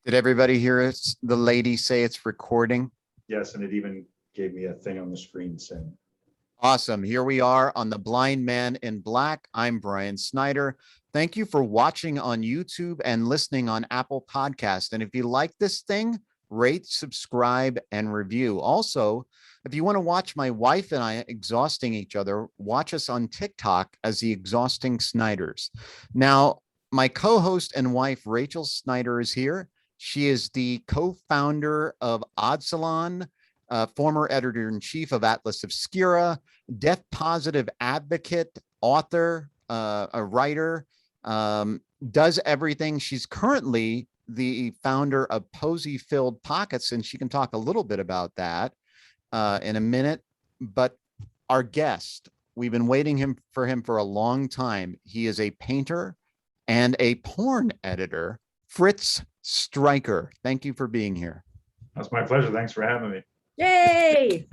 Did everybody hear it? The lady say it's recording? Yes, and it even gave me a thing on the screen saying. Awesome. Here we are on The Blind Man in Black. I'm Brian Snyder. Thank you for watching on YouTube and listening on Apple Podcast. And if you like this thing, rate, subscribe, and review. Also, if you want to watch my wife and I exhausting each other, watch us on TikTok as the Exhausting Snyders. Now, my co-host and wife, Rachel Snyder, is here. She is the co-founder of Odsalon, former editor-in-chief of Atlas Obscura, deaf positive advocate, author, a writer, does everything. She's currently the founder of Posy Filled Pockets, and she can talk a little bit about that in a minute. But our guest, we've been waiting for him for a long time. He is a painter and a porn editor, Fritz Stryker. Thank you for being here. That's my pleasure. Thanks for having me. Yay!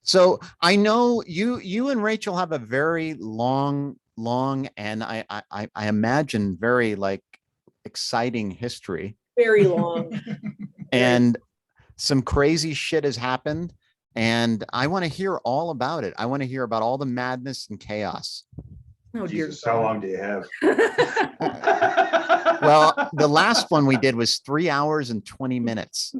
So I know you and Rachel have a very long, and I imagine very like exciting history. Very long. And some crazy shit has happened. And I want to hear all about it. I want to hear about all the madness and chaos. Oh, Jesus, how long do you have? Well, the last one we did was 3 hours and 20 minutes.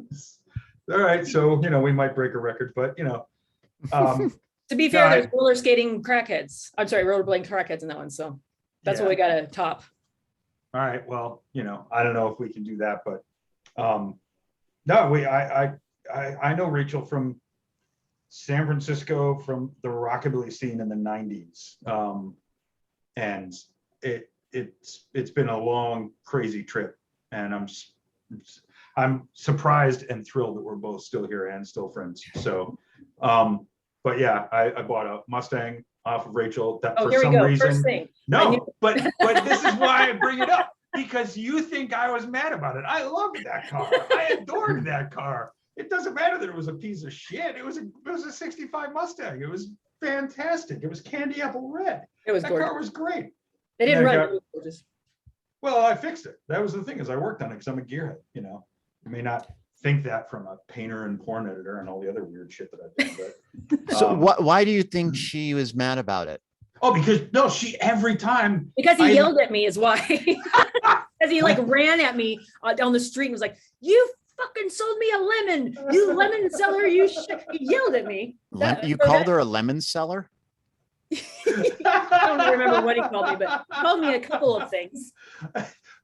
All right, so we might break a record, but to be fair, there's roller skating crackheads. I'm sorry, rollerblading crackheads in that one. So that's what we got to top. All right, well, I don't know if we can do that, but no, I know Rachel from San Francisco, from the rockabilly scene in the 90s. And it's been a long, crazy trip, and I'm surprised and thrilled that we're both still here and still friends. So, but yeah, I bought a Mustang off of Rachel. That for some reason, first thing. No, but this is why I bring it up, because you think I was mad about it. I loved that car. I adored that car. It doesn't matter that it was a piece of shit. It was a 65 Mustang. It was fantastic. It was candy apple red. It was that gorgeous. car was great. They didn't run. It was gorgeous. Well, I fixed it. That was the thing, is I worked on it because I'm a gearhead. You may not think that from a painter and porn editor and all the other weird shit that I've done. But, so why do you think she was mad about it? Oh, because she every time. Because he yelled at me is why. Because he ran at me down the street and was like, "You fucking sold me a lemon, you lemon seller, you shit." He yelled at me. You called her a lemon seller? I don't remember what he called me, but he called me a couple of things.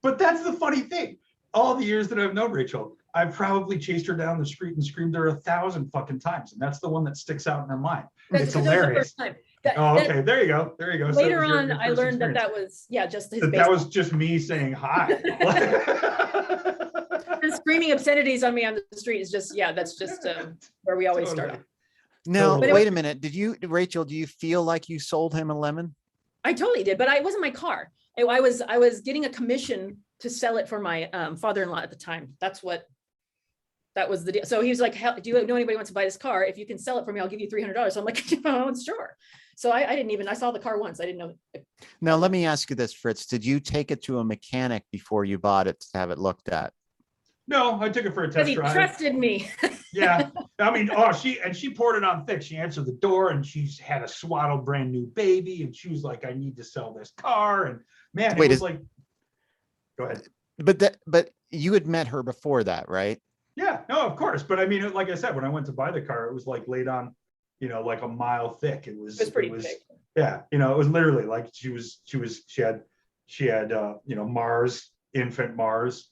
But that's the funny thing. All the years that I've known Rachel, I've probably chased her down the street and screamed at her 1,000 fucking times, and that's the one that sticks out in her mind. It's hilarious. Okay, there you go. Later on, I learned that was just his. That was just me saying hi. And screaming obscenities on me on the street is just that's just where we always start. No, wait a minute. Rachel, do you feel like you sold him a lemon? I totally did, but it wasn't my car. I was getting a commission to sell it for my father-in-law at the time. That was the deal. So he was like, "Hell, do you know anybody who wants to buy this car? If you can sell it for me, I'll give you $300. So I'm like, "Oh, sure." So I saw the car once. I didn't know. Now, let me ask you this, Fritz. Did you take it to a mechanic before you bought it to have it looked at? No, I took it for a test drive. He trusted me. Yeah. I mean, she poured it on thick. She answered the door, and she's had a swaddled brand new baby, and she was like, "I need to sell this car." And man, it was like, go ahead. But you had met her before that, right? Yeah, no, of course. But I mean, like I said, when I went to buy the car, it was like laid on, like a mile thick. It was pretty thick. Yeah, it was literally like she had Mars, infant Mars.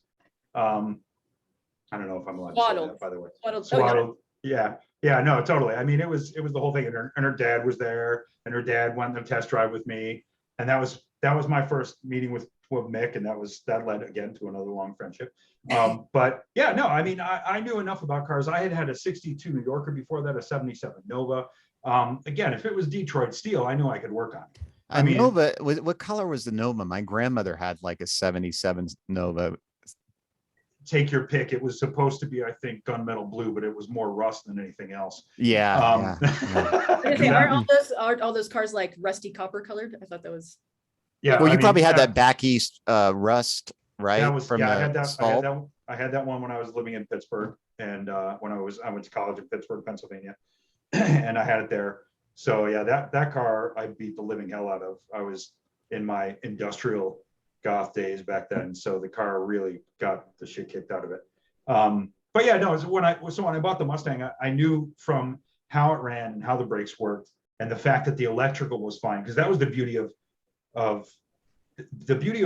I don't know if I'm allowed to say that, by the way. Swaddled. Yeah, no, totally. I mean, it was the whole thing, and her dad was there, and her dad went on a test drive with me, and that was my first meeting with Mick, and that led again to another long friendship. But yeah, no, I mean, I knew enough about cars. I had a 62 New Yorker before that, a 77 Nova. Again, if it was Detroit steel, I knew I could work on it. I mean, Nova, what color was the Nova? My grandmother had like a 77 Nova. Take your pick. It was supposed to be, I think, gunmetal blue, but it was more rust than anything else. Yeah. Aren't all those cars like rusty copper colored? I thought that was. Yeah. Well, you probably had that back east rust right? That was, From yeah, the I had salt. that one when I was living in Pittsburgh, and when I went to college in Pittsburgh, Pennsylvania, and I had it there. So yeah, that car I beat the living hell out of. I was in my industrial goth days back then, so the car really got the shit kicked out of it. But yeah, no, so when I bought the Mustang, I knew from how it ran and how the brakes worked, and the fact that the electrical was fine, because that was the beauty of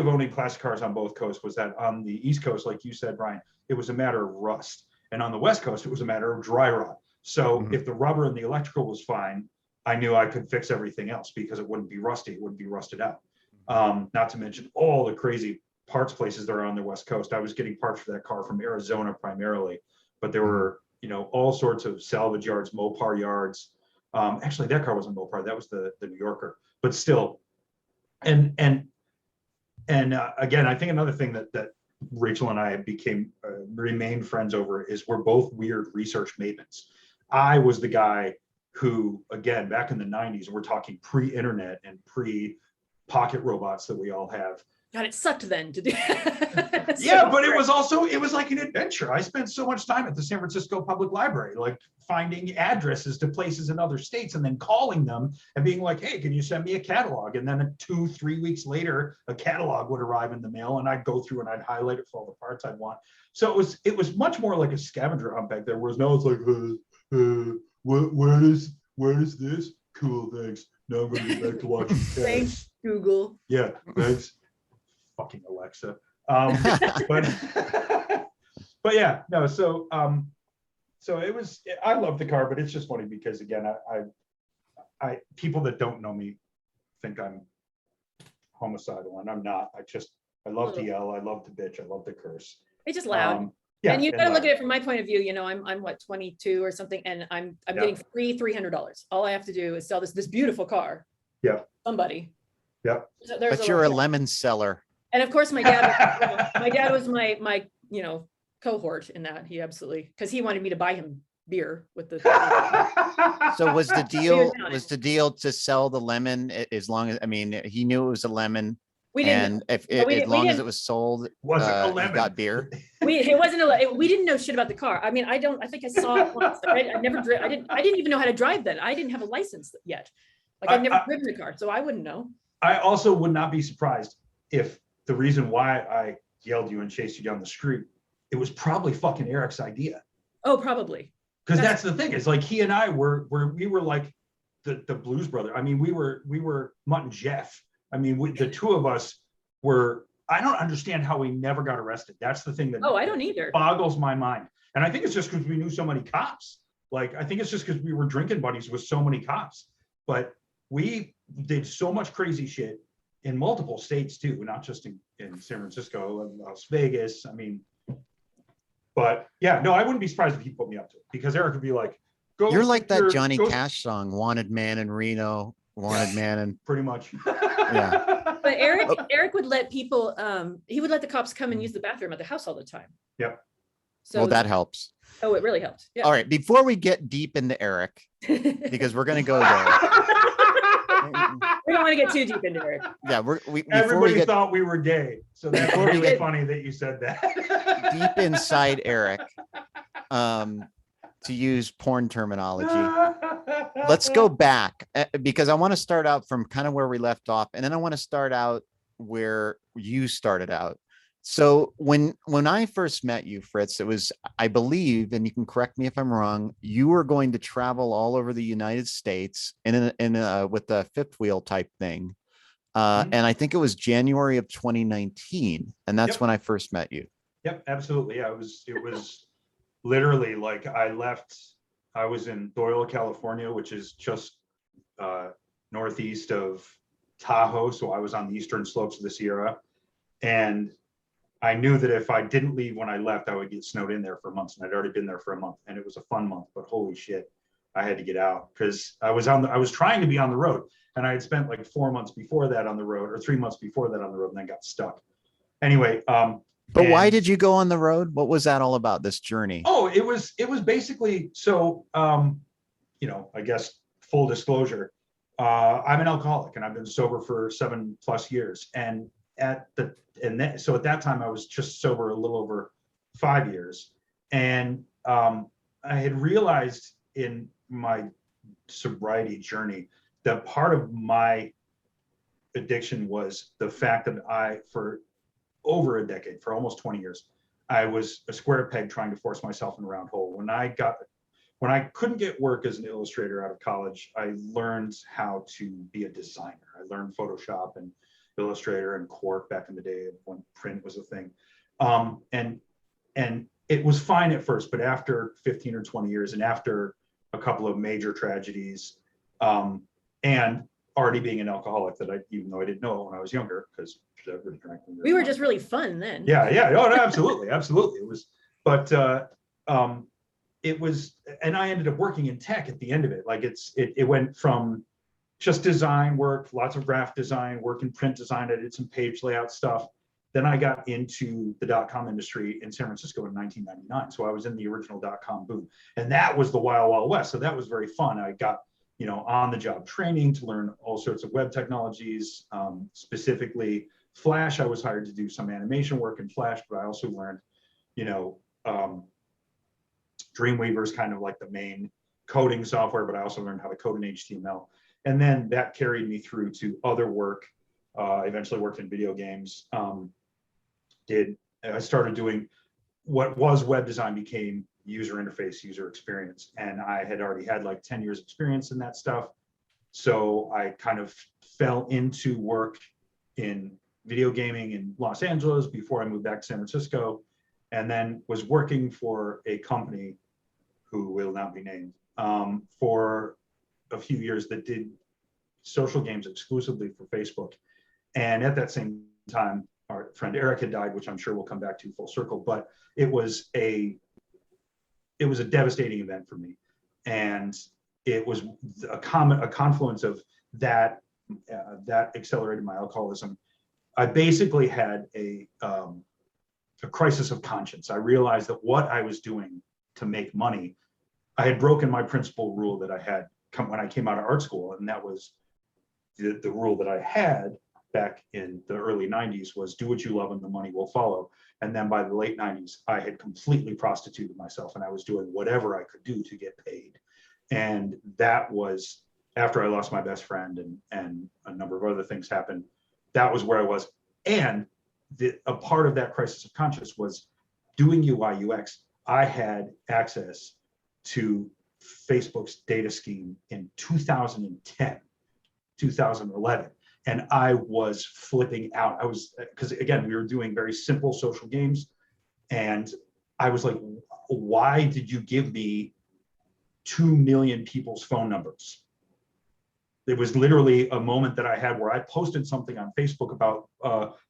owning classic cars on both coasts, was that on the East Coast, like you said, Brian, it was a matter of rust, and on the West Coast, it was a matter of dry rot. So if the rubber and the electrical was fine, I knew I could fix everything else because it wouldn't be rusty, it wouldn't be rusted out. Not to mention all the crazy parts places that are on the West Coast. I was getting parts for that car from Arizona primarily, but there were, all sorts of salvage yards, Mopar yards. Actually, that car wasn't Mopar, that was the New Yorker, but still. And again, I think another thing that Rachel and I remained friends over is we're both weird research mavens. I was the guy who, again, back in the 90s, we're talking pre-internet and pre-pocket robots that we all have. God, it sucked then to do. Yeah, but it was like an adventure. I spent so much time at the San Francisco Public Library, like finding addresses to places in other states and then calling them and being like, hey, can you send me a catalog? And then 2-3 weeks later, a catalog would arrive in the mail, and I'd go through and I'd highlight it for all the parts I'd want. So it was much more like a scavenger hunt back there, whereas now it's like, where is this? Cool, thanks. Now I'm going to get back to watching. Thanks, Google. Yeah, thanks. Fucking Alexa. But yeah, no. So it was. I love the car, but it's just funny because, again, I people that don't know me think I'm homicidal, and I'm not. I love to yell. I love to bitch. I love to curse. It's just loud. Yeah, and you gotta look at it from my point of view. I'm what, 22 or something, and I'm getting free $300. All I have to do is sell this beautiful car. Yeah. Somebody. Yeah. But you're a lemon seller. And of course, my dad was my cohort in that. He absolutely, because he wanted me to buy him beer with the. So was the deal to sell the lemon as long as, he knew it was a lemon. We didn't. And as long as it was sold, wasn't a lemon. You got beer. It wasn't we didn't know shit about the car. I think I saw it once. I never I didn't even know how to drive then. I didn't have a license yet. Like I've never driven a car, so I wouldn't know. I also would not be surprised if the reason why I yelled you and chased you down the street, it was probably fucking Eric's idea. Oh, probably. Because that's the thing. It's like he and I were like the Blues Brother. We were Mutt and Jeff. The two of us were. I don't understand how we never got arrested. That's the thing that. Oh, I don't either. Boggles my mind. And I think it's just because we knew so many cops. Like I think it's just because we were drinking buddies with so many cops. But we did so much crazy shit in multiple states too, not just in San Francisco and Las Vegas. But yeah, no, I wouldn't be surprised if he put me up to it, because Eric would be like, "Go." You're like that Johnny Cash song, "Wanted Man in Reno, Wanted Man in." Pretty much. Yeah. But Eric would let people. He would let the cops come and use the bathroom at the house all the time. Yep. So well, that helps. Oh, it really helped. Yeah. All right, before we get deep into Eric, because we're going to go there. We don't want to get too deep into it. Yeah, everybody thought we were gay, so that's really funny that you said that. Deep inside Eric, to use porn terminology. Let's go back, because I want to start out from kind of where we left off, and then I want to start out where you started out. So when I first met you, Fritz, it was, I believe, and you can correct me if I'm wrong, you were going to travel all over the United States with a fifth wheel type thing. And I think it was January of 2019. And that's when I first met you. Yep, absolutely. Yeah, it was literally like I was in Doyle, California, which is just northeast of Tahoe. So I was on the eastern slopes of the Sierra. And I knew that if I didn't leave when I left, I would get snowed in there for months, and I'd already been there for a month, and it was a fun month. But holy shit, I had to get out because I was trying to be on the road, and I had spent like 4 months before that on the road, or 3 months before that on the road, and then got stuck. Anyway, but why did you go on the road? What was that all about? This journey? Oh, it was basically so. I guess full disclosure, I'm an alcoholic, and I've been sober for 7+ years, and at so at that time I was just sober a little over 5 years. And I had realized in my sobriety journey that part of my addiction was the fact that for over a decade, for almost 20 years, I was a square peg trying to force myself in a round hole. When I couldn't get work as an illustrator out of college, I learned how to be a designer. I learned Photoshop and Illustrator and Quark back in the day when print was a thing. And it was fine at first, but after 15 or 20 years and after a couple of major tragedies, and already being an alcoholic even though I didn't know it when I was younger, because we were just really fun then. Yeah. Oh, no, absolutely. It was, but it was, and I ended up working in tech at the end of it. Like it went from just design work, lots of graphic design, work in print design. I did some page layout stuff. Then I got into the .com industry in San Francisco in 1999. So I was in the original .com boom, and that was the wild, wild west. So that was very fun. I got, on the job training to learn all sorts of web technologies, specifically Flash. I was hired to do some animation work in Flash, but I also learned, Dreamweaver is kind of like the main coding software, but I also learned how to code in HTML. And then that carried me through to other work. I eventually worked in video games. I started doing what was web design became user interface, user experience. And I had already had like 10 years experience in that stuff. So I kind of fell into work in video gaming in Los Angeles before I moved back to San Francisco, and then was working for a company who will not be named for a few years that did social games exclusively for Facebook. And at that same time, our friend Eric had died, which I'm sure we'll come back to full circle, but it was a devastating event for me. And it was a confluence of that accelerated my alcoholism. I basically had a crisis of conscience. I realized that what I was doing to make money, I had broken my principal rule that I had when I came out of art school. And that was the rule that I had back in the early 90s was do what you love and the money will follow. And then by the late 90s, I had completely prostituted myself and I was doing whatever I could do to get paid. And that was after I lost my best friend and a number of other things happened. That was where I was. And a part of that crisis of conscience was doing UI UX. I had access to Facebook's data scheme in 2010, 2011. And I was flipping out. Because again, we were doing very simple social games. And I was like, why did you give me 2 million people's phone numbers? It was literally a moment that I had where I posted something on Facebook about,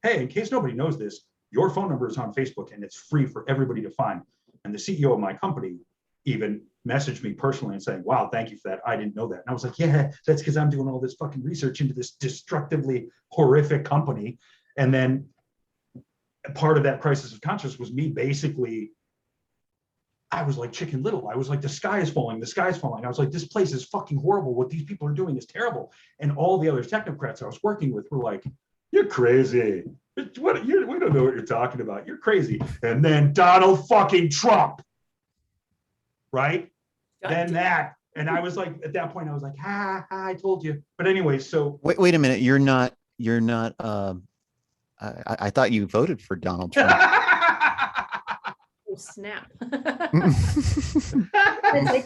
hey, in case nobody knows this, your phone number is on Facebook and it's free for everybody to find. And the CEO of my company even messaged me personally and saying, wow, thank you for that. I didn't know that. And I was like, yeah, that's because I'm doing all this fucking research into this destructively horrific company. And then part of that crisis of conscience was me basically, I was like Chicken Little. I was like, the sky is falling, the sky is falling. I was like, this place is fucking horrible. What these people are doing is terrible. And all the other technocrats I was working with were like, you're crazy. We don't know what you're talking about. You're crazy. And then Donald fucking Trump, right? Then that. And I was like, at that point, I was like, I told you. But anyway, so. Wait a minute. You're not, I thought you voted for Donald Trump. Oh, snap. Take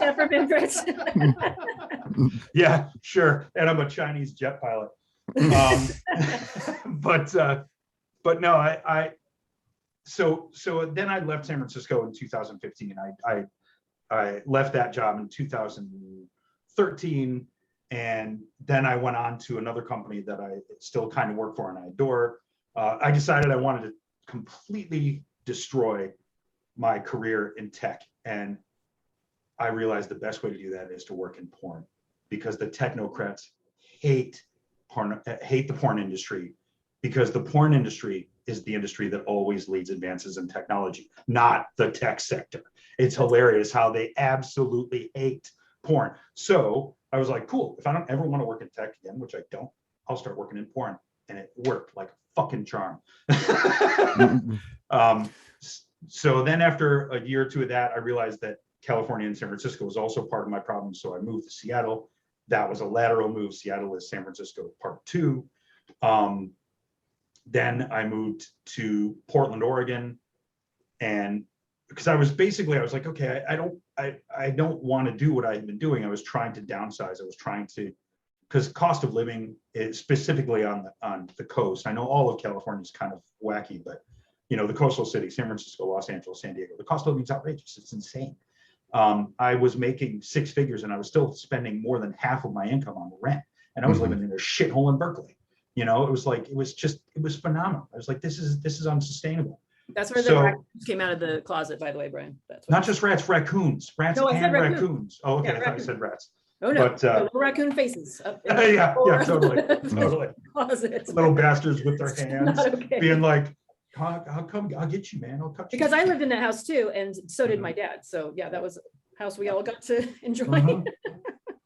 that from him, Fritz. Yeah, sure. And I'm a Chinese jet pilot. But no, so then I left San Francisco in 2015. I left that job in 2013. And then I went on to another company that I still kind of work for and I adore. I decided I wanted to completely destroy my career in tech. And I realized the best way to do that is to work in porn, because the technocrats hate the porn industry, because the porn industry is the industry that always leads advances in technology, not the tech sector. It's hilarious how they absolutely hate porn. So I was like, cool, if I don't ever want to work in tech again, which I don't, I'll start working in porn. and it worked like a fucking charm. Mhm. So then after a year or two of that, I realized that California and San Francisco was also part of my problem. So I moved to Seattle. That was a lateral move. Seattle is San Francisco part 2. Then I moved to Portland, Oregon, and because I was like, okay, I don't want to do what I had been doing. I was trying to downsize. I was trying to, because cost of living is specifically on the coast. I know all of California is kind of wacky, but the coastal cities, San Francisco, Los Angeles, San Diego, the cost of living is outrageous. It's insane. I was making 6 figures and I was still spending more than half of my income on rent. And I was living in a shithole in Berkeley. It was phenomenal. I was like, this is unsustainable. That's where the raccoons came out of the closet, by the way, Brian. That's not just rats, raccoons. No, I said raccoons. Oh, okay. Yeah, I thought you said rats. Oh no, But, little raccoon faces. Up in yeah, totally. closet. Little bastards with their hands Okay. being like, how come I'll get you, man? I'll cut you. Because I lived in that house too, and so did my dad. So yeah, that was a house we all got to enjoy.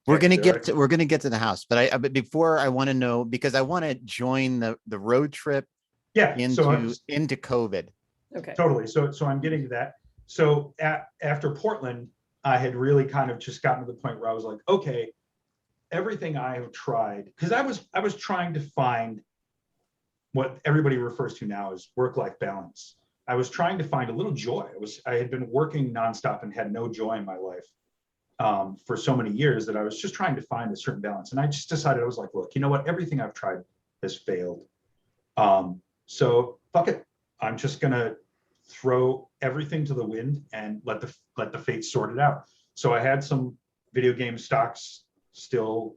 We're gonna get to the house, but before I want to know, because I want to join the road trip into COVID. Okay. Totally. So I'm getting to that. So after Portland, I had really kind of just gotten to the point where I was like, okay, everything I have tried, because I was trying to find what everybody refers to now as work-life balance. I was trying to find a little joy. I had been working nonstop and had no joy in my life for so many years that I was just trying to find a certain balance. And I just decided, I was like, look, you know what? Everything I've tried has failed. So fuck it. I'm just gonna throw everything to the wind and let the fates sort it out. So I had some video game stocks still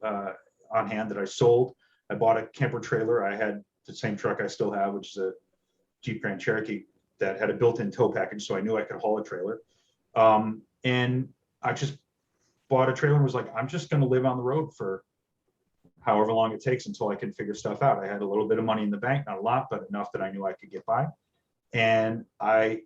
on hand that I sold. I bought a camper trailer. I had the same truck I still have, which is a Jeep Grand Cherokee that had a built-in tow package, so I knew I could haul a trailer. And I just bought a trailer and was like, I'm just going to live on the road for however long it takes until I can figure stuff out. I had a little bit of money in the bank, not a lot, but enough that I knew I could get by. And I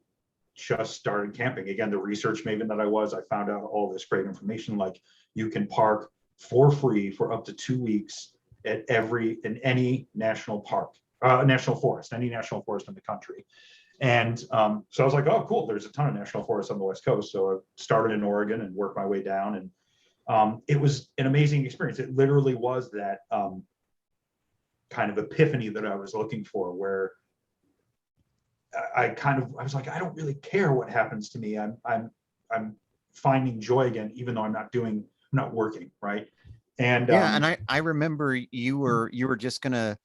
just started camping. Again, the research maven that I was, I found out all this great information, like you can park for free for up to 2 weeks at in any national park, national forest, any national forest in the country. And so I was like, oh, cool. There's a ton of national forests on the West Coast. So I started in Oregon and worked my way down. And it was an amazing experience. It literally was that kind of epiphany that I was looking for, where I was like, I don't really care what happens to me. I'm finding joy again, even though I'm not working. Right. And and I remember you were just gonna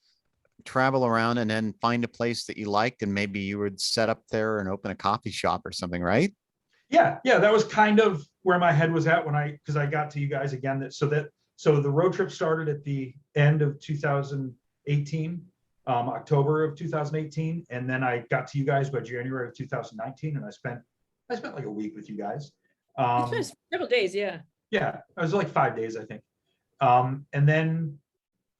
travel around and then find a place that you liked, and maybe you would set up there and open a coffee shop or something, right? Yeah, that was kind of where my head was at because I got to you guys again. So the road trip started at the end of 2018, October of 2018, and then I got to you guys by January of 2019, and I spent like a week with you guys. Several days, yeah. Yeah, it was like 5 days, I think. And then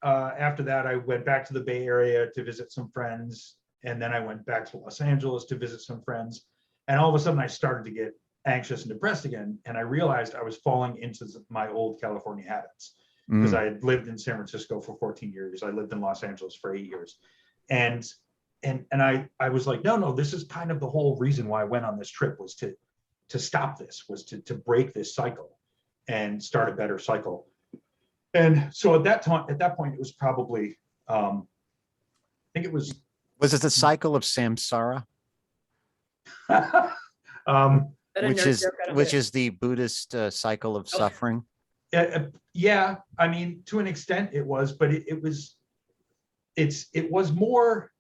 after that, I went back to the Bay Area to visit some friends. And then I went back to Los Angeles to visit some friends. And all of a sudden I started to get anxious and depressed again. And I realized I was falling into my old California habits, because I had lived in San Francisco for 14 years. I lived in Los Angeles for 8 years. And I was like, no, this is kind of the whole reason why I went on this trip, was to stop this, was to break this cycle and start a better cycle. And so at that point, it was probably, I think it was. Was it the cycle of samsara? Which is the Buddhist cycle of suffering? Yeah, I mean, to an extent it was, but it was more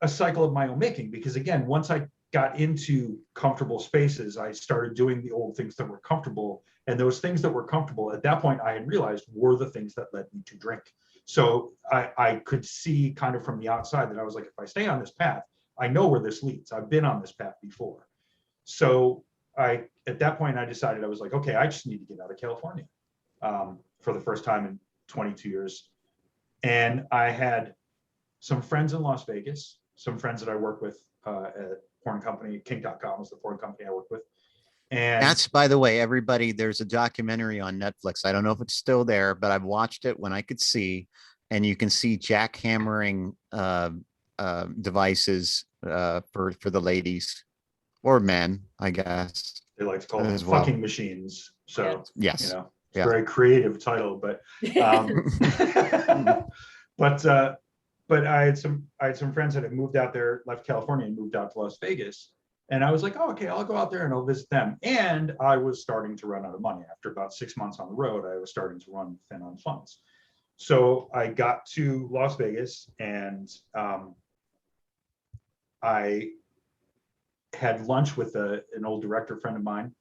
a cycle of my own making, because again, once I got into comfortable spaces, I started doing the old things that were comfortable. And those things that were comfortable at that point, I had realized were the things that led me to drink. So I could see kind of from the outside that I was like, if I stay on this path, I know where this leads. I've been on this path before. So at that point, I decided, I was like, okay, I just need to get out of California for the first time in 22 years. And I had some friends in Las Vegas, some friends that I work with at porn company, Kink.com was the porn company I work with. And that's, by the way, everybody, there's a documentary on Netflix. I don't know if it's still there, but I've watched it when I could see. and you can see jackhammering devices for the ladies or men, I guess. They like to call them as well. fucking machines. So, Yes. you know, it's Yeah. a very creative title, but but I had some friends that had moved out there, left California and moved out to Las Vegas. And I was like, oh, okay, I'll go out there and I'll visit them. And I was starting to run out of money. After about 6 months on the road, I was starting to run thin on funds. So I got to Las Vegas and I had lunch with an old director friend of mine,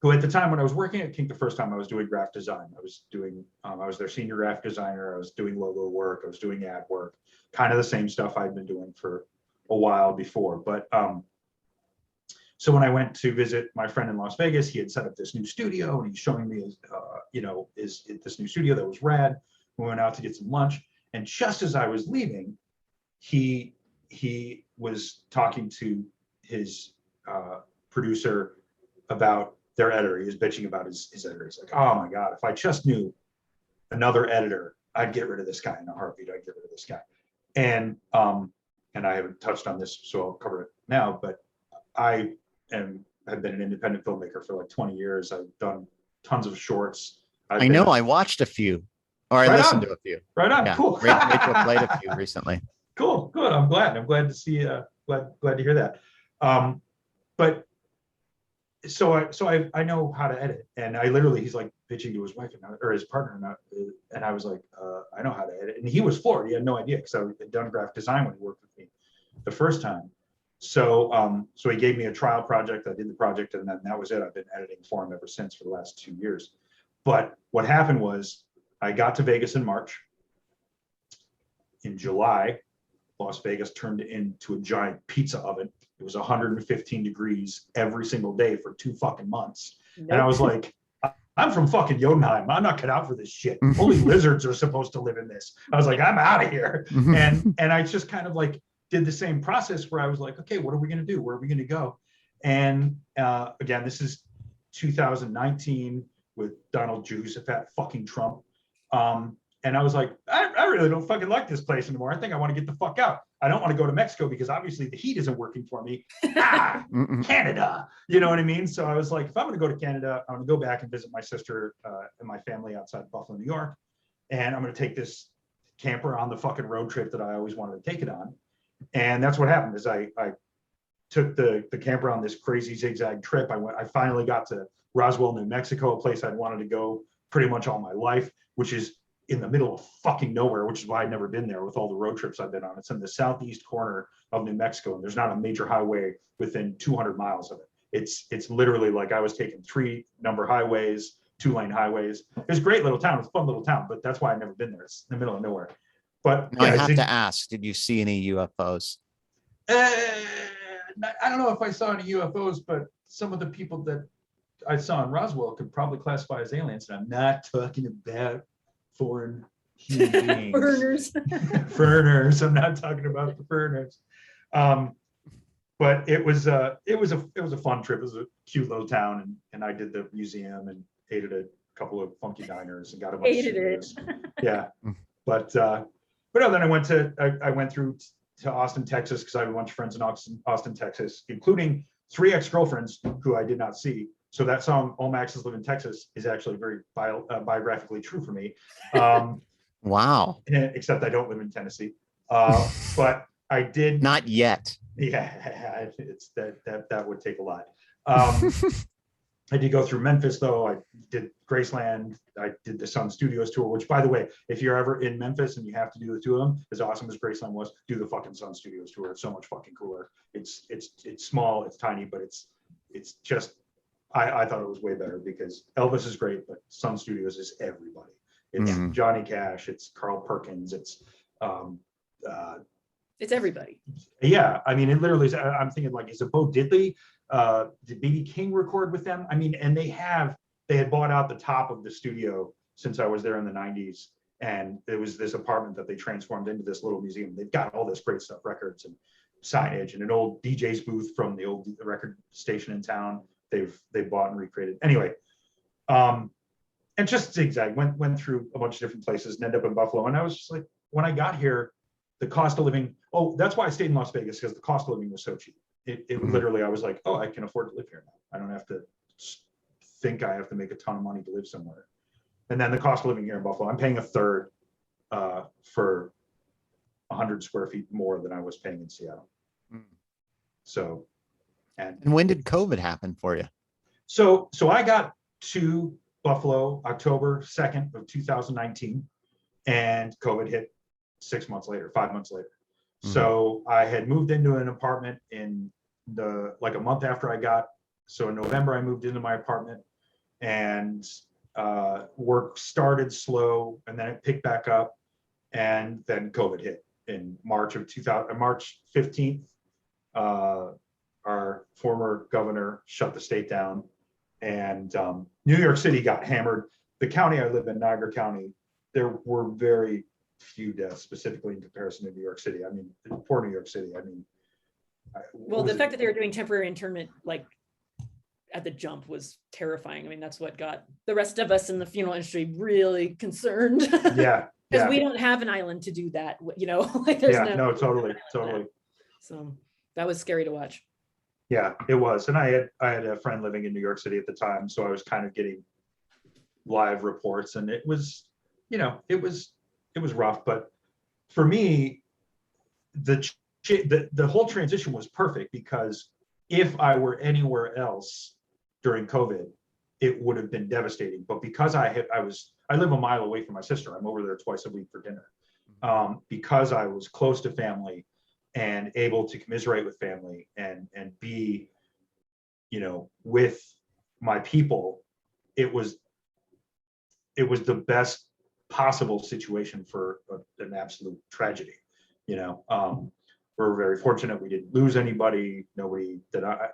who at the time when I was working at Kink the first time, I was doing graphic design. I was doing, I was their senior graphic designer. I was doing logo work. I was doing ad work, kind of the same stuff I'd been doing for a while before. But so when I went to visit my friend in Las Vegas, he had set up this new studio and he's showing me his, this new studio that was rad. We went out to get some lunch. And just as I was leaving, he was talking to his producer about their editor. He was bitching about his editor. He's like, oh my God, if I just knew another editor, I'd get rid of this guy in a heartbeat. I'd get rid of this guy. And I haven't touched on this, so I'll cover it now, but I have been an independent filmmaker for like 20 years. I've done tons of shorts. I know, I watched a few, or I listened to a few. Right on, yeah. cool. Rachel played a few recently. Cool, good. I'm glad to see, glad to hear that. But so I know how to edit, and I literally, he's like pitching to his wife or his partner, and I was like, I know how to edit, and he was floored. He had no idea because I had done graphic design when he worked with me the first time. So he gave me a trial project. I did the project, and then that was it. I've been editing for him ever since for the last 2 years. But what happened was I got to Vegas in March. In July, Las Vegas turned into a giant pizza oven. It was 115 degrees every single day for 2 fucking months. Nope. And I was like, I'm from fucking Jotunheim. I'm not cut out for this shit. Only lizards are supposed to live in this. I was like, I'm out of here. And I just kind of like did the same process where I was like, okay, what are we going to do? Where are we going to go? And again, this is 2019 with Donald Josephat fucking Trump. And I was like, I really don't fucking like this place anymore. I think I want to get the fuck out. I don't want to go to Mexico because obviously the heat isn't working for me. Canada, you know what I mean? So I was like, if I'm going to go to Canada, I'm going to go back and visit my sister and my family outside Buffalo, New York. And I'm going to take this camper on the fucking road trip that I always wanted to take it on. And that's what happened is I took the camper on this crazy zigzag trip. I finally got to Roswell, New Mexico, a place I'd wanted to go pretty much all my life, which is in the middle of fucking nowhere, which is why I'd never been there with all the road trips I've been on. It's in the southeast corner of New Mexico, and there's not a major highway within 200 miles of it. It's literally like I was taking 3 number highways, 2-lane highways. It's a great little town. It's a fun little town, but that's why I've never been there. It's in the middle of nowhere. But now, yeah, I have to ask, did you see any UFOs? I don't know if I saw any UFOs, but some of the people that I saw in Roswell could probably classify as aliens. And I'm not talking about foreign human beings. Burners. Furners. I'm not talking about the furners. But it was a fun trip. It was a cute little town, and I did the museum and ate at a couple of funky diners and got a bunch of souvenirs. Yeah, but no, then I went through to Austin, Texas, because I have a bunch of friends in Austin, Texas, including 3 ex-girlfriends who I did not see. So that song, All Maxes Live in Texas, is actually very biographically true for me. Wow. Except I don't live in Tennessee. But I did. Not yet. Yeah, it's that would take a lot. I did go through Memphis, though. I did Graceland. I did the Sun Studios tour, which, by the way, if you're ever in Memphis and you have to do the 2 of them, as awesome as Graceland was, do the fucking Sun Studios tour. It's so much fucking cooler. It's small, it's tiny, but it's just, I thought it was way better because Elvis is great, but Sun Studios is everybody. It's Johnny Cash, it's Carl Perkins, it's everybody. Yeah, I mean, it literally is. I'm thinking, like, is it Bo Diddley? Did B.B. King record with them? I mean, and they had bought out the top of the studio since I was there in the 90s. And it was this apartment that they transformed into this little museum. They've got all this great stuff, records and signage and an old DJ's booth from the old record station in town. They've bought and recreated. Anyway, and just zigzag, went through a bunch of different places and ended up in Buffalo. And I was just like, when I got here, the cost of living, that's why I stayed in Las Vegas, because the cost of living was so cheap. It literally, I was like, I can afford to live here now. I don't have to think I have to make a ton of money to live somewhere. And then the cost of living here in Buffalo, I'm paying a third for 100 square feet more than I was paying in Seattle. So, and when did COVID happen for you? So I got to Buffalo October 2nd of 2019, and COVID hit 5 months later. So I had moved into an apartment in a month after I got. So in November, I moved into my apartment, and work started slow, and then it picked back up, and then COVID hit in March 15th. Our former governor shut the state down, and New York City got hammered. The county I live in, Niagara County, there were very few deaths, specifically in comparison to New York City. I mean, poor New York City. I mean, well, the fact that they were doing temporary internment like at the jump was terrifying. I mean, that's what got the rest of us in the funeral industry really concerned. Yeah, because we don't have an island to do that. You know, like there's totally. So that was scary to watch. Yeah, it was. And I had a friend living in New York City at the time, so I was kind of getting live reports, and it was, it was rough. But for me, the whole transition was perfect, because if I were anywhere else during COVID, it would have been devastating. But because I live a mile away from my sister, I'm over there twice a week for dinner. Because I was close to family and able to commiserate with family and be, with my people, it was the best possible situation for an absolute tragedy. We're very fortunate we didn't lose anybody. Nobody that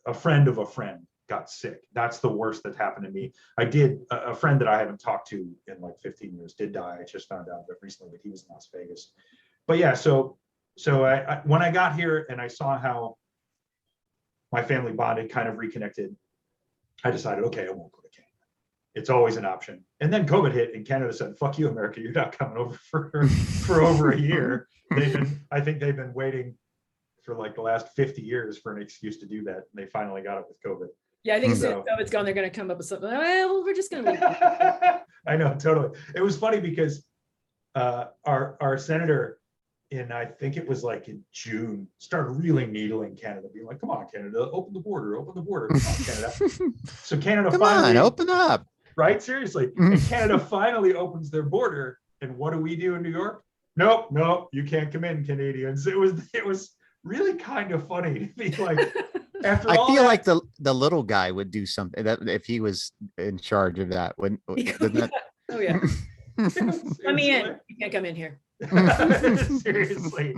a friend of a friend got sick. That's the worst that happened to me. A friend that I haven't talked to in like 15 years did die. I just found out that recently that he was in Las Vegas. But yeah, so I when I got here and I saw how my family bonded, kind of reconnected, I decided, okay, I won't go to Canada. It's always an option. And then COVID hit, and Canada said, "Fuck you, America! You're not coming over for over a year." I think they've been waiting for like the last 50 years for an excuse to do that, and they finally got it with COVID. Yeah, I think as soon as COVID's gone, they're going to come up with something. Well, we're just going to leave. I know, totally. It was funny because our senator, I think it was like in June, started really needling Canada, being like, "Come on, Canada, open the border, open the border, come on, Canada." So Canada finally open up. Right? Seriously. And Canada finally opens their border. And what do we do in New York? Nope, you can't come in, Canadians. It was really kind of funny to be like, after all I feel like the little guy would do something that if he was in charge of that. Wouldn't that... Oh yeah. Let me in. You can't come in here. Seriously.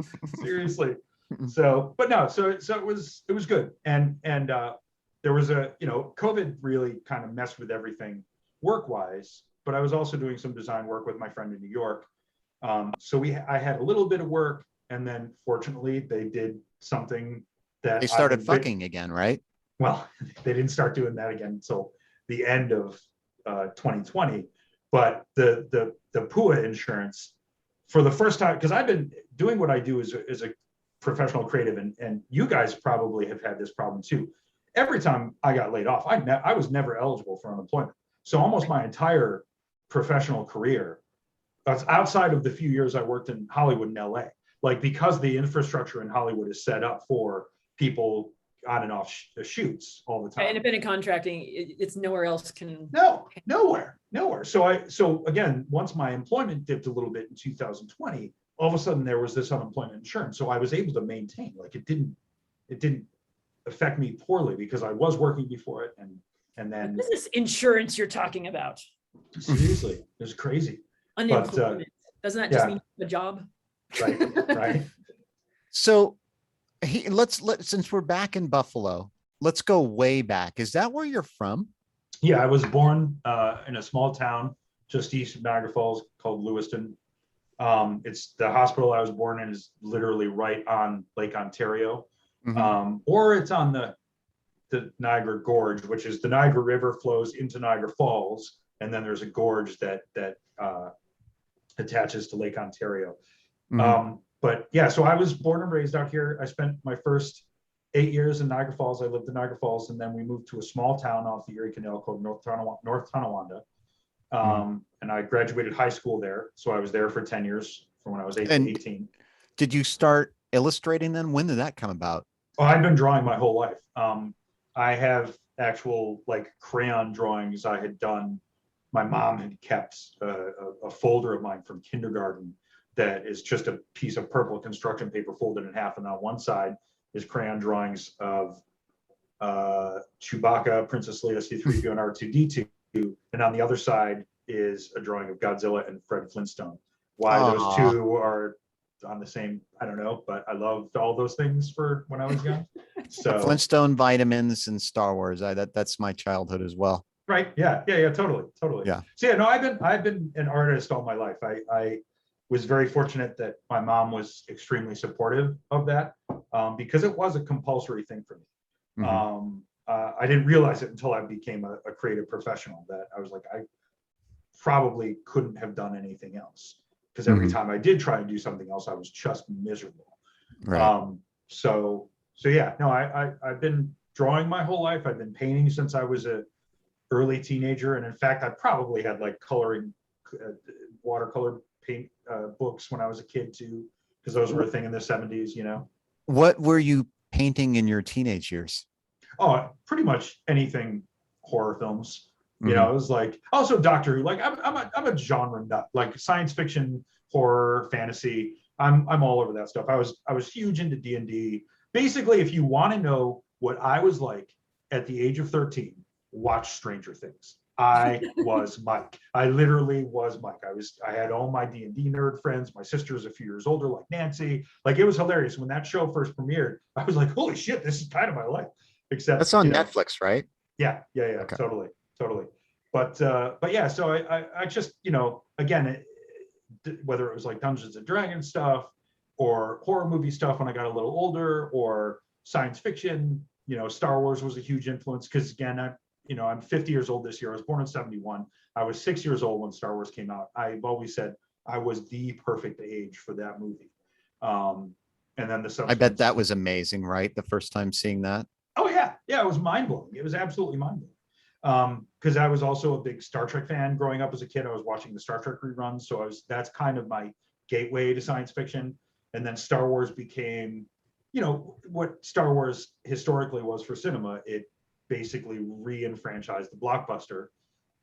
So it was good. And there was COVID really kind of messed with everything work-wise, but I was also doing some design work with my friend in New York. So I had a little bit of work, and then fortunately they did something that they started fucking again, right? Well, they didn't start doing that again until the end of 2020. But the PUA insurance, for the first time, because I've been doing what I do as a professional creative, and you guys probably have had this problem too. Every time I got laid off, I was never eligible for unemployment. So almost my entire professional career, outside of the few years I worked in Hollywood and LA, like, because the infrastructure in Hollywood is set up for people on and off shoots all the time. Independent contracting, it's nowhere else can. Nowhere. So again, once my employment dipped a little bit in 2020, all of a sudden there was this unemployment insurance. So I was able to maintain, like, it didn't affect me poorly because I was working before it. And then what is this insurance you're talking about? Seriously, it was crazy. Unemployment. Doesn't that just mean a job? Right. So let's since we're back in Buffalo, let's go way back. Is that where you're from? Yeah, I was born in a small town just east of Niagara Falls called Lewiston. It's the hospital I was born in is literally right on Lake Ontario, or it's on the the Niagara Gorge, which is the Niagara River flows into Niagara Falls, and then there's a gorge that attaches to Lake Ontario. Mhm. But yeah, so I was born and raised out here. I spent my first 8 years in Niagara Falls. I lived in Niagara Falls, and then we moved to a small town off the Erie Canal called North Tonawanda. And I graduated high school there. So I was there for 10 years from when I was 8 to And 18. did you start illustrating then? When did that come about? Oh, I've been drawing my whole life. I have actual like crayon drawings I had done. My mom had kept a folder of mine from kindergarten that is just a piece of purple construction paper folded in half. And on one side is crayon drawings of Chewbacca, Princess Leia, C-3PO, and R2-D2. And on the other side is a drawing of Godzilla and Fred Flintstone. Why those two are on the same, I don't know, but I loved all those things for when I was young. So Flintstone, vitamins, and Star Wars. That's my childhood as well. Right. Yeah. Totally. Yeah. So yeah, no, I've been an artist all my life. I was very fortunate that my mom was extremely supportive of that, because it was a compulsory thing for me. Mhm. I didn't realize it until I became a creative professional, that I was like, I probably couldn't have done anything else, because every time I did try and do something else, I was just miserable. Right. So yeah, no, I've been drawing my whole life. I've been painting since I was a early teenager. And in fact, I probably had like coloring, watercolor paint books when I was a kid too, because those were a thing in the 70s, you know. What were you painting in your teenage years? Oh, pretty much anything horror films. You know, it was like also Doctor Who. Like I'm a genre nut. Like science fiction, horror, fantasy. I'm all over that stuff. I was huge into D&D. Basically, if you want to know what I was like at the age of 13, watch Stranger Things. I was Mike. I literally was Mike. I had all my D&D nerd friends. My sister's a few years older, like Nancy. Like, it was hilarious when that show first premiered. I was like, holy shit, this is kind of my life. Except that's on Netflix, right? Yeah, okay. Totally. But yeah, so I just, you know, again, whether it was like Dungeons and Dragons stuff or horror movie stuff when I got a little older, or science fiction, you know, Star Wars was a huge influence, because again, I'm 50 years old this year. I was born in 71. I was 6 years old when Star Wars came out. I've always said I was the perfect age for that movie. And then I bet that was amazing, right? The first time seeing that. Oh yeah, it was mind blowing. It was absolutely mind blowing. Because I was also a big Star Trek fan growing up as a kid. I was watching the Star Trek reruns, so that's kind of my gateway to science fiction. And then Star Wars became, you know, what Star Wars historically was for cinema. It basically re-enfranchised the blockbuster,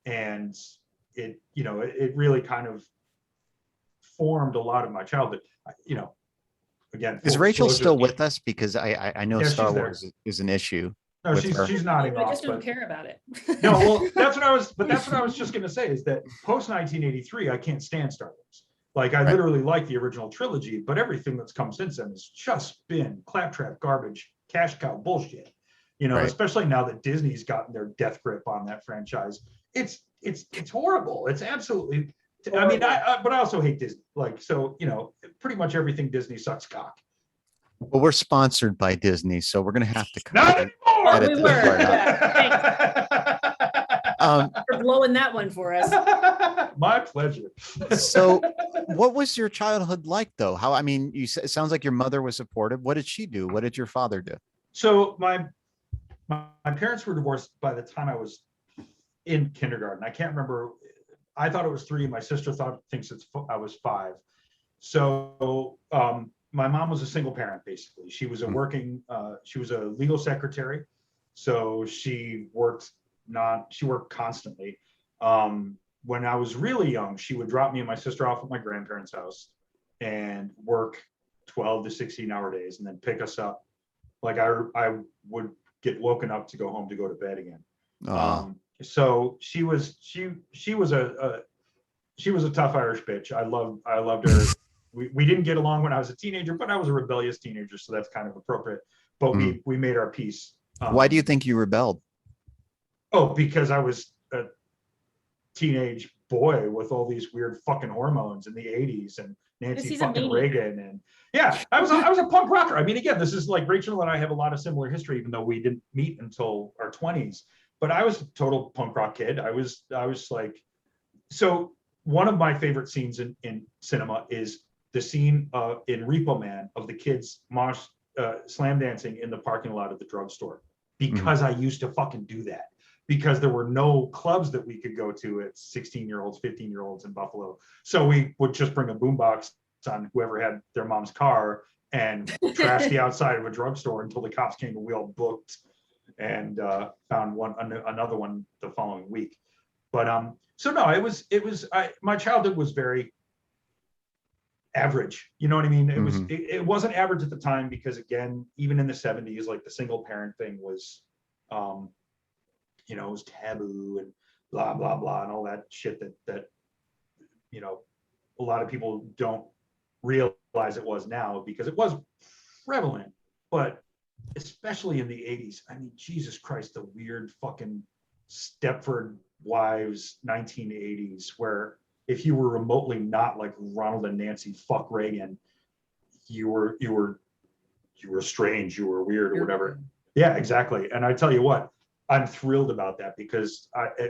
and it really kind of formed a lot of my childhood. You know, again, is Rachel still with us? Because I know Star Wars is an issue. No, she's nodding off. I just don't care about it. No, well, that's what I was just going to say, is that post 1983, I can't stand Star Wars. Like, I literally like the original trilogy, but everything that's come since then has just been claptrap garbage, cash cow bullshit. You know, especially now that Disney's gotten their death grip on that franchise. It's horrible. It's absolutely. I mean, but I also hate Disney. Like, so, you know, pretty much everything Disney sucks cock. Well, we're sponsored by Disney, so we're going to have to not anymore. We were. For blowing that one for us. My pleasure. So, what was your childhood like, though? How? I mean, it sounds like your mother was supportive. What did she do? What did your father do? So my parents were divorced by the time I was in kindergarten. I can't remember. I thought it was 3. My sister thinks I was 5. So my mom was a single parent, basically. She was she was a legal secretary. So she worked constantly. When I was really young, she would drop me and my sister off at my grandparents' house and work 12 to 16-hour days, and then pick us up. Like, I would get woken up to go home to go to bed again. So she was a tough Irish bitch. I loved her. We didn't get along when I was a teenager, but I was a rebellious teenager, so that's kind of appropriate. But we made our peace. Why do you think you rebelled? Oh, because I was a teenage boy with all these weird fucking hormones in the 80s, and Nancy fucking Reagan, and yeah, I was a punk rocker. I mean, again, this is like Rachel and I have a lot of similar history, even though we didn't meet until our 20s. But I was a total punk rock kid. I was like, so one of my favorite scenes in cinema is the scene in Repo Man of the kids slam dancing in the parking lot of the drugstore, because I used to fucking do that, because there were no clubs that we could go to at 16-year-olds, 15-year-olds in Buffalo. So we would just bring a boombox on whoever had their mom's car and trash the outside of a drugstore until the cops came, and we all booked and found another one the following week. But so no, my childhood was very average. You know what I mean? It wasn't average at the time, because again, even in the 70s, like the single parent thing was, it was taboo and blah, blah, blah, and all that shit that a lot of people don't realize it was now, because it was prevalent. But especially in the 80s, I mean, Jesus Christ, the weird fucking Stepford Wives 1980s, where if you were remotely not like Ronald and Nancy fuck Reagan, you were strange, you were weird or whatever. Yeah, exactly. And I tell you what, I'm thrilled about that, because I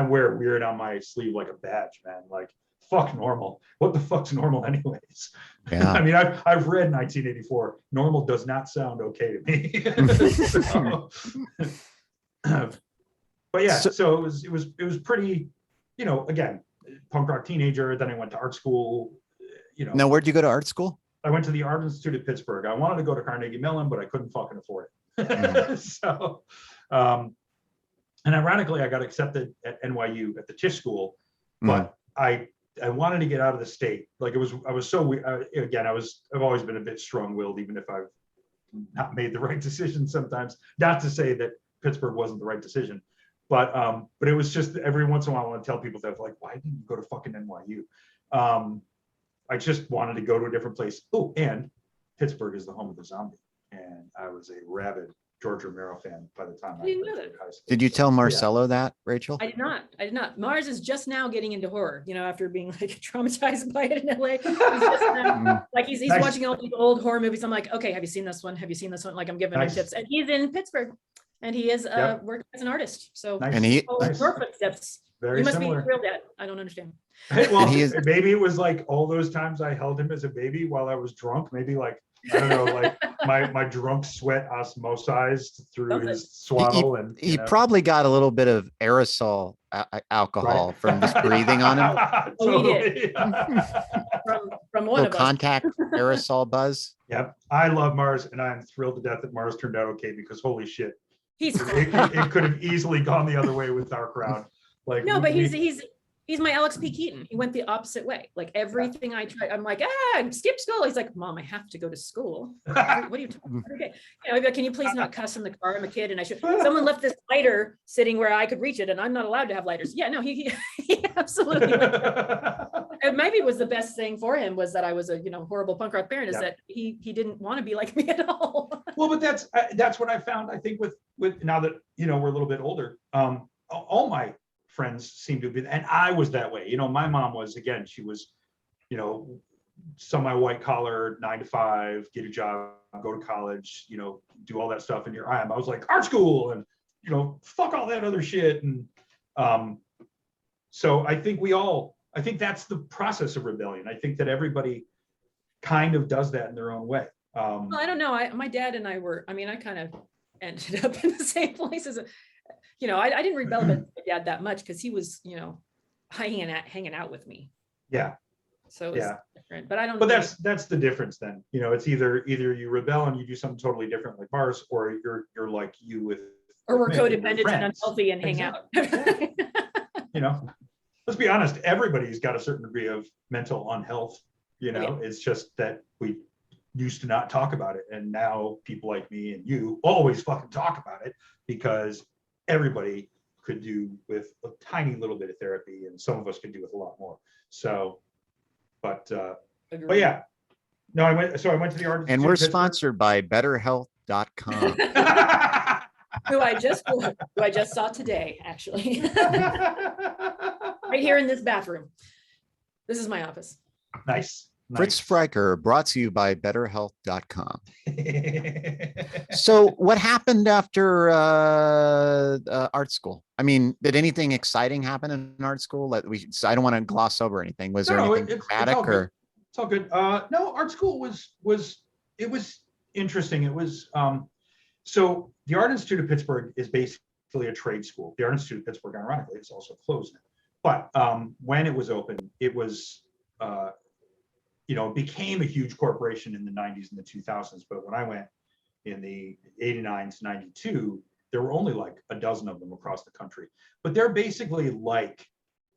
wear weird on my sleeve like a badge, man. Like, fuck normal. What the fuck's normal anyways? Yeah. I mean, I've read 1984. Normal does not sound okay to me. But yeah, so it was pretty, again, punk rock teenager. Then I went to art school. Now, where'd you go to art school? I went to the Art Institute of Pittsburgh. I wanted to go to Carnegie Mellon, but I couldn't fucking afford it. So, and ironically, I got accepted at NYU at the Tisch School, but I wanted to get out of the state. Like I was so again, I've always been a bit strong-willed, even if I've not made the right decision sometimes. Not to say that Pittsburgh wasn't the right decision, but it was just every once in a while I want to tell people that, like, why didn't you go to fucking NYU? I just wanted to go to a different place. Oh, and Pittsburgh is the home of the Zombie, and I was a rabid George Romero fan by the time I didn't went know through high school. Did you tell Marcelo that, Rachel? I did not. Mars is just now getting into horror, after being like traumatized by it in LA. He's just now, like he's nice. Watching all these old horror movies. I'm like, okay, have you seen this one? Have you seen this one? Like, I'm giving him tips. And he's in Pittsburgh, and he is working as an artist. So and he perfect steps. Very you must similar. be thrilled at. I don't understand. Well, maybe it was like all those times I held him as a baby while I was drunk. Maybe like, I don't know, like my drunk sweat osmosized through his swaddle. And he probably got a little bit of aerosol alcohol from just breathing on him. Totally. from one of us. Contact aerosol buzz. Yep. I love Mars, and I'm thrilled to death that Mars turned out okay, because holy shit. It could have easily gone the other way with our crowd. Like, no, but he's my Alex P. Keaton. He went the opposite way. Like everything I tried, I'm like, skip school. He's like, Mom, I have to go to school. What are you talking about? Okay. I'd be like, can you please not cuss in the car? I'm a kid, and I should. Someone left this lighter sitting where I could reach it, and I'm not allowed to have lighters. Yeah, no, he absolutely. And maybe it was the best thing for him was that I was a horrible punk rock parent. Is that he didn't want to be like me at all. Well, but that's what I found. I think with now that we're a little bit older, all my friends seem to be, and I was that way. My mom was, again, she was, semi-white collar, 9 to 5, get a job, go to college, do all that stuff. And here I am. I was like, art school and, fuck all that other shit. And so I think that's the process of rebellion. I think that everybody kind of does that in their own way. Well, I don't know. My dad and I I kind of ended up in the same places. I didn't rebel against my dad that much because he was, hanging out with me. Yeah. So it's different, but I don't. But that's the difference then. It's either you rebel and you do something totally different like Mars, or you're like you with. Or we're codependent and unhealthy and hang out. Let's be honest. Everybody's got a certain degree of mental unhealth. It's just that we used to not talk about it, and now people like me and you always fucking talk about it, because everybody could do with a tiny little bit of therapy, and some of us could do with a lot more. So, but yeah, no, I went to the Art Institute. And we're sponsored by BetterHealth.com. who I just saw today, actually. Right here in this bathroom. This is my office. Nice. Fritz Freiker, brought to you by betterhealth.com. So what happened after art school? I mean, did anything exciting happen in art school? I don't want to gloss over anything. Was there anything dramatic or? It's all good. No, art school was interesting. It was, so the Art Institute of Pittsburgh is basically a trade school. The Art Institute of Pittsburgh, ironically, is also closed now. But when it was open, it was, it became a huge corporation in the 90s and the 2000s. But when I went in the 89 to 92, there were only like a dozen of them across the country. But they're basically like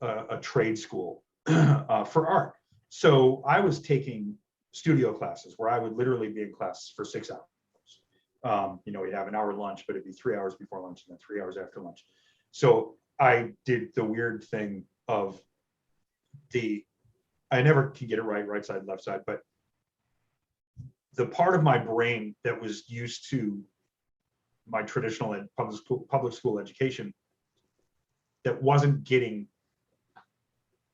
a trade school for art. So I was taking studio classes where I would literally be in class for 6 hours. We'd have an hour lunch, but it'd be 3 hours before lunch and then 3 hours after lunch. So I did the weird thing of I never can get it right side, left side, but the part of my brain that was used to my traditional public school education that wasn't getting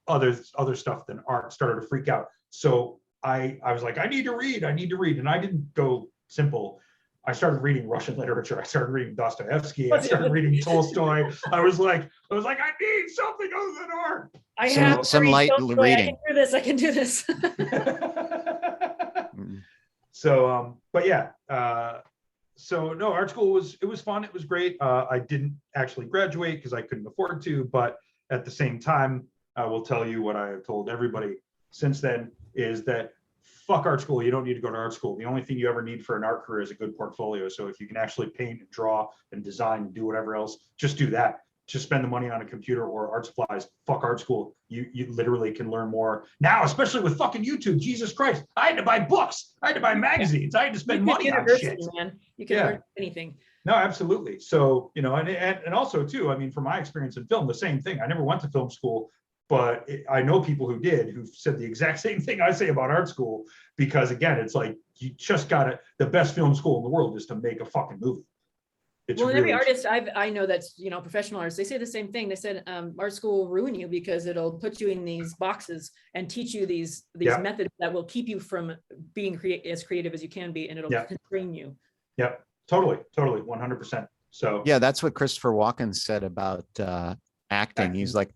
other stuff than art started to freak out. So I was like, I need to read. And I didn't go simple. I started reading Russian literature. I started reading Dostoevsky. I started reading Tolstoy. I was like, I need something other than art. I have some light reading. I can do this. So, but yeah. So no, art school it was fun. It was great. I didn't actually graduate because I couldn't afford to, but at the same time, I will tell you what I have told everybody since then is that fuck art school. You don't need to go to art school. The only thing you ever need for an art career is a good portfolio. So if you can actually paint and draw and design and do whatever else, just do that. Just spend the money on a computer or art supplies. Fuck art school. You literally can learn more now, especially with fucking YouTube. Jesus Christ. I had to buy books. I had to buy magazines. I had to spend money on shit. Man. You can learn anything. No, absolutely. So, and also too, I mean, from my experience in film, the same thing. I never went to film school, but I know people who did, who've said the exact same thing I say about art school, because again, it's like, you just gotta, the best film school in the world is to make a fucking movie. It's well, really, every artist I know that's, professional artists, they say the same thing. They said art school will ruin you because it'll put you in these boxes and teach you these methods that will keep you from being as creative as you can be, and it'll constrain you. Yep, totally, 100%. So yeah, that's what Christopher Walken said about acting. He's like,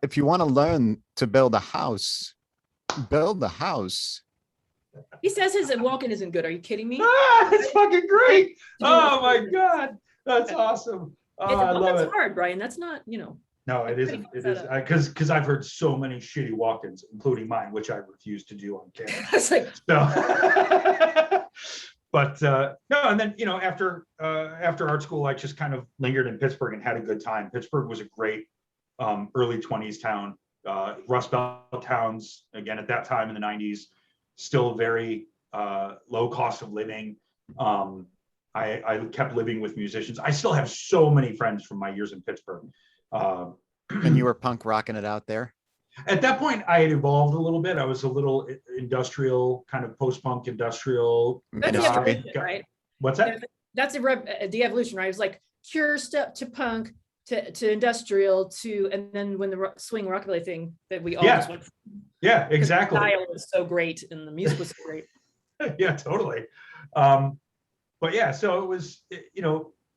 if you want to learn to build a house, build the house. He says his Walken isn't good. Are you kidding me? It's fucking great. Oh my God. That's awesome. I love it. It's hard, Brian. That's not, No, it isn't. It is because I've heard so many shitty walk-ins, including mine, which I refuse to do on camera. It's like, so, but no, and then after art school, I just kind of lingered in Pittsburgh and had a good time. Pittsburgh was a great early 20s town. Rust Belt towns, again at that time in the 90s, still very low cost of living. I kept living with musicians. I still have so many friends from my years in Pittsburgh. And you were punk rocking it out there? At that point, I had evolved a little bit. I was a little industrial, kind of post-punk industrial. That's the evolution, right? What's that? That's the evolution, right? It was like Cure stuff to punk to industrial to, and then when the swing rockabilly thing that we all just went through. Yeah, exactly. The style was so great and the music was so great. Yeah, totally. But yeah, so it was,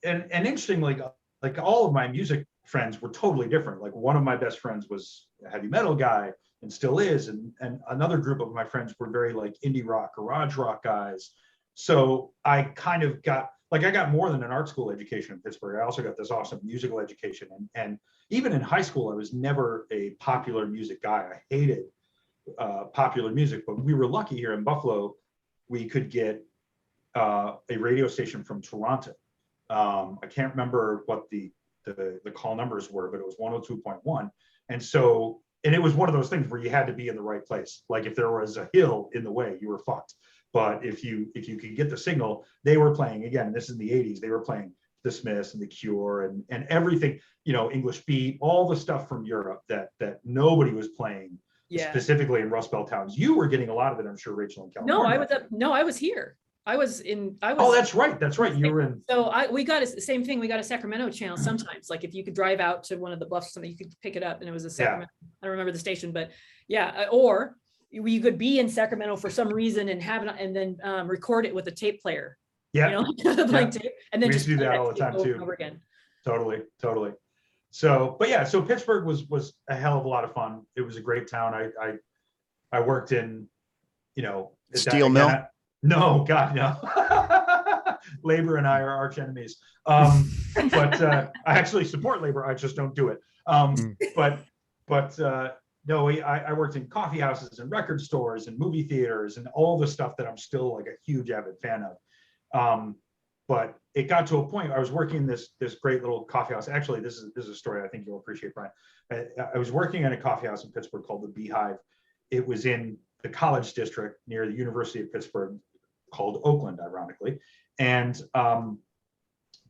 and interestingly, like all of my music friends were totally different. Like one of my best friends was a heavy metal guy and still is, and another group of my friends were very like indie rock, garage rock guys. So I kind of got, I got more than an art school education in Pittsburgh. I also got this awesome musical education. And even in high school, I was never a popular music guy. I hated popular music, but we were lucky here in Buffalo. We could get a radio station from Toronto. I can't remember what the call numbers were, but it was 102.1. And it was one of those things where you had to be in the right place. Like if there was a hill in the way, you were fucked. But if you could get the signal, they were playing, again, this is in the 80s, they were playing The Smiths and The Cure and everything, English beat, all the stuff from Europe that nobody was playing, specifically in Rust Belt towns. You were getting a lot of it, I'm sure, Rachel, in California. I was here. Oh, that's right. You were in. So we got the same thing. We got a Sacramento channel sometimes. Like if you could drive out to one of the bluffs or something, you could pick it up, and it was a Sacramento. I don't remember the station, but yeah. Or you could be in Sacramento for some reason and have it, and then record it with a tape player. Yeah. Blank tape, and then We just used to do play that all the time over too. and over again. Totally. So, but yeah, so Pittsburgh was a hell of a lot of fun. It was a great town. I worked in, Steel mill? No, God, no. Labor and I are arch enemies. But I actually support labor. I just don't do it. But no, I worked in coffee houses and record stores and movie theaters and all the stuff that I'm still like a huge avid fan of. But it got to a point, I was working in this great little coffee house. Actually, this is a story I think you'll appreciate, Brian. I was working in a coffee house in Pittsburgh called the Beehive. It was in the College District near the University of Pittsburgh, called Oakland, ironically. And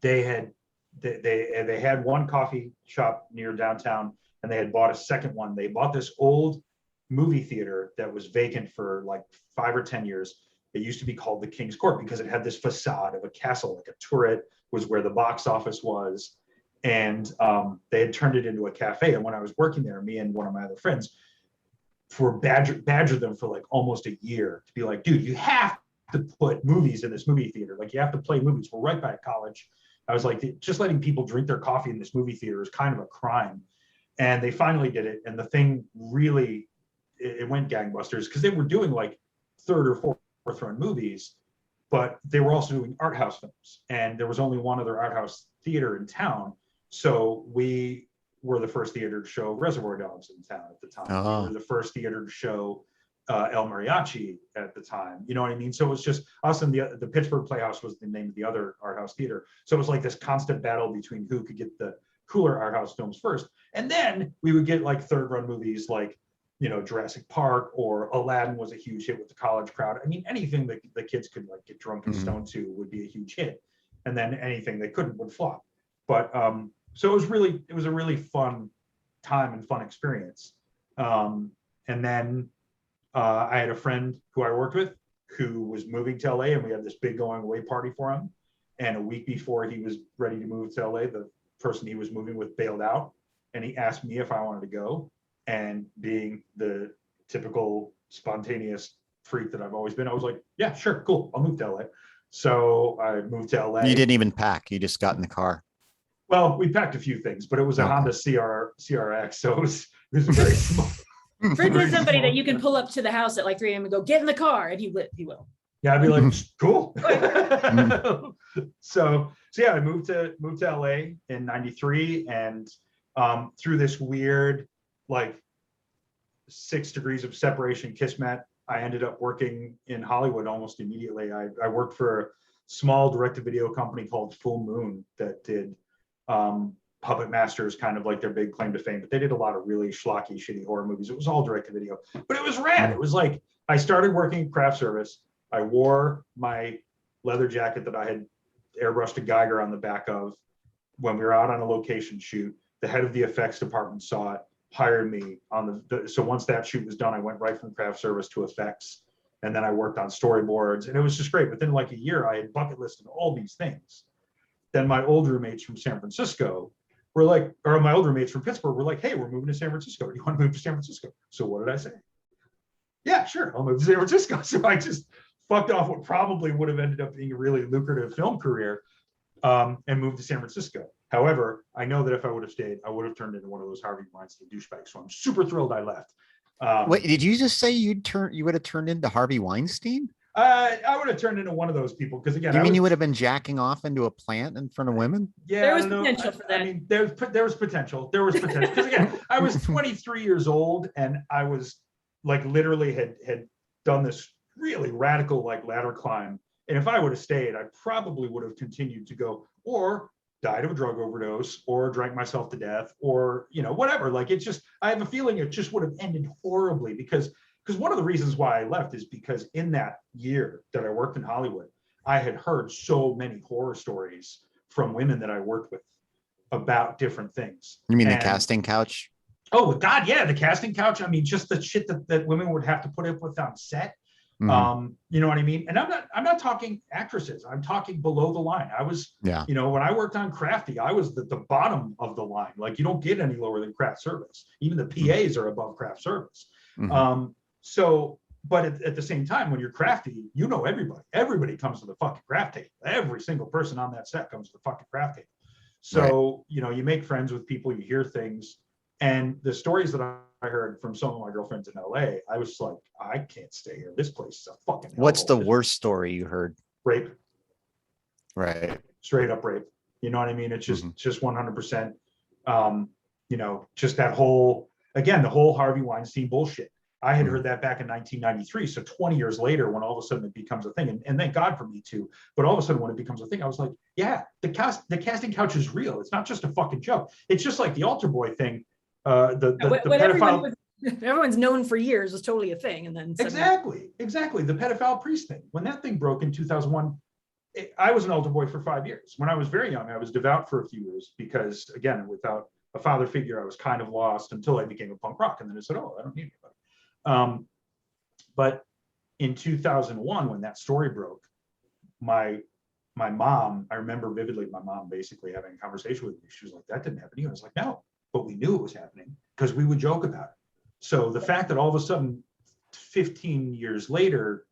they had one coffee shop near downtown, and they had bought a second one. They bought this old movie theater that was vacant for like 5 or 10 years. It used to be called the King's Court because it had this facade of a castle, like a turret was where the box office was. And they had turned it into a cafe. And when I was working there, me and one of my other friends badgered them for like almost a year to be like, dude, you have to put movies in this movie theater. Like, you have to play movies. We're right by college. I was like, just letting people drink their coffee in this movie theater is kind of a crime. And they finally did it. And the thing really, it went gangbusters because they were doing like third or fourth run movies, but they were also doing art house films. And there was only one other art house theater in town. So we were the first theater to show Reservoir Dogs in town at the time. We were the first theater to show El Mariachi at the time. You know what I mean? So it was just us, and the Pittsburgh Playhouse was the name of the other art house theater. So it was like this constant battle between who could get the cooler art house films first. And then we would get like third run movies like, Jurassic Park, or Aladdin was a huge hit with the college crowd. I mean, anything that the kids could like get drunk and stoned to would be a huge hit. And then anything they couldn't would flop. But so it was a really fun time and fun experience. And then I had a friend who I worked with who was moving to LA, and we had this big going away party for him. And a week before he was ready to move to LA, the person he was moving with bailed out, and he asked me if I wanted to go. And being the typical spontaneous freak that I've always been, I was like, yeah, sure, cool, I'll move to LA. So I moved to LA. You didn't even pack, you just got in the car. Well, we packed a few things, but it was a Honda CRX, so it was very small. Fritz is somebody that you can pull up to the house at like 3 a.m. and go, get in the car, and he will. Yeah, I'd be like, cool. So yeah, I moved to LA in '93, and through this weird like 6 degrees of separation kismet, I ended up working in Hollywood almost immediately. I worked for a small direct-to-video company called Full Moon that did Puppet Masters, kind of like their big claim to fame, but they did a lot of really schlocky, shitty horror movies. It was all direct-to-video, but it was rad. It was like, I started working craft service. I wore my leather jacket that I had airbrushed a Geiger on the back of when we were out on a location shoot. The head of the effects department saw it, hired me on so once that shoot was done, I went right from craft service to effects, and then I worked on storyboards, and it was just great. Within like a year, I had bucket listed all these things. Then my old roommates from San Francisco were like, or my old roommates from Pittsburgh were like, hey, we're moving to San Francisco. Do you want to move to San Francisco? So what did I say? Yeah, sure, I'll move to San Francisco. So I just fucked off what probably would have ended up being a really lucrative film career, and moved to San Francisco. However, I know that if I would have stayed, I would have turned into one of those Harvey Weinstein douchebags. So I'm super thrilled I left. Wait, did you just say you would have turned into Harvey Weinstein? I would have turned into one of those people, because again, you would have been jacking off into a plant in front of women? Yeah, there was potential for that. I mean, there was potential. There was potential, because again, I was 23 years old, and I was like literally had done this really radical like ladder climb. And if I would have stayed, I probably would have continued to go, or died of a drug overdose, or drank myself to death, or whatever. Like, it's just, I have a feeling it just would have ended horribly, because one of the reasons why I left is because in that year that I worked in Hollywood, I had heard so many horror stories from women that I worked with about different things. You mean the casting couch? Oh God, yeah, the casting couch. I mean, just the shit that women would have to put up with on set. Mm-hmm. You know what I mean? And I'm not talking actresses. I'm talking below the line. I was, when I worked on Crafty, I was the bottom of the line. Like, you don't get any lower than craft service. Even the PAs are above craft service. Mm-hmm. So, but at the same time, when you're crafty, you know everybody comes to the fucking craft table. Every single person on that set comes to the fucking craft table. So, you know, you make friends with people, you hear things, and the stories that I heard from some of my girlfriends in LA, I was like, I can't stay here. This place is a fucking hellhole. What's the worst story you heard? Rape. Right. Straight up rape. You know what I mean? It's just 100%. You know, just that whole, again, the whole Harvey Weinstein bullshit. I had heard that back in 1993. So 20 years later, when all of a sudden it becomes a thing, and thank God for Me Too, but all of a sudden when it becomes a thing, I was like, yeah, the casting couch is real. It's not just a fucking joke. It's just like the altar boy thing. The pedophile. Everyone's known for years was totally a thing. And then suddenly... Exactly. The pedophile priest thing. When that thing broke in 2001, I was an altar boy for 5 years. When I was very young, I was devout for a few years because, again, without a father figure, I was kind of lost until I became a punk rock. And then I said, oh, I don't need anybody. But in 2001, when that story broke, my mom, I remember vividly my mom basically having a conversation with me. She was like, that didn't happen to you. I was like, no, but we knew it was happening because we would joke about it. So the fact that all of a sudden, 15 years later,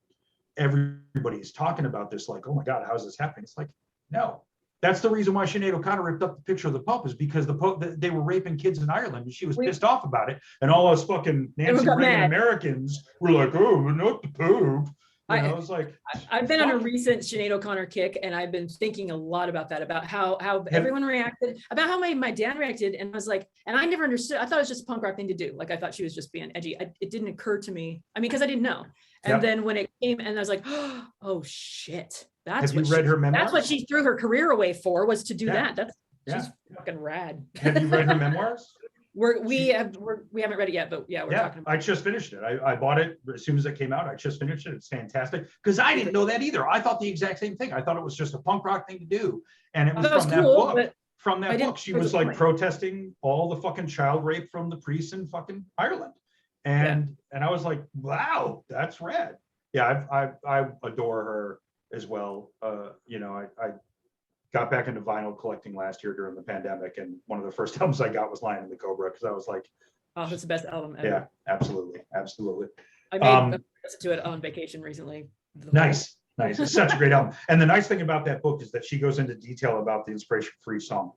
everybody's talking about this, like, oh my God, how is this happening? It's like, no. That's the reason why Sinead O'Connor ripped up the picture of the Pope, is because the Pope, they were raping kids in Ireland and she was pissed off about it. And all us fucking Nancy Reagan Americans were like, oh, not the Pope. I was like, I've been on a recent Sinead O'Connor kick, and I've been thinking a lot about that, about how everyone reacted, about how my dad reacted. And I was like, and I never understood. I thought it was just a punk rock thing to do. Like, I thought she was just being edgy. It didn't occur to me. I mean, because I didn't know. And then when it came, and I was like, oh shit. Have you read her memoirs? That's what she threw her career away for, was to do that. She's fucking rad. Have you read her memoirs? We haven't read it yet, but we're talking about it. I just finished it. I bought it as soon as it came out. I just finished it. It's fantastic. Because I didn't know that either. I thought the exact same thing. I thought it was just a punk rock thing to do. And it was from that book. From that book, she was like protesting all the fucking child rape from the priests in fucking Ireland. And I was like, wow, that's rad. Yeah, I adore her as well. You know, I got back into vinyl collecting last year during the pandemic, and one of the first albums I got was Lion and the Cobra, because I was like, oh, that's the best album ever. Yeah, absolutely. I made listen to it on vacation recently. Nice. It's such a great album. And the nice thing about that book is that she goes into detail about the inspiration for each song.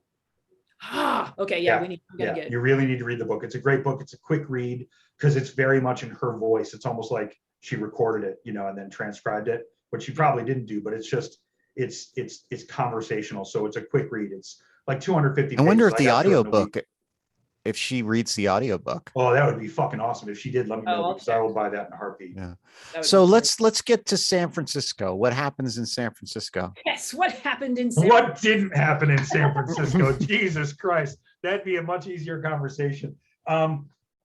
Okay, we get it. You really need to read the book. It's a great book. It's a quick read because it's very much in her voice. It's almost like she recorded it, you know, and then transcribed it, which she probably didn't do, but it's just, it's conversational. So it's a quick read. It's like 250 pages. I wonder if the audiobook, if she reads the audiobook. Oh, that would be fucking awesome. If she did, let me know, because I will buy that in a heartbeat. Yeah. So let's get to San Francisco. What happens in San Francisco? Yes, what happened in What didn't happen in San Francisco? Jesus Christ. That'd be a much easier conversation. I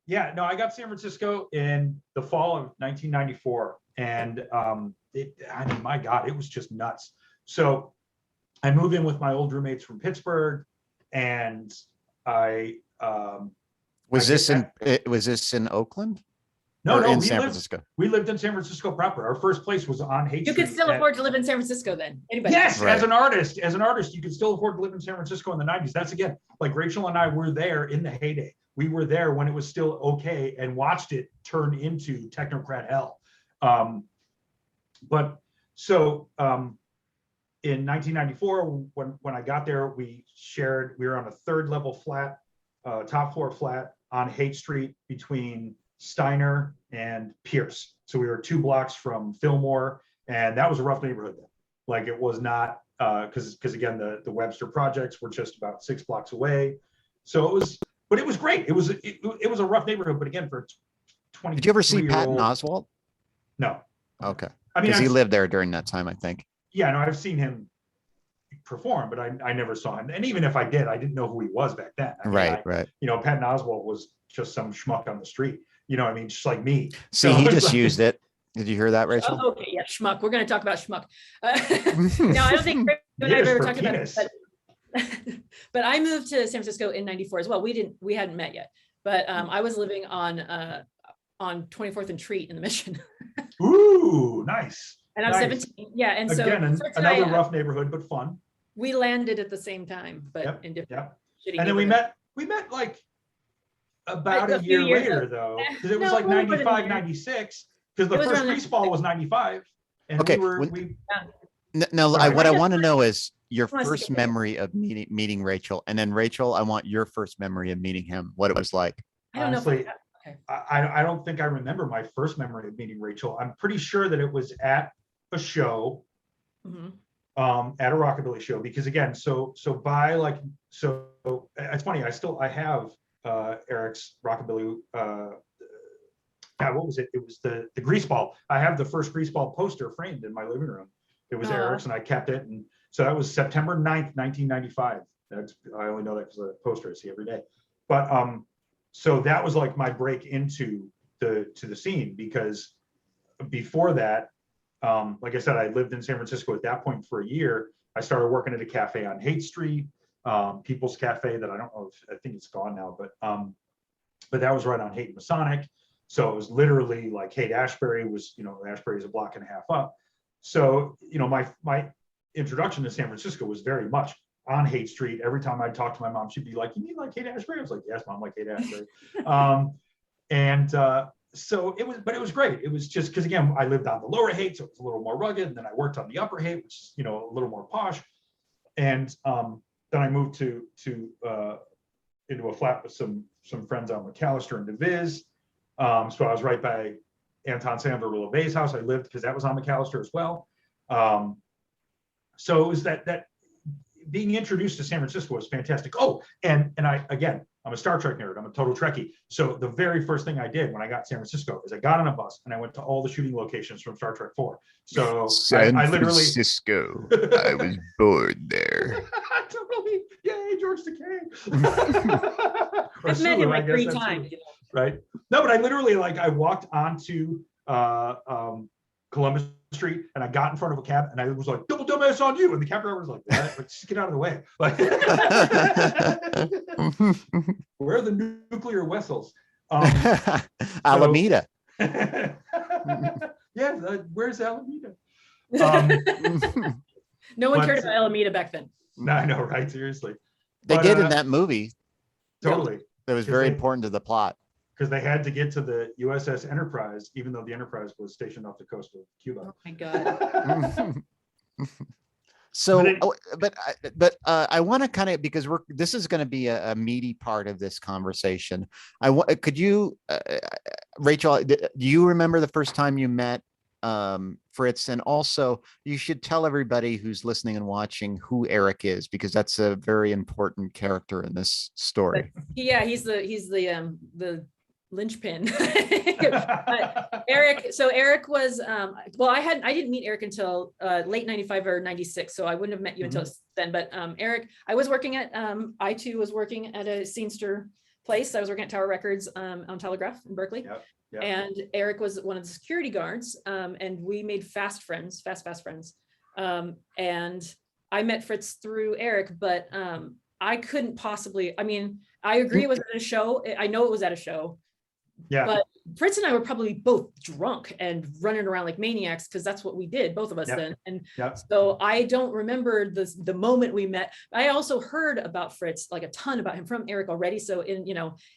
got San Francisco in the fall of 1994. And my God, it was just nuts. So I moved in with my old roommates from Pittsburgh, and was this in Oakland? No, in San Francisco. We lived in San Francisco proper. Our first place was on Haight Street. You could still afford to live in San Francisco then. Anybody? Yes, right. As an artist, you could still afford to live in San Francisco in the 90s. That's, again, like Rachel and I were there in the heyday. We were there when it was still okay and watched it turn into technocrat hell. In 1994, when I got there, we were on a third level flat, top floor flat on Haight Street between Steiner and Pierce. So we were 2 blocks from Fillmore, and that was a rough neighborhood then. Like, it was not, because again, the Webster projects were just about 6 blocks away. So it was great. It was a rough neighborhood, but again, for 20. Did you ever see Patton Oswalt? No. Okay. Because he lived there during that time, I think. Yeah, no, I've seen him perform, but I never saw him. And even if I did, I didn't know who he was back then. Right. You know, Patton Oswalt was just some schmuck on the street. You know what I mean? Just like me. See, he just used it. Did you hear that, Rachel? Oh, okay, yeah, schmuck. We're going to talk about schmuck. No, I don't think I've ever talked about it. But I moved to San Francisco in '94 as well. We hadn't met yet, but I was living on 24th and Treat in the Mission. Ooh, nice. And I'm 17. Yeah, and so again, another rough neighborhood, but fun. We landed at the same time, but in different. And then we met like about a year later though, because it was like 95, 96, because the first grease ball was 95. And okay. Now, what I want to know is your first memory of meeting Rachel, and then Rachel, I want your first memory of meeting him, what it was like. Honestly, I don't think I remember my first memory of meeting Rachel. I'm pretty sure that it was at a show, at a rockabilly show, because again, so it's funny. I have Eric's rockabilly. What was it? It was the grease ball. I have the first grease ball poster framed in my living room. It was Eric's, and I kept it. And so that was September 9th, 1995. I only know that because the poster I see every day. But so that was like my break into the scene, because before that, like I said, I lived in San Francisco at that point for a year. I started working at a cafe on Haight Street, People's Cafe, that I don't know if I think it's gone now, but that was right on Haight and Masonic. So it was literally like Haight-Ashbury was, Ashbury is a block and a half up. So, my introduction to San Francisco was very much on Haight Street. Every time I'd talk to my mom, she'd be like, "You mean like Haight-Ashbury?" I was like, "Yes, Mom, like Haight-Ashbury." So it was great. It was just because, again, I lived on the lower Haight, so it was a little more rugged. And then I worked on the upper Haight, which is, a little more posh. And then I moved into a flat with some friends on McAllister and DeViz. So I was right by Anton Sanverville Bay's house. I lived because that was on McAllister as well. So it was that being introduced to San Francisco was fantastic. Oh, and I'm a Star Trek nerd. I'm a total Trekkie. So the very first thing I did when I got to San Francisco is I got on a bus and I went to all the shooting locations from Star Trek 4. So San Francisco. I was bored there. Totally. Yay, George Takei. I've met him like 3 times. Right? No, but I literally, I walked onto Columbus Street and I got in front of a cab and I was like, "Double dumbass on you." And the cab driver was like, "What?" Like, just get out of the way. Like, where are the nuclear vessels? Alameda. Yeah, where's Alameda? No one cared about Alameda back then. No, I know, right? Seriously. They did in that movie. Totally. That was very important to the plot. Because they had to get to the USS Enterprise, even though the Enterprise was stationed off the coast of Cuba. Oh my God. So, but I want to kind of, because this is going to be a meaty part of this conversation. Could you, Rachel, do you remember the first time you met Fritz? And also, you should tell everybody who's listening and watching who Eric is, because that's a very important character in this story. Yeah, he's the linchpin. Eric was I didn't meet Eric until late 95 or 96, so I wouldn't have met you until then. But Eric, I was working at I too was working at a scenester place. I was working at Tower Records on Telegraph in Berkeley. Yep. And Eric was one of the security guards, and we made fast friends. And I met Fritz through Eric, but I couldn't possibly, I agree it was at a show. I know it was at a show. Yeah. But Fritz and I were probably both drunk and running around like maniacs, because that's what we did, both of us then. And so I don't remember the moment we met. I also heard about Fritz, like a ton about him from Eric already. So in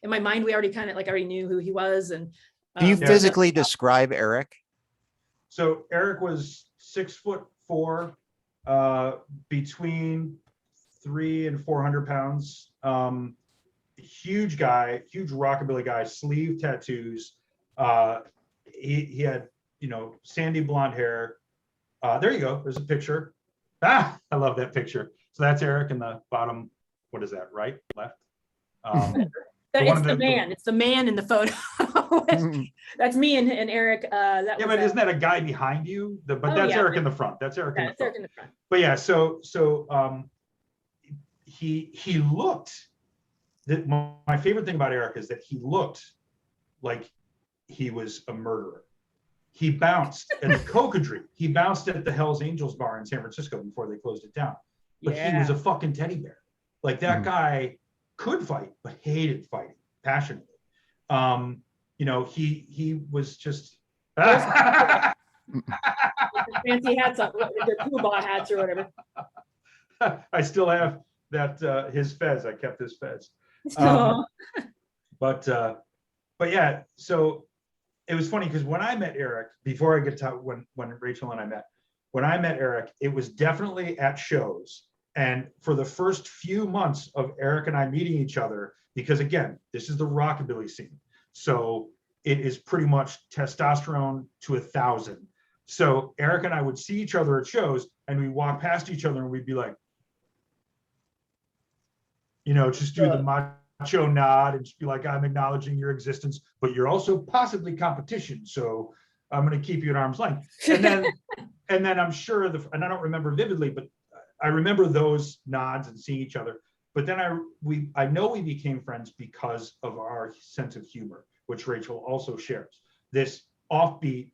my mind, we already already knew who he was. And do you physically describe Eric? So Eric was 6'4", between 300 and 400 pounds. Huge guy, huge rockabilly guy, sleeve tattoos. He had, sandy blonde hair. There you go. There's a picture. I love that picture. So that's Eric in the bottom. What is that? Right, left? It's the man in the photo. That's me and Eric. But isn't that a guy behind you? That's Eric in the front. That's Eric in the front. Eric in the front. But yeah, so he looked. My favorite thing about Eric is that he looked like he was a murderer. He bounced at the Cocodrie. He bounced at the Hell's Angels bar in San Francisco before they closed it down. But he was a fucking teddy bear. Like, that guy could fight, but hated fighting passionately. He was just fancy hats up, the Cuba hats or whatever. I still have that his fez. I kept his fez. But yeah, so it was funny because when I met Eric, before I get to when Rachel and I met, when I met Eric, it was definitely at shows. And for the first few months of Eric and I meeting each other, because again, this is the rockabilly scene. So it is pretty much testosterone to 1,000. So Eric and I would see each other at shows and we walk past each other and we'd be like, just do the macho nod and just be like, I'm acknowledging your existence, but you're also possibly competition. So I'm going to keep you at arm's length. And then I'm sure and I don't remember vividly, but I remember those nods and seeing each other. But then I know we became friends because of our sense of humor, which Rachel also shares. This offbeat,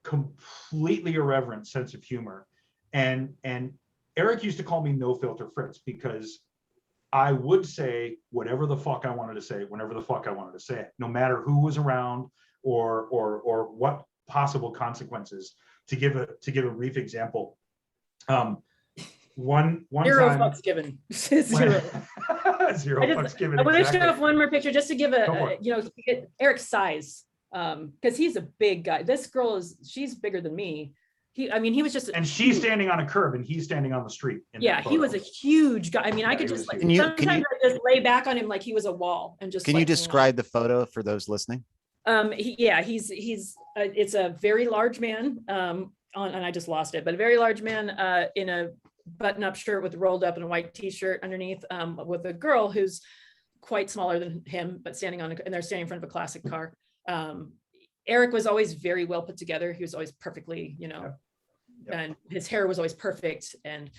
completely irreverent sense of humor. And Eric used to call me No Filter Fritz because I would say whatever the fuck I wanted to say, whenever the fuck I wanted to say it, no matter who was around or what possible consequences. To give a brief example, one Zero time, fucks given. Zero. Zero fucks given. I want to show off one more picture just to give Eric's size, because he's a big guy. This girl she's bigger than me. He was just, and she's standing on a curb and he's standing on the street. Yeah, he was a huge guy. I mean, I could just like, sometimes I just lay back on him like he was a wall and just. Can you describe the photo for those listening? He's it's a very large man, and I just lost it, but a very large man in a button-up shirt with rolled up and a white t-shirt underneath, with a girl who's quite smaller than him, but and they're standing in front of a classic car. Eric was always very well put together. He was always perfectly, and his hair was always perfect, and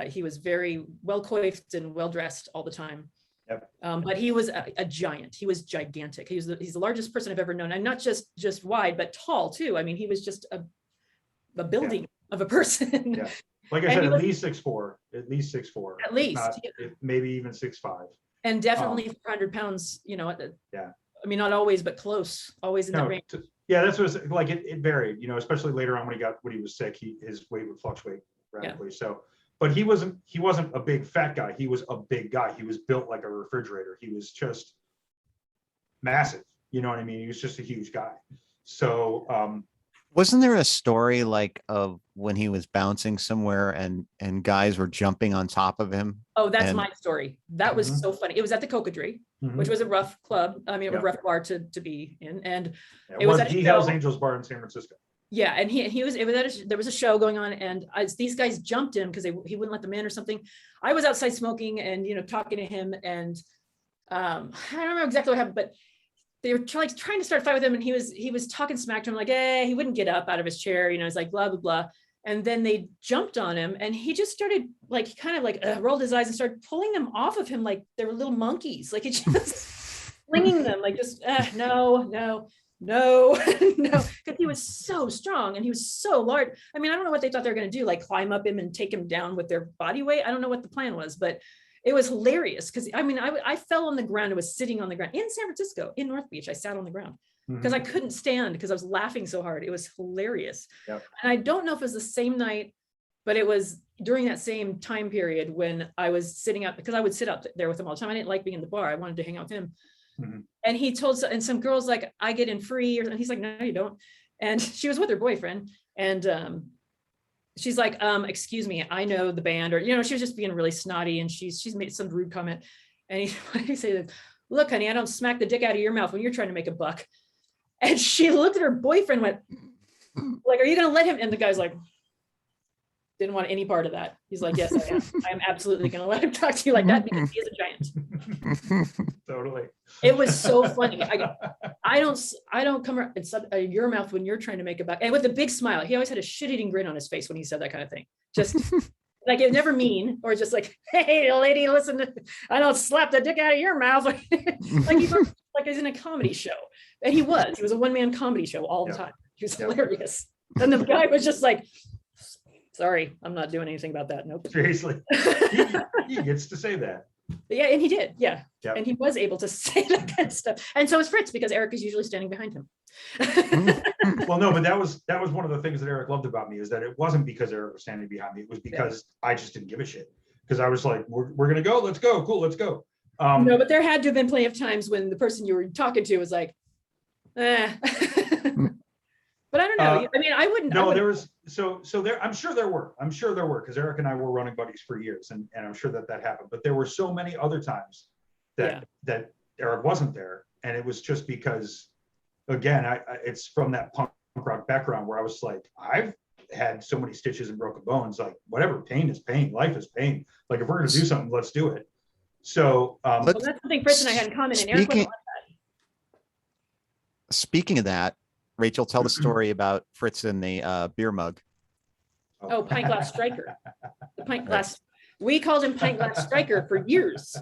he was very well coiffed and well dressed all the time. Yep. But he was a giant. He was gigantic. He's the largest person I've ever known, and not just wide, but tall too. I mean, he was just a building of a person. Yeah. Like I said, at least 6'4", at least 6'4", at least, maybe even 6'5", and definitely 400 pounds. Yeah. I mean, not always, but close. Always in the range. Yeah, that's what like it varied. Especially later on when he was sick, his weight would fluctuate radically. Yeah. So, but he wasn't a big fat guy. He was a big guy. He was built like a refrigerator. He was just massive. You know what I mean? He was just a huge guy. So. Wasn't there a story like of when he was bouncing somewhere and guys were jumping on top of him? Oh, that's my story. That was so funny. It was at the Cocodrie, which was a rough club. I mean, a rough bar to be in, and it was the Hell's Angels bar in San Francisco. Yeah, and there was a show going on, and these guys jumped him because he wouldn't let them in or something. I was outside smoking and talking to him, and I don't remember exactly what happened, but they were trying to start a fight with him, and he was talking smack to him, like, he wouldn't get up out of his chair, he's like, blah, blah, blah. And then they jumped on him, and he just started like, kind of like rolled his eyes and started pulling them off of him like they were little monkeys, like he just flinging them, like just, no, because he was so strong and he was so large. I mean, I don't know what they thought they were going to do, like climb up him and take him down with their body weight. I don't know what the plan was, but it was hilarious because I fell on the ground. I was sitting on the ground in San Francisco, in North Beach. I sat on the ground because I couldn't stand because I was laughing so hard. It was hilarious. Yep. And I don't know if it was the same night, but it was during that same time period when I was sitting up, because I would sit up there with him all the time. I didn't like being in the bar. I wanted to hang out with him. And he told, and some girls like, I get in free, and he's like, no, you don't. And she was with her boyfriend, and she's like, excuse me, I know the band, or she was just being really snotty, and she's made some rude comment, and he said, look, honey, I don't smack the dick out of your mouth when you're trying to make a buck. And she looked at her boyfriend, went like, are you gonna let him? And the guy's like, didn't want any part of that. He's like, yes, I am. I'm absolutely gonna let him talk to you like that because he is a giant. Totally. It was so funny. I don't come around your mouth when you're trying to make a buck. And with a big smile, he always had a shit-eating grin on his face when he said that kind of thing. Just like, it was never mean, or just like, hey, lady, listen, I don't slap the dick out of your mouth. like he's in a comedy show. And he was a one-man comedy show all the time. He was hilarious. And the guy was just like, sorry, I'm not doing anything about that. Nope. Seriously. He gets to say that. Yeah, and he did. Yeah. Yep. And he was able to say that kind of stuff. And so is Fritz, because Eric is usually standing behind him. Well, no, but that was one of the things that Eric loved about me, is that it wasn't because Eric was standing behind me. It was because I just didn't give a shit. Because I was like, we're going to go. Let's go. Cool. Let's go. No, but there had to have been plenty of times when the person you were talking to was like, eh. But I don't know. I mean, I wouldn't. No, there was so there. I'm sure there were because Eric and I were running buddies for years, and I'm sure that happened. But there were so many other times that Eric wasn't there, and it was just because, again, it's from that punk rock background where I was like, I've had so many stitches and broken bones. Like, whatever, pain is pain. Life is pain. Like, if we're gonna do something, let's do it. So well, that's something Fritz and I had in common. And Eric wasn't like that. Speaking of that, Rachel, tell the story about Fritz and the beer mug. Oh, pint glass striker. The pint glass. We called him pint glass striker for years.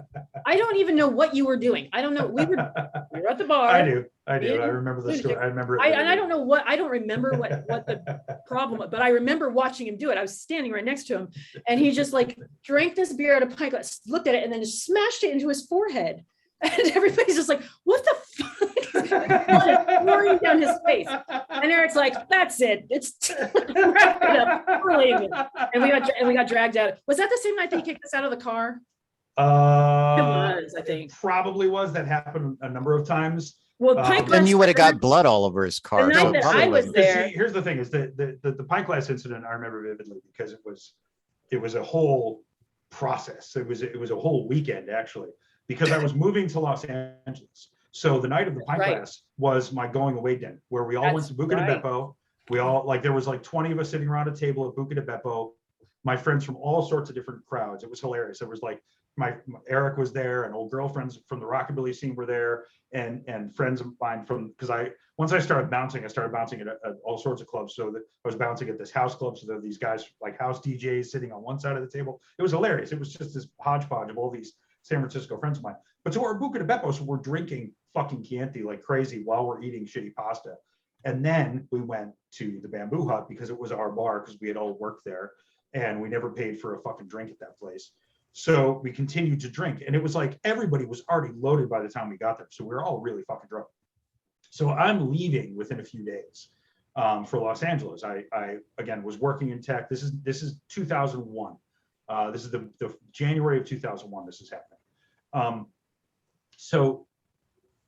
I don't even know what you were doing. I don't know. We were at the bar. I do. I remember the story. I remember it. And I don't know what, I don't remember what the problem was, but I remember watching him do it. I was standing right next to him, and he just like drank this beer out of a pint glass, looked at it, and then just smashed it into his forehead. And everybody's just like, what the fuck? Pouring down his face. And Eric's like, that's it. It's wrap it up. We're leaving. And we got dragged out. Was that the same night that he kicked us out of the car? It was, I think. Probably was. That happened a number of times. Well, then you would have got blood all over his car. The night that I was there. See, here's the thing: is the pint glass incident I remember vividly because it was a whole process. It was a whole weekend actually. Because I was moving to Los Angeles. So the night of the pint glass was my going away dinner where we all went to Buca de Beppo. We all, like, there was like 20 of us sitting around a table at Buca de Beppo. My friends from all sorts of different crowds. It was hilarious. It was like my Eric was there, and old girlfriends from the rockabilly scene were there, and friends of mine from, because once I started bouncing at all sorts of clubs. So that I was bouncing at this house club. So there were these guys like house DJs sitting on one side of the table. It was hilarious. It was just this hodgepodge of all these San Francisco friends of mine. But so we're Buca de Beppo, so we're drinking fucking Chianti like crazy while we're eating shitty pasta. And then we went to the Bamboo Hut because it was our bar, because we had all worked there, and we never paid for a fucking drink at that place. So we continued to drink, and it was like everybody was already loaded by the time we got there. So we were all really fucking drunk. So I'm leaving within a few days for Los Angeles. I again was working in tech. This is 2001. This is the January of 2001. This is happening. So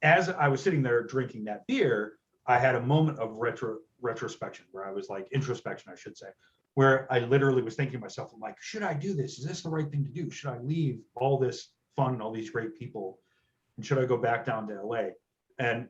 as I was sitting there drinking that beer, I had a moment of retrospection where I was like, introspection, I should say, where I literally was thinking to myself, I'm like, should I do this? Is this the right thing to do? Should I leave all this fun and all these great people? And should I go back down to LA? And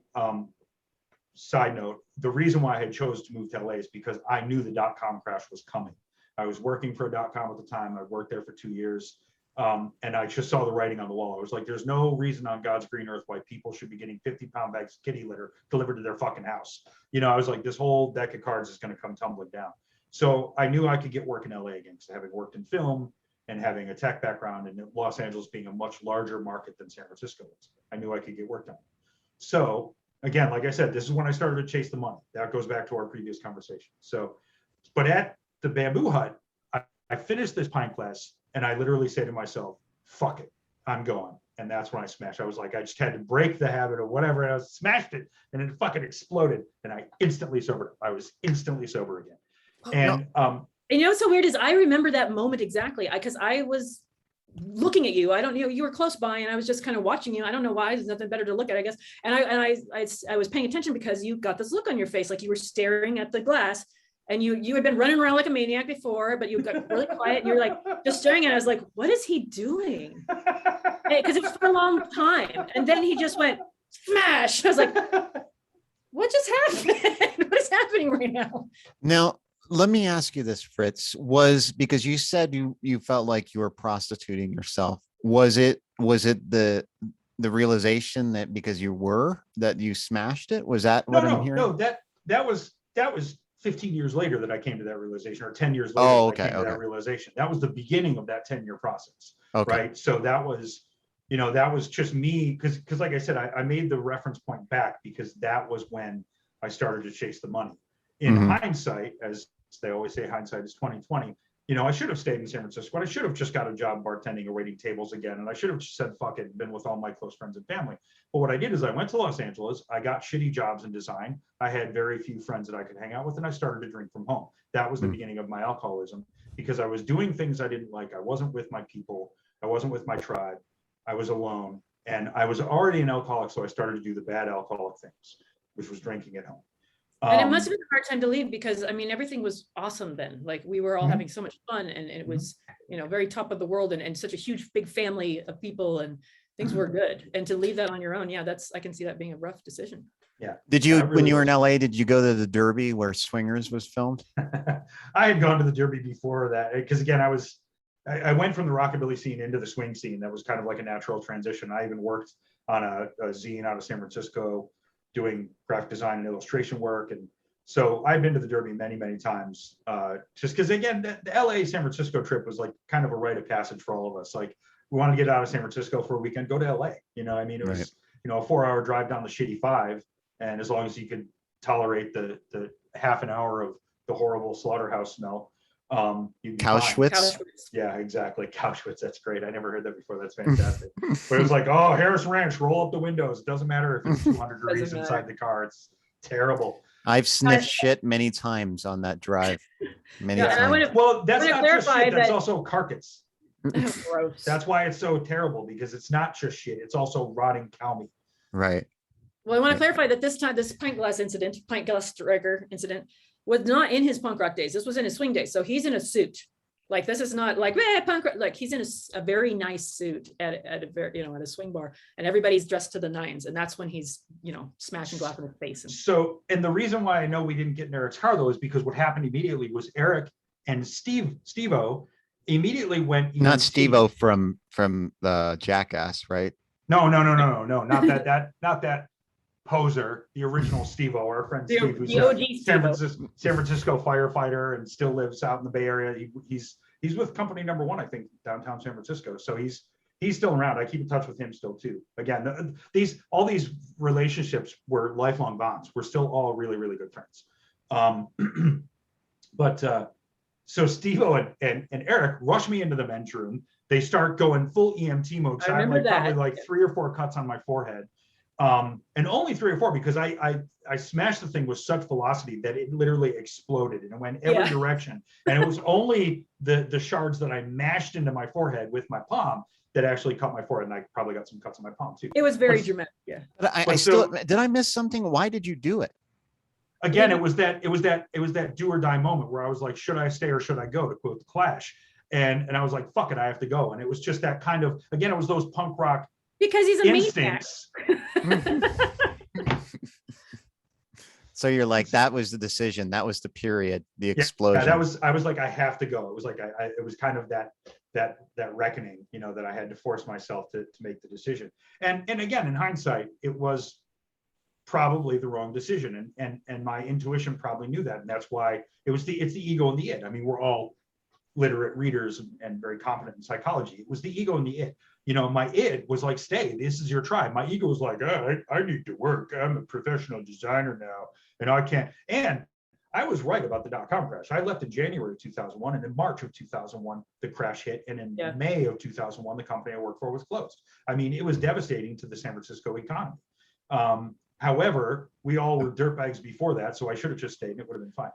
side note, the reason why I had chose to move to LA is because I knew the .com crash was coming. I was working for .com at the time. I worked there for 2 years. And I just saw the writing on the wall. I was like, there's no reason on God's green earth why people should be getting 50-pound bags of kitty litter delivered to their fucking house. You know, I was like, this whole deck of cards is going to come tumbling down. So I knew I could get work in LA again, because having worked in film and having a tech background, and Los Angeles being a much larger market than San Francisco is, I knew I could get work done. So again, like I said, this is when I started to chase the money. That goes back to our previous conversation. So, but at the Bamboo Hut, I finished this pint glass, and I literally say to myself, fuck it, I'm going. And that's when I smashed. I was like, I just had to break the habit or whatever. And I smashed it, and it fucking exploded. And I instantly sobered up. I was instantly sober again. And you know what's so weird is I remember that moment exactly, because I was looking at you. I don't know, you were close by, and I was just kind of watching you. I don't know why. There's nothing better to look at, I guess. And I was paying attention because you got this look on your face, like you were staring at the glass. And you had been running around like a maniac before, but you got really quiet, and you're like just staring at it. I was like, what is he doing? Because it was for a long time. And then he just went smash. I was like, what just happened? What is happening right now? Now, let me ask you this, Fritz. Was, because you said you felt like you were prostituting yourself. Was it the realization that because you were, that you smashed it? Was that what I'm hearing? No, that was 15 years later that I came to that realization, or 10 years later I came to that realization. That was the beginning of that 10-year process, right? So that was just me, because like I said, I made the reference point back because that was when I started to chase the money. In hindsight, as they always say, hindsight is 20/20. I should have stayed in San Francisco, and I should have just got a job bartending or waiting tables again. And I should have just said, fuck it, and been with all my close friends and family. But what I did is I went to Los Angeles. I got shitty jobs in design. I had very few friends that I could hang out with, and I started to drink from home. That was the beginning of my alcoholism, because I was doing things I didn't like. I wasn't with my people. I wasn't with my tribe. I was alone. And I was already an alcoholic, so I started to do the bad alcoholic things, which was drinking at home. And it must have been a hard time to leave because I mean, everything was awesome then. Like we were all having so much fun and it was, you know, very top of the world and such a huge, big family of people and things were good. And to leave that on your own, yeah, I can see that being a rough decision. Yeah. Did you, really when you were in LA, did you go to the Derby where Swingers was filmed? I had gone to the Derby before that because again, I went from the rockabilly scene into the swing scene. That was kind of like a natural transition. I even worked on a zine out of San Francisco doing graphic design and illustration work. And so I've been to the Derby many, many times, just because again, the LA San Francisco trip was like kind of a rite of passage for all of us. Like we want to get out of San Francisco for a weekend, go to LA. You know, I mean, it was, you know, a 4-hour drive down the shitty 5. And as long as you could tolerate the half an hour of the horrible slaughterhouse smell, Auschwitz. Yeah, exactly. Auschwitz. That's great. I never heard that before. That's fantastic. But it was like, oh, Harris Ranch, roll up the windows. It doesn't matter if it's 200 degrees inside the car. It's terrible. I've sniffed shit many times on that drive. Many times. Well, that's not just shit. That's also carcass. Gross. That's why it's so terrible, because it's not just shit. It's also rotting cow meat. Right. Well, I want to clarify that this pint glass striker incident was not in his punk rock days. This was in his swing days. So he's in a suit. Like this is not like punk rock. Like he's in a very nice suit at a very, you know, at a swing bar, and everybody's dressed to the nines, and that's when he's, you know, smashing glass in his face. So, and the reason why I know we didn't get in Eric's car though is because what happened immediately was Eric and Steve-O immediately went. Not Steve-O from the Jackass, right? No, not that poser, the original Steve-O, our friend Steve, who's a San Francisco firefighter and still lives out in the Bay Area. He's with company number 1, I think, downtown San Francisco. So he's still around. I keep in touch with him still too. Again, all these relationships were lifelong bonds. We're still all really, really good friends. So Steve-O and Eric rush me into the men's room. They start going full EMT mode. So I have probably like 3 or 4 cuts on my forehead. And only 3 or 4 because I smashed the thing with such velocity that it literally exploded and it went every direction. And it was only the shards that I mashed into my forehead with my palm that actually cut my forehead, and I probably got some cuts on my palm too. It was very dramatic. Yeah. But did I miss something? Why did you do it? Again, it was that do or die moment where I was like, should I stay or should I go, to quote the Clash? And I was like, fuck it, I have to go. And it was just that kind of, again, it was those punk rock because he's a instincts. So you're like, that was the decision, that was the period, the explosion. Yeah, I was like, I have to go. It was like it was kind of that reckoning, you know, that I had to force myself to make the decision. And again, in hindsight, it was probably the wrong decision, and my intuition probably knew that, and that's why it's the ego and the id. I mean, we're all literate readers and very competent in psychology. It was the ego and the id. You know, my id was like, stay, this is your tribe. My ego was like, oh, I need to work. I'm a professional designer now, and I can't. And I was right about the dot-com crash. I left in January of 2001, and in March of 2001, the crash hit. And in May of 2001, the company I worked for was closed. I mean, it was devastating to the San Francisco economy. However, we all were dirtbags before that, so I should have just stayed and it would have been fine.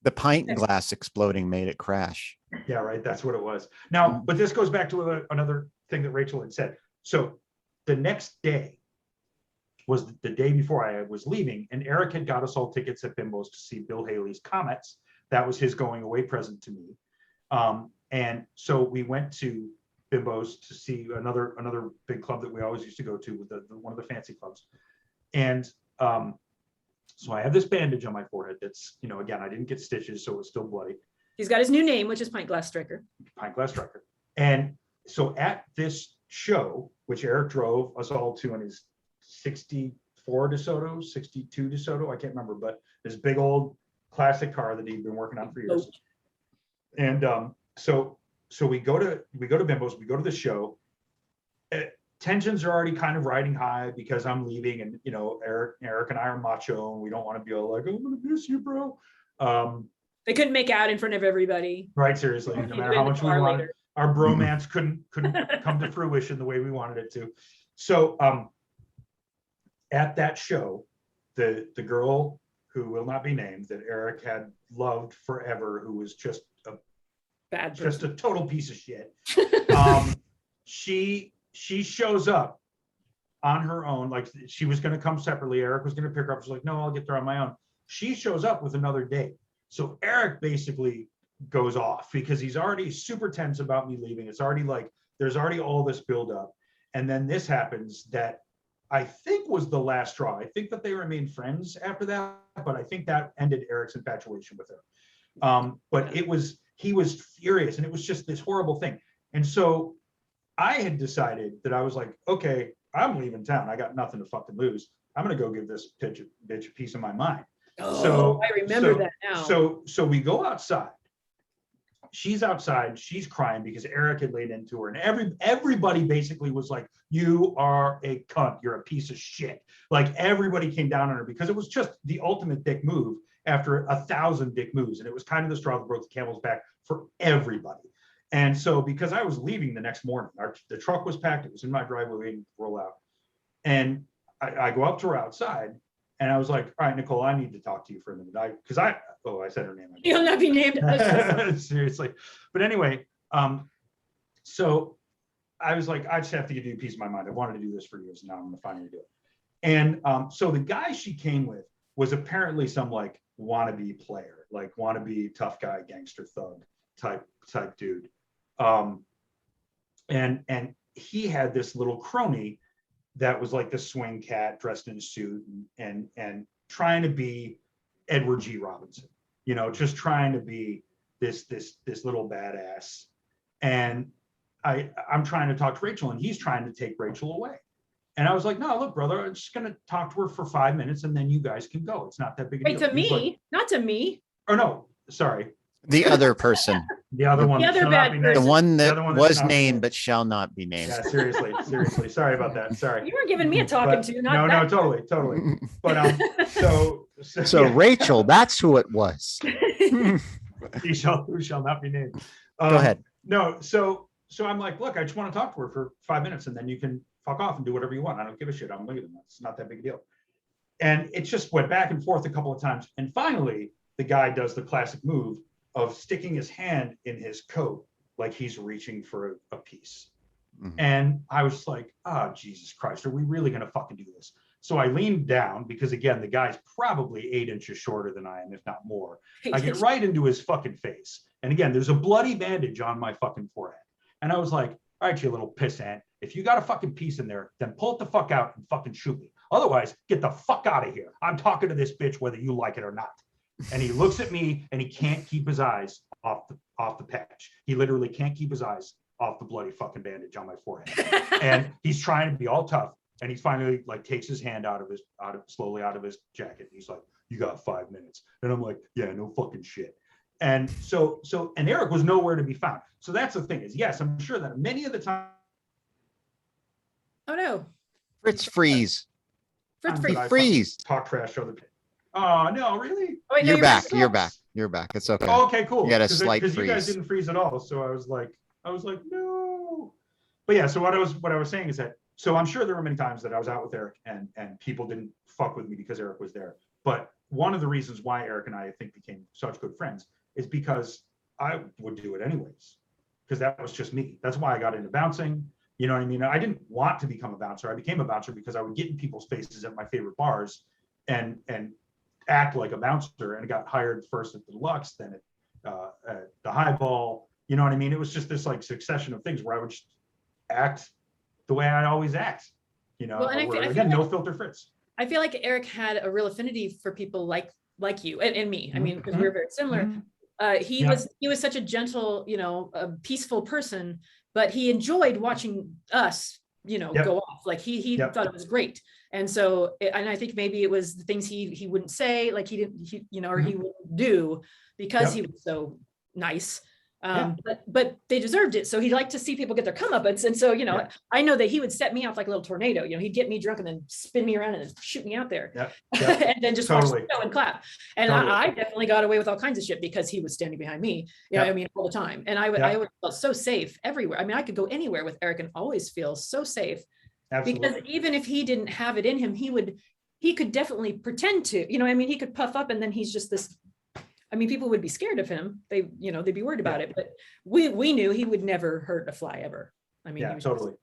The pint glass exploding made it crash. Yeah, right. That's what it was. Now, but this goes back to another thing that Rachel had said. So the next day was the day before I was leaving, and Eric had got us all tickets at Bimbo's to see Bill Haley's Comets. That was his going away present to me. And so we went to Bimbo's to see another big club that we always used to go to, with one of the fancy clubs. And so I have this bandage on my forehead that's, you know, again, I didn't get stitches, so it's still bloody. He's got his new name, which is Pint Glass Striker. Pint Glass Striker. And so at this show, which Eric drove us all to in his 64 DeSoto, 62 DeSoto, I can't remember, but this big old classic car that he'd been working on for years. And so we go to Bimbo's, we go to the show. Tensions are already kind of riding high because I'm leaving, and you know, Eric and I are macho, and we don't want to be all like, I'm gonna miss you, bro. They couldn't make out in front of everybody. Right, seriously. No matter how much we wanted, our bromance couldn't come to fruition the way we wanted it to. So at that show, the girl who will not be named, that Eric had loved forever, who was just a total piece of shit. She shows up on her own. Like she was going to come separately. Eric was going to pick her up. She's like, no, I'll get there on my own. She shows up with another date. So Eric basically goes off because he's already super tense about me leaving. It's already like, there's already all this buildup. And then this happens that I think was the last straw. I think that they remained friends after that, but I think that ended Eric's infatuation with her. But he was furious, and it was just this horrible thing. And so I had decided that I was like, okay, I'm leaving town. I got nothing to fucking lose. I'm going to go give this bitch a piece of my mind. Oh, so I remember that now. So we go outside. She's outside. She's crying because Eric had laid into her, and everybody basically was like, "You are a cunt. You're a piece of shit." Like everybody came down on her because it was just the ultimate dick move after 1,000 dick moves, and it was kind of the straw that broke the camel's back for everybody. And so, because I was leaving the next morning, the truck was packed. It was in my driveway waiting to roll out, and I go up to her outside. And I was like, all right, Nicole, I need to talk to you for a minute. I said her name. You'll not be named. Seriously. But anyway, so I was like, I just have to give you a piece of my mind. I wanted to do this for years, and now I'm gonna finally do it. And so the guy she came with was apparently some like wannabe player, like wannabe tough guy, gangster thug type dude. And he had this little crony that was like the swing cat dressed in a suit and trying to be Edward G. Robinson, just trying to be this little badass. And I'm trying to talk to Rachel, and he's trying to take Rachel away. And I was like, no, look, brother, I'm just going to talk to her for 5 minutes, and then you guys can go. It's not that big a deal. Wait, to me, not to me. Or no, sorry. The other person. The other one. The other bad The one that was named named but shall not be named. Yeah, seriously. Sorry about that. Sorry. You were giving me a talking to, not no, totally. But So Rachel, that's who it was. who shall not be named. Go ahead. No, so I'm like, look, I just want to talk to her for 5 minutes, and then you can fuck off and do whatever you want. I don't give a shit. I'm leaving. It's not that big a deal. And it just went back and forth a couple of times. And finally, the guy does the classic move of sticking his hand in his coat like he's reaching for a piece. Mm-hmm. And I was like, oh, Jesus Christ, are we really going to fucking do this? So I leaned down because, again, the guy's probably 8 inches shorter than I am, if not more. I get right into his fucking face. And again, there's a bloody bandage on my fucking forehead. And I was like, all right, you little pissant. If you got a fucking piece in there, then pull it the fuck out and fucking shoot me. Otherwise, get the fuck out of here. I'm talking to this bitch whether you like it or not. And he looks at me and he can't keep his eyes off the patch. He literally can't keep his eyes off the bloody fucking bandage on my forehead. And he's trying to be all tough. And he finally like takes his hand slowly out of his jacket. He's like, you got 5 minutes. And I'm like, yeah, no fucking shit. And so Eric was nowhere to be found. So that's the thing is, yes, I'm sure that many of the time. Oh no. Fritz freeze. Freeze. Talk trash on the pit. Oh no, really? Oh, wait, no, you're back. You're back. It's okay. Oh, okay, cool. You got a slight freeze. Because you guys didn't freeze at all. So I was like, no. But yeah, so what I was saying is that, so I'm sure there were many times that I was out with Eric and people didn't fuck with me because Eric was there. But one of the reasons why Eric and I think became such good friends is because I would do it anyways. Because that was just me. That's why I got into bouncing. You know what I mean? I didn't want to become a bouncer. I became a bouncer because I would get in people's faces at my favorite bars and act like a bouncer, and got hired first at the Deluxe, then at the Highball. You know what I mean? It was just this like succession of things where I would just act the way I always act. Well, and I again, no filter Fritz. I feel like Eric had a real affinity for people like you and me. I mean, because we're very similar. He was such a gentle, a peaceful person, but he enjoyed watching us, go off. Like he thought it was great. And so, and I think maybe it was the things he wouldn't say, like he wouldn't do because he was so nice. But they deserved it. So he'd like to see people get their comeuppance. And so, I know that he would set me off like a little tornado. He'd get me drunk and then spin me around and then shoot me out there. And then just watch the show and clap. And I definitely got away with all kinds of shit because he was standing behind me, all the time. And I would feel so safe everywhere. I mean, I could go anywhere with Eric and always feel so safe. Absolutely. Because even if he didn't have it in him, he could definitely pretend to, he could puff up and then he's just this. I mean, people would be scared of him. They'd be worried about it, but we knew he would never hurt a fly ever. I mean, totally.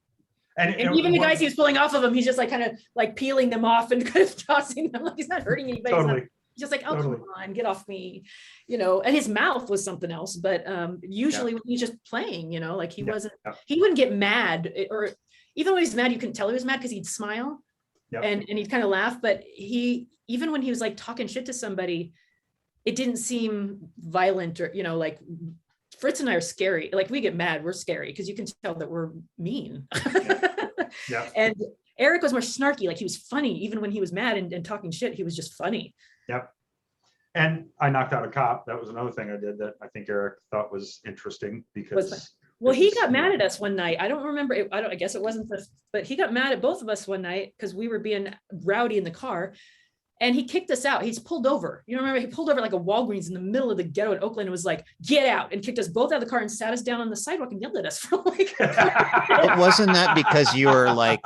And even the guys he was pulling off of him, he's just like kind of like peeling them off and kind of tossing them. Like he's not hurting anybody. Totally. He's just like, oh, come on, get off me, you know. And his mouth was something else. But usually when he's just playing, you know, like he wouldn't get mad, or even when he's mad, you couldn't tell he was mad because he'd smile and he'd kind of laugh. But even when he was like talking shit to somebody, it didn't seem violent, or, you know, like Fritz and I are scary. Like we get mad, we're scary because you can tell that we're mean. And Eric was more snarky, like he was funny. Even when he was mad and talking shit, he was just funny. Yep. And I knocked out a cop. That was another thing I did that I think Eric thought was interesting because. Well, he got mad at us one night. I don't remember. I guess it wasn't this, but he got mad at both of us one night because we were being rowdy in the car. And he kicked us out. He's pulled over. You know, remember he pulled over like a Walgreens in the middle of the ghetto in Oakland and was like, get out, and kicked us both out of the car and sat us down on the sidewalk and yelled at us for like. It wasn't that because you were like.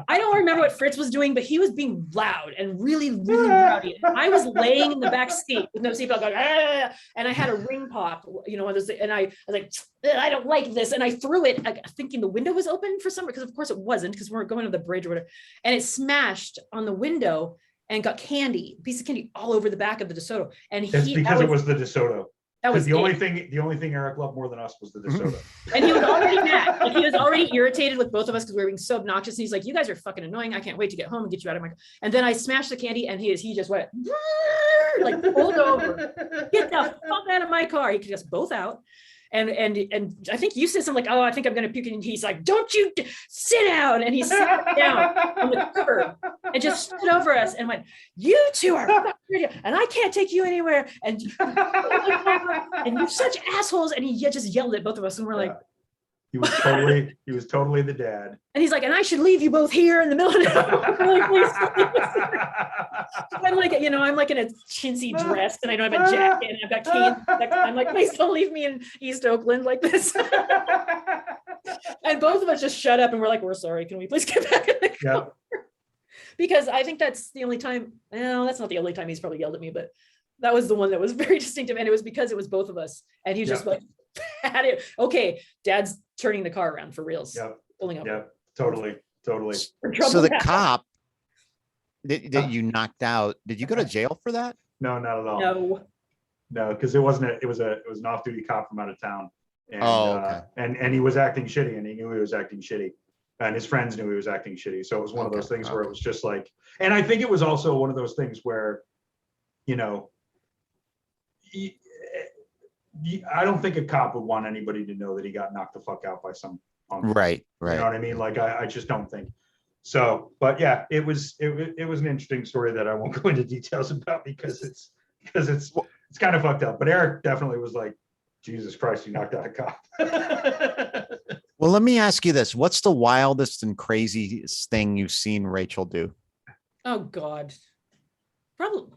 I don't remember what Fritz was doing, but he was being loud and really, really rowdy. I was laying in the back seat with no seatbelt going, ah, and I had a ring pop, you know, and I was like, I don't like this. And I threw it thinking the window was open for some, because of course it wasn't, because we weren't going to the bridge or whatever. And it smashed on the window and got piece of candy all over the back of the DeSoto. And it was the DeSoto. That was the only thing Eric loved more than us was the DeSoto. And he was already mad. Like he was already irritated with both of us because we were being so obnoxious. And he's like, you guys are fucking annoying. I can't wait to get home and get you out of my car. And then I smashed the candy and he just went like pulled over. Get the fuck out of my car. He kicked us both out. And I think you said something like, oh, I think I'm going to puke. And he's like, don't you sit down. And he sat down on the curb and just stood over us and went, you two are fucking, and I can't take you anywhere. And you're such assholes. And he just yelled at both of us. And we're like, he was totally the dad. And he's like, and I should leave you both here in the middle of the night. Like, I'm like, you know, I'm like in a chintzy dress and I don't have a jacket and I've got cane. I'm like, please don't leave me in East Oakland like this. And both of us just shut up and we're like, we're sorry. Can we please get back in the car? Because I think that's the only time. No, that's not the only time he's probably yelled at me, but that was the one that was very distinctive. And it was because it was both of us. And he was just like, okay, dad's turning the car around for reals. Pulling up. Yeah, totally. So the cop that you knocked out, did you go to jail for that? No, not at all. No, because it was an off-duty cop from out of town. And, okay. And he was acting shitty, and he knew he was acting shitty, and his friends knew he was acting shitty. So it was one of those things where it was just like, and I think it was also one of those things where, you know, I don't think a cop would want anybody to know that he got knocked the fuck out by some punk. Right. You know what I mean? Like I just don't think. So, but yeah, it was an interesting story that I won't go into details about because it's kind of fucked up. But Eric definitely was like, Jesus Christ, you knocked out a cop. Well, let me ask you this. What's the wildest and craziest thing you've seen Rachel do? Oh God. Probably.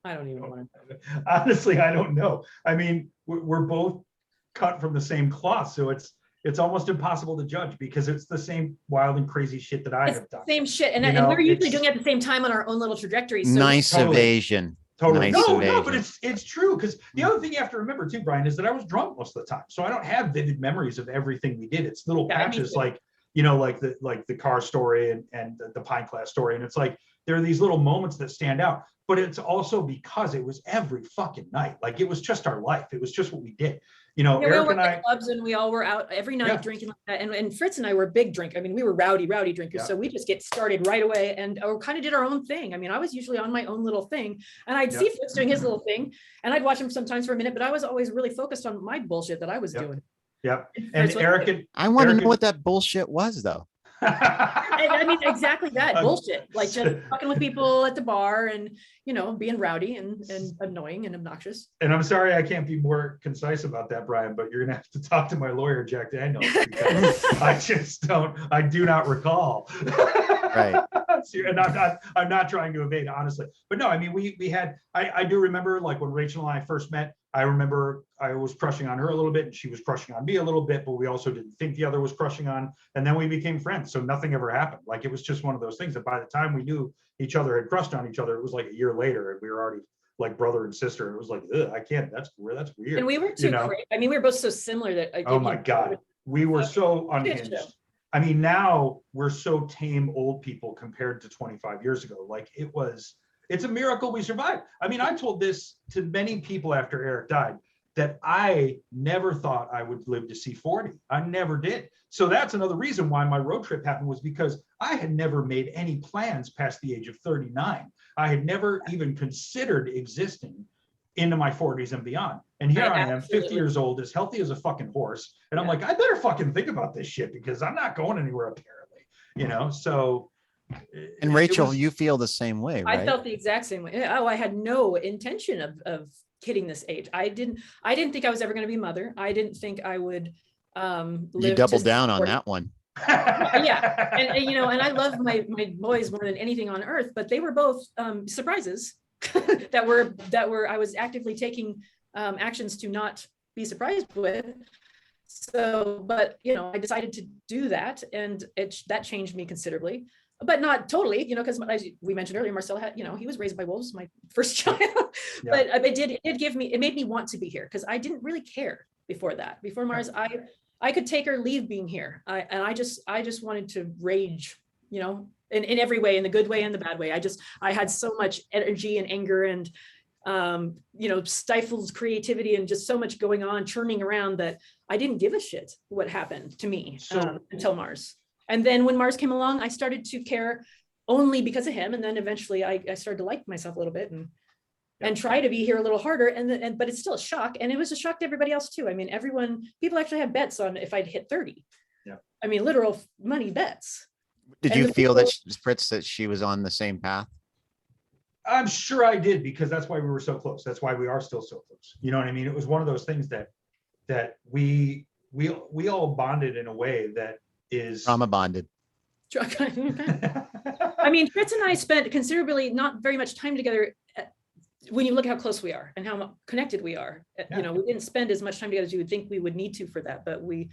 I don't even want to. Honestly, I don't know. I mean, we're both cut from the same cloth, so it's almost impossible to judge because it's the same wild and crazy shit that I have done. Same shit, and we're usually doing it at the same time on our own little trajectories. So nice evasion. Totally. Nice No, but it's true because the other thing you have to remember too, Brian, is that I was drunk most of the time, so I don't have vivid memories of everything we did. It's little patches, like you know, like the car story and the Pint class story, and it's like there are these little moments that stand out. But it's also because it was every fucking night. Like it was just our life. It was just what we did. You know, Eric and I clubs and we all were out every night drinking like that. And Fritz and I were big drinkers. I mean, we were rowdy drinkers. So we just get started right away and kind of did our own thing. I mean, I was usually on my own little thing and I'd see Fritz doing his little thing and I'd watch him sometimes for a minute, but I was always really focused on my bullshit that I was doing. Yep. And Eric, I want to know what that bullshit was though. I mean, exactly that bullshit, like just fucking with people at the bar and, you know, being rowdy and annoying and obnoxious. And I'm sorry I can't be more concise about that, Brian, but you're gonna have to talk to my lawyer, Jack Daniels, because I do not recall. Right. And I'm not trying to evade, honestly. But no, I mean, we had, I do remember like when Rachel and I first met, I remember I was crushing on her a little bit and she was crushing on me a little bit, but we also didn't think the other was crushing on. And then we became friends. So nothing ever happened. Like it was just one of those things that by the time we knew each other had crushed on each other, it was like a year later and we were already like brother and sister. And it was like, I can't, that's weird. And we were too crazy. I mean, we were both so similar that oh my God, we were so unhinged. I mean, now we're so tame old people compared to 25 years ago. Like it's a miracle we survived. I mean, I told this to many people after Eric died, that I never thought I would live to see 40. I never did. So that's another reason why my road trip happened, was because I had never made any plans past the age of 39. I had never even considered existing into my 40s and beyond. And here I am, 50 years old, as healthy as a fucking horse. And I'm like, I better fucking think about this shit, because I'm not going anywhere apparently, so. And Rachel, you feel the same way, right? I felt the exact same way. Oh, I had no intention of hitting this age. I didn't think I was ever going to be a mother. I didn't think I would live. You doubled down on that one. Yeah. And and I love my boys more than anything on earth, but they were both surprises that were I was actively taking actions to not be surprised with. So, but I decided to do that, and that changed me considerably, but not totally, because as we mentioned earlier, Marcel had, he was raised by wolves, my first child. Yeah. But it made me want to be here, because I didn't really care before that. Before Mars, I could take or leave being here. I just wanted to rage, in every way, in the good way and the bad way. I had so much energy and anger and stifled creativity and just so much going on, churning around, that I didn't give a shit what happened to me until Mars. And then when Mars came along, I started to care only because of him. And then eventually I started to like myself a little bit and try to be here a little harder. But it's still a shock. And it was a shock to everybody else too. I mean, people actually had bets on if I'd hit 30. Yeah. I mean, literal money bets. Did you feel that Fritz, that she was on the same path? I'm sure I did, because that's why we were so close. That's why we are still so close. You know what I mean? It was one of those things that we all bonded in a way that is trauma bonded. I mean, Fritz and I spent considerably not very much time together. When you look at how close we are and how connected we are, we didn't spend as much time together as you would think we would need to for that. But we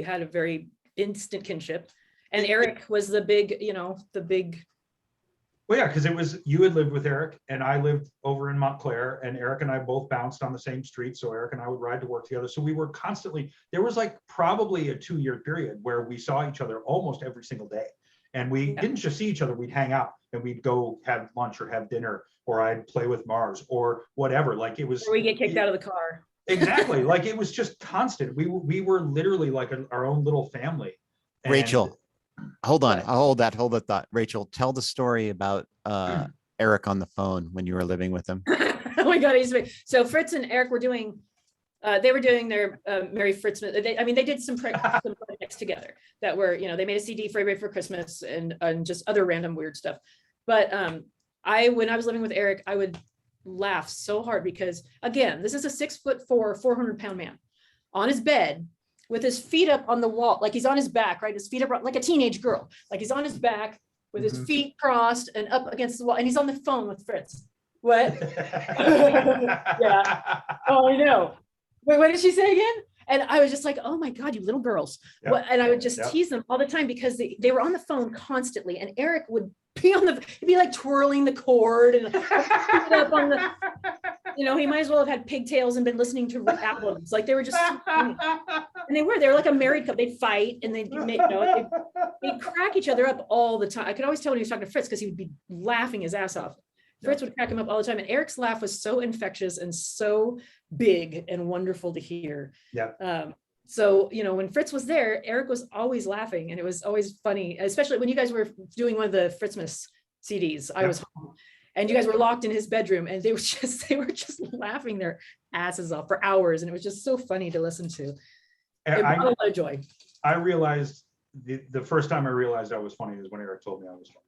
had a very instant kinship. And Eric was the big. Well, yeah, because it was, you had lived with Eric and I lived over in Montclair, and Eric and I both bounced on the same street. So Eric and I would ride to work together. So we were constantly, there was like probably a 2-year period where we saw each other almost every single day. And we didn't just see each other, we'd hang out and we'd go have lunch or have dinner, or I'd play with Mars or whatever. Like it was. Or we get kicked out of the car. Exactly. Like it was just constant. We were literally like our own little family. And Rachel. Hold on. I'll hold that thought. Rachel, tell the story about Eric on the phone when you were living with him. Oh my God. So Fritz and Eric were doing, they were doing their Merry Fritz. They did some projects together that were, they made a CD for everybody for Christmas and just other random weird stuff. But when I was living with Eric, I would laugh so hard because, again, this is a 6'4", 400-pound man on his bed with his feet up on the wall, like he's on his back, right? His feet up like a teenage girl, like he's on his back with his feet crossed and up against the wall, and he's on the phone with Fritz. What? Yeah. Oh, I know. Wait, what did she say again? And I was just like, oh my God, you little girls. Yep. And I would just tease them all the time because they were on the phone constantly. And Eric would be he'd be like twirling the cord and up on the, he might as well have had pigtails and been listening to albums. Like they were just, and they were like a married couple. They'd fight and they'd crack each other up all the time. I could always tell when he was talking to Fritz because he would be laughing his ass off. Fritz would crack him up all the time. And Eric's laugh was so infectious and so big and wonderful to hear. Yeah. So, when Fritz was there, Eric was always laughing and it was always funny, especially when you guys were doing one of the Fritzmas CDs. I was home and you guys were locked in his bedroom and they were just laughing their asses off for hours. And it was just so funny to listen to. It brought a lot of joy. I realized the first time I realized I was funny is when Eric told me I was funny.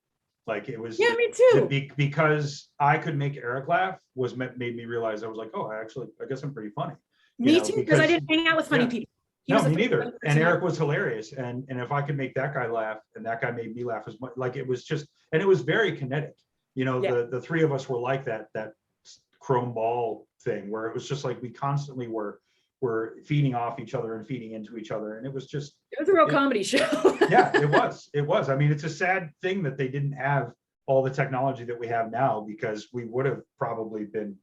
Like it was, yeah, me too. Because I could make Eric laugh made me realize I was like, oh, I guess I'm pretty funny. Me too, because I didn't hang out with funny people. No, me neither. And Eric was hilarious. And if I could make that guy laugh and that guy made me laugh as much, like it was just, and it was very kinetic. The three of us were like that chrome ball thing where it was just like we constantly were feeding off each other and feeding into each other. And it was a real comedy show. Yeah, it was. I mean, it's a sad thing that they didn't have all the technology that we have now, because we would have probably been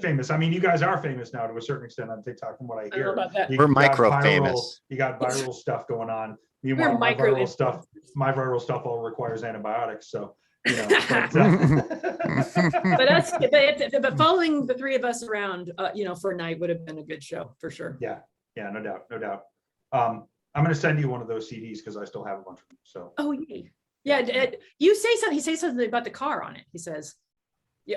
famous. I mean, you guys are famous now to a certain extent on TikTok from what I hear. I know about that. We're micro famous. You got viral stuff going on. Meanwhile, my viral stuff all requires antibiotics. So, but following the three of us around, for a night would have been a good show for sure. Yeah, no doubt. I'm going to send you one of those CDs because I still have a bunch of them. So. Oh, yay. Yeah, you say something. He says something about the car on it. He says,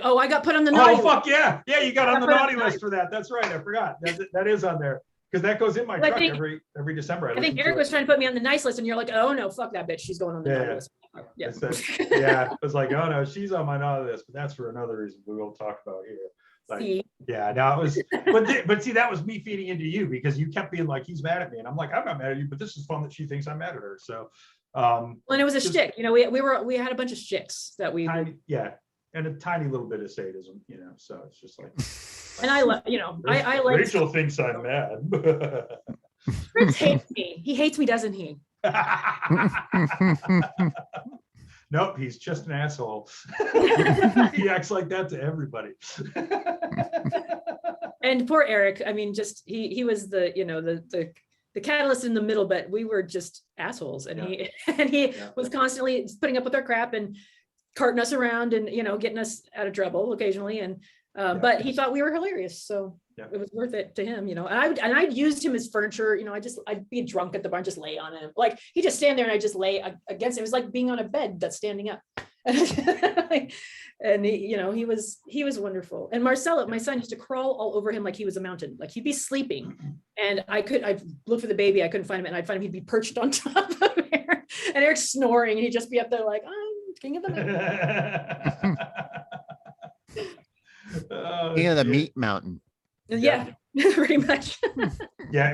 "Oh, I got put on the naughty." Oh, fuck yeah! Yeah, you got on the naughty list for that. That's right. I forgot. That is on there because that goes in my truck every December. I think Eric was trying to put me on the nice list, and you're like, "Oh no, fuck that bitch. She's going on the naughty list." Yeah. I was like, "Oh no, she's on my naughty list," but that's for another reason we won't talk about here. Like, yeah, no, it was, but see, that was me feeding into you because you kept being like, "He's mad at me," and I'm like, "I'm not mad at you, but this is fun that she thinks I'm mad at her." So. And it was a shtick, we had a bunch of shticks that we and a tiny little bit of sadism, so it's just like, and I like Rachel thinks I'm mad. Fritz hates me. He hates me, doesn't he? Nope, he's just an asshole. He acts like that to everybody. And poor Eric, I mean, just he was the catalyst in the middle, but we were just assholes, and he was constantly putting up with our crap and carting us around and getting us out of trouble occasionally, and but he thought we were hilarious, so it was worth it to him, and I'd used him as furniture. I'd be drunk at the bar and just lay on him, like he'd just stand there and I just lay against him. It was like being on a bed that's standing up. And he was wonderful. And Marcelo, my son, used to crawl all over him like he was a mountain. Like he'd be sleeping, and I'd look for the baby, I couldn't find him, and I'd find him, he'd be perched on top of Eric, and Eric's snoring, and he'd just be up there like, "I'm king of the mountain." King of the meat mountain. Yeah, pretty much. Yeah,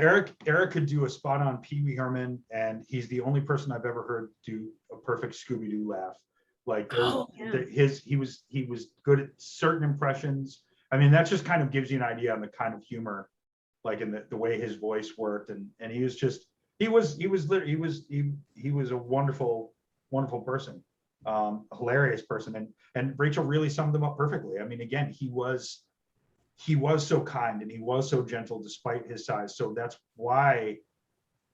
Eric could do a spot on Pee Wee Herman, and he's the only person I've ever heard do a perfect Scooby-Doo laugh. Like he was good at certain impressions. I mean, that just kind of gives you an idea on the kind of humor, like in the way his voice worked, and he was a wonderful person, a hilarious person, and Rachel really summed him up perfectly. I mean, again, he was so kind and he was so gentle despite his size. So that's why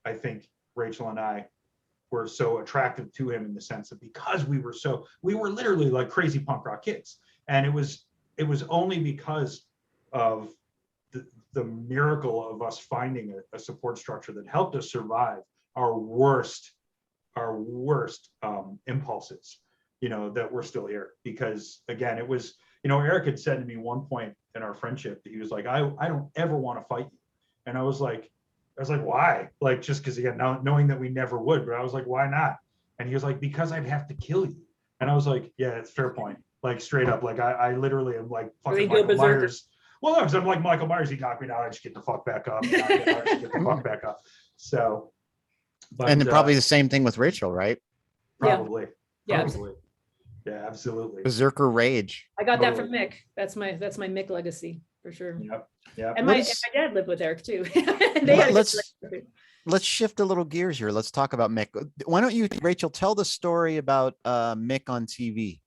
I think Rachel and I were so attractive to him, in the sense that because we were literally like crazy punk rock kids, and it was only because of the miracle of us finding a support structure that helped us survive our worst impulses, that we're still here. Because again, it was, Eric had said to me one point in our friendship that he was like, I don't ever want to fight you. And I was like, why? Like, just because, again, knowing that we never would, but I was like, why not? And he was like, because I'd have to kill you. And I was like, yeah, it's fair point. Like, straight up, like I literally am like fucking Michael Myers. Well, no, because I'm like Michael Myers. He knocked me down. I just get the fuck back up. So, but, and probably the same thing with Rachel, right? Probably. Yeah. Probably. Yeah, absolutely. Berserker rage. I got that from Mick. That's my Mick legacy for sure. Yep. And my dad lived with Eric too. Let's shift a little gears here. Let's talk about Mick. Why don't you, Rachel, tell the story about Mick on TV?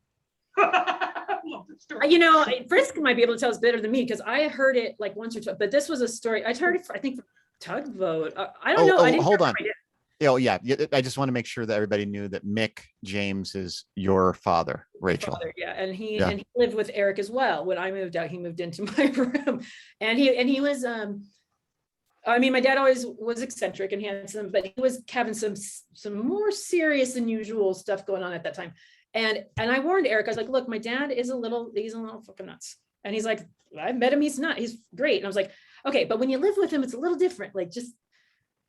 Fritz might be able to tell us better than me, because I heard it like once or twice. But this was a story I heard it I think, Tugboat. I don't know. I didn't hold on. Yeah. I just want to make sure that everybody knew that Mick James is your father, Rachel. And he lived with Eric as well. When I moved out, he moved into my room, and he was I mean, my dad always was eccentric and handsome, but he was having some more serious than usual stuff going on at that time. And I warned Eric, I was like, look, my dad is he's a little fucking nuts. And he's like, I met him, he's great. And I was like, okay, but when you live with him, it's a little different. Like,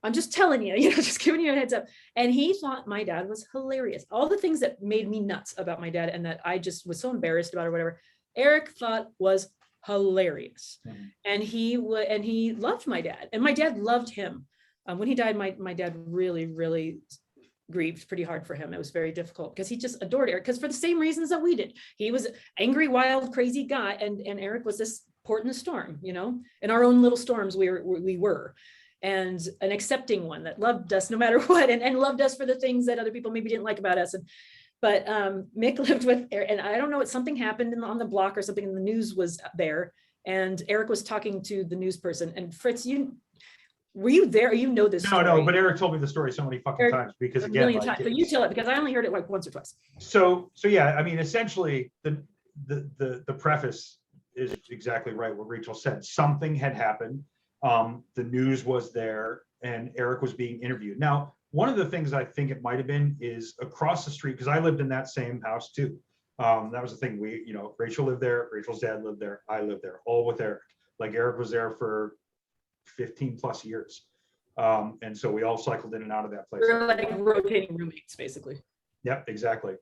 I'm just telling you, just giving you a heads up. And he thought my dad was hilarious. All the things that made me nuts about my dad and that I just was so embarrassed about or whatever, Eric thought was hilarious. Mm-hmm. And he loved my dad, and my dad loved him. When he died, my dad really, really grieved pretty hard for him. It was very difficult because he just adored Eric, because for the same reasons that we did. He was angry, wild, crazy guy, and Eric was this port in the storm, in our own little storms we were. And an accepting one that loved us no matter what, and loved us for the things that other people maybe didn't like about us. But Mick lived with Eric, and I don't know, something happened on the block or something, and the news was there, and Eric was talking to the news person. And Fritz, Were you there? You know this story. No, but Eric told me the story so many fucking times because again, like, so you tell it because I only heard it like once or twice. So yeah, I mean, essentially the preface is exactly right what Rachel said. Something had happened. The news was there and Eric was being interviewed. Now, one of the things I think it might have been is across the street, because I lived in that same house too. That was the thing. Rachel lived there, Rachel's dad lived there, I lived there, all with Eric. Like Eric was there for 15 plus years. And so we all cycled in and out of that place. We're like rotating roommates, basically. Yep, exactly.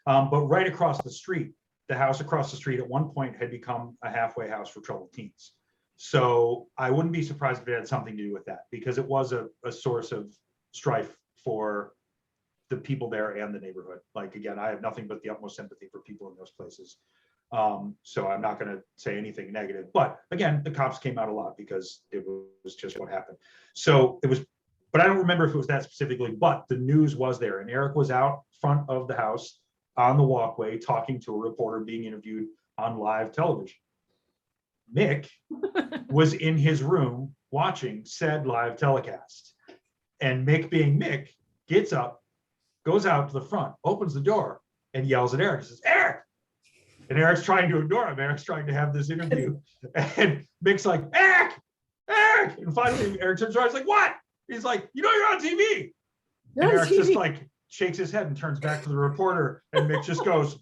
But right across the street, the house across the street at one point had become a halfway house for troubled teens. So I wouldn't be surprised if it had something to do with that, because it was a source of strife for the people there and the neighborhood. Like, again, I have nothing but the utmost sympathy for people in those places. So I'm not going to say anything negative, but again, the cops came out a lot because it was just what happened. So it was, but I don't remember if it was that specifically, but the news was there and Eric was out front of the house on the walkway talking to a reporter being interviewed on live television. Mick was in his room watching said live telecast, and Mick, being Mick, gets up, goes out to the front, opens the door and yells at Eric, says, "Eric!" And Eric's trying to ignore him. Eric's trying to have this interview. And Mick's like, "Eric! Eric!" And finally, Eric turns around, he's like, "What?" He's like, "You know you're on TV." And Eric just like shakes his head and turns back to the reporter. And Mick just goes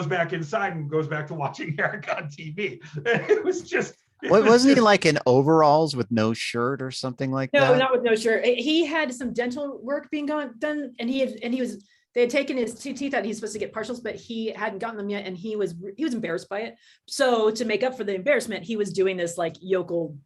back inside and goes back to watching Eric on TV. And it was just... Wasn't he like in overalls with no shirt or something like that? No, not with no shirt. He had some dental work being done, and they had taken his two teeth out. He's supposed to get partials, but he hadn't gotten them yet, and he was embarrassed by it. So to make up for the embarrassment, he was doing this like yokel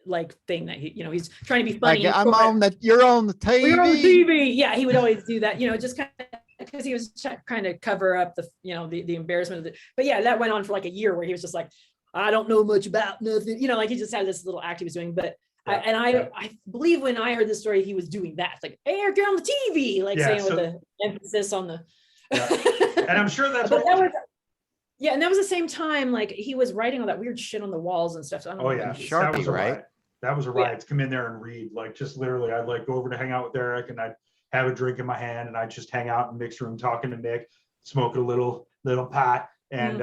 like thing that he's trying to be funny. Like, I'm on that. You're on the TV. We're on the TV. Yeah, he would always do that. Just kind of because he was trying to cover up the embarrassment of it. But yeah, that went on for like a year where he was just like, "I don't know much about nothing," like he just had this little act he was doing. But I believe when I heard this story, he was doing that. It's like, "Hey, Eric, you're on the TV," saying with the emphasis on the. And I'm sure that's and that was the same time, like he was writing all that weird shit on the walls and stuff. So I don't know. Sharpie, that was right? That was a riot. To come in there and read, like, just literally, I'd like go over to hang out with Eric, and I'd have a drink in my hand, and I'd just hang out in the mixed room talking to Mick, smoking a little pot, and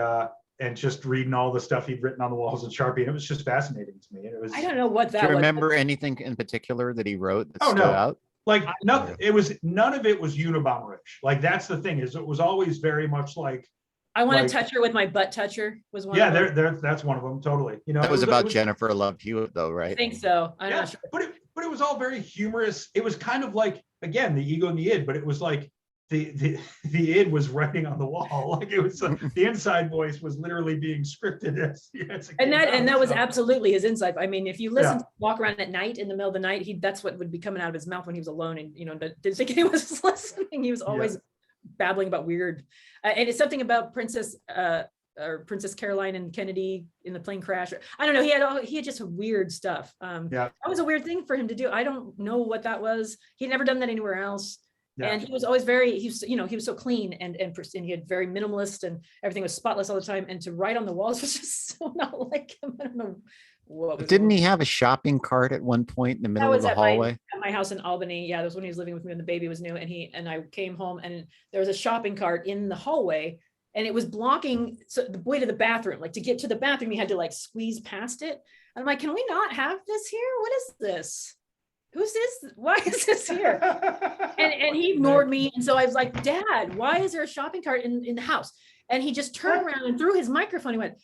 and just reading all the stuff he'd written on the walls in Sharpie. And it was just fascinating to me. It was. I don't know what that. Do you remember anything in particular that he wrote that stood no. out? Like nothing. It was none of it was Unabomber-ish. Like that's the thing, is it was always very much like. I want to touch her with my butt toucher was one. Yeah, that's one of them. Totally. That was about Jennifer Love Hewitt, though, right? I think so. I'm not sure. But it was all very humorous. It was kind of like, again, the ego and the id, but it was like the id was writing on the wall. Like it was the inside voice was literally being scripted as and that was absolutely his inside. I mean, if you listen to Walk Around at Night in the middle of the night, that's what would be coming out of his mouth when he was alone, and but didn't think he was listening. He was always babbling about weird, and it's something about Princess Caroline and Kennedy in the plane crash. I don't know. He had just weird stuff. That was a weird thing for him to do. I don't know what that was. He'd never done that anywhere else. Yeah. And he was always he was so clean and he had very minimalist, and everything was spotless all the time. And to write on the walls was just so not like him. I don't know what. Didn't he have a shopping cart at one point in the middle of the hallway? At my house in Albany. Yeah, that was when he was living with me when the baby was new, and I came home and there was a shopping cart in the hallway, and it was blocking the way to the bathroom. Like to get to the bathroom, you had to like squeeze past it. And I'm like, can we not have this here? What is this? Who's this? Why is this here? And he ignored me. And so I was like, "Dad, why is there a shopping cart in the house?" And he just turned around and threw his microphone. He went,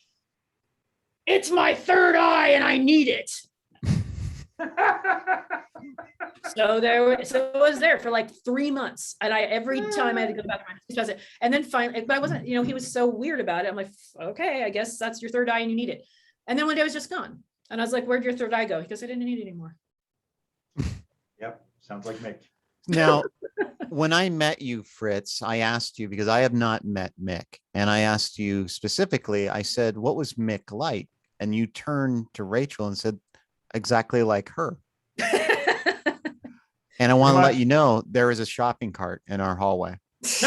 "It's my third eye and I need it." So it was there for like 3 months. And every time I had to go back to my house. And then finally, but I wasn't, he was so weird about it. I'm like, "Okay, I guess that's your third eye and you need it." And then one day it was just gone. And I was like, "Where'd your third eye go?" He goes, "I didn't need it anymore." Yep. Sounds like Mick. Now, when I met you, Fritz, I asked you, because I have not met Mick, and I asked you specifically, I said, "What was Mick like?" And you turned to Rachel and said, "Exactly like her." And I want to let you know there is a shopping cart in our hallway.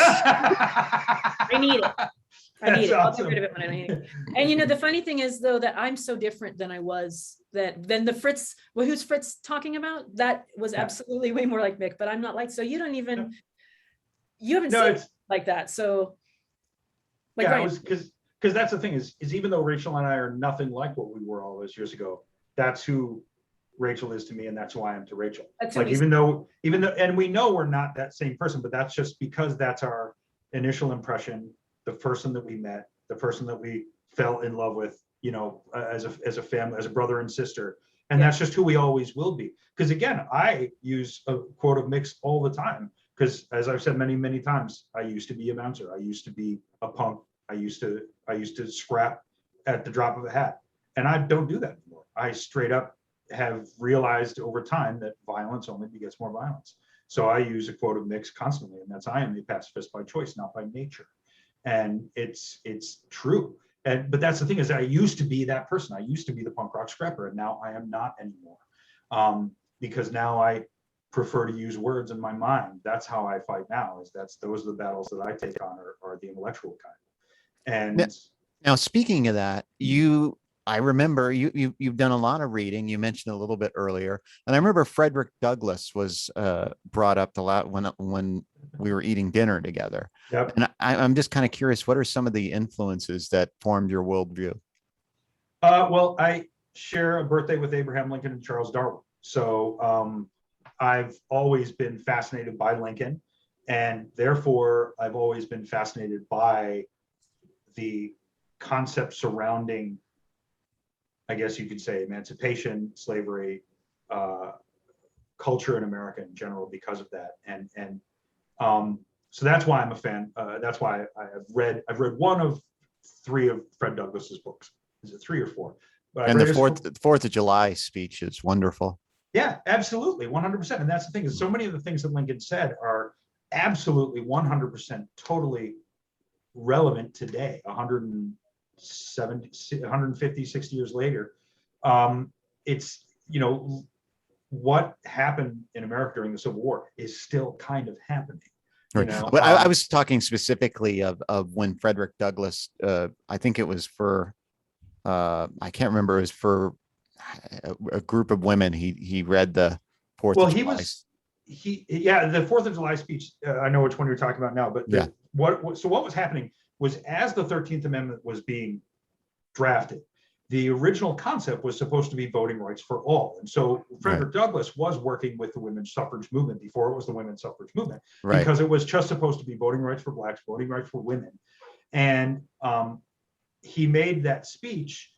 I need it. I need That's it. I'll awesome. get rid of it when I don't need it. And you know, the funny thing is though, that I'm so different than I was than the Fritz, well, who's Fritz talking about? That was absolutely way more like Mick, but I'm not like, so you don't even, you haven't seen it like that. So like, yeah, it was because that's the thing is even though Rachel and I are nothing like what we were all those years ago, that's who Rachel is to me, and that's who I am to Rachel. That's like even though, and we know we're not that same person, but that's just because that's our initial impression, the person that we met, the person that we fell in love with, you know, as a family, as a brother and sister, and that's just who we always will be. Because again, I use a quote of Mick's all the time, because as I've said many times, I used to be a bouncer, I used to be a punk, I used to scrap at the drop of a hat, and I don't do that anymore. I straight up have realized over time that violence only begets more violence. So I use a quote of Mick's constantly, and that's, I am a pacifist by choice, not by nature. And it's true. But that's the thing is, I used to be that person. I used to be the punk rock scrapper, and now I am not anymore. Because now I prefer to use words in my mind. That's how I fight now, is those are the battles that I take on are the intellectual kind. And now speaking of that, I remember you've done a lot of reading. You mentioned a little bit earlier, and I remember Frederick Douglass was brought up a lot when we were eating dinner together. Yep. And I'm just kind of curious, what are some of the influences that formed your worldview? Well, I share a birthday with Abraham Lincoln and Charles Darwin, so I've always been fascinated by Lincoln, and therefore I've always been fascinated by the concept surrounding, I guess you could say, emancipation, slavery, culture in America in general because of that. And so that's why I'm a fan. That's why I've read one of 3 of Fred Douglass's books. Is it 3 or 4? But and the 4th of July speech is wonderful. Yeah, absolutely, 100%. And that's the thing, is so many of the things that Lincoln said are absolutely 100% totally relevant today, 150, 60 years later. It's, you know, what happened in America during the Civil War is still kind of happening. You know? But I was talking specifically of when Frederick Douglass, I think it was for, I can't remember, it was for a group of women. He read the 4th of July. The 4th of July speech, I know which one you're talking about now, but what was happening was, as the 13th Amendment was being drafted, the original concept was supposed to be voting rights for all. And so Frederick Douglass was working with the women's suffrage movement before it was the women's suffrage movement, because it was just supposed to be voting rights for blacks, voting rights for women. And he made that speech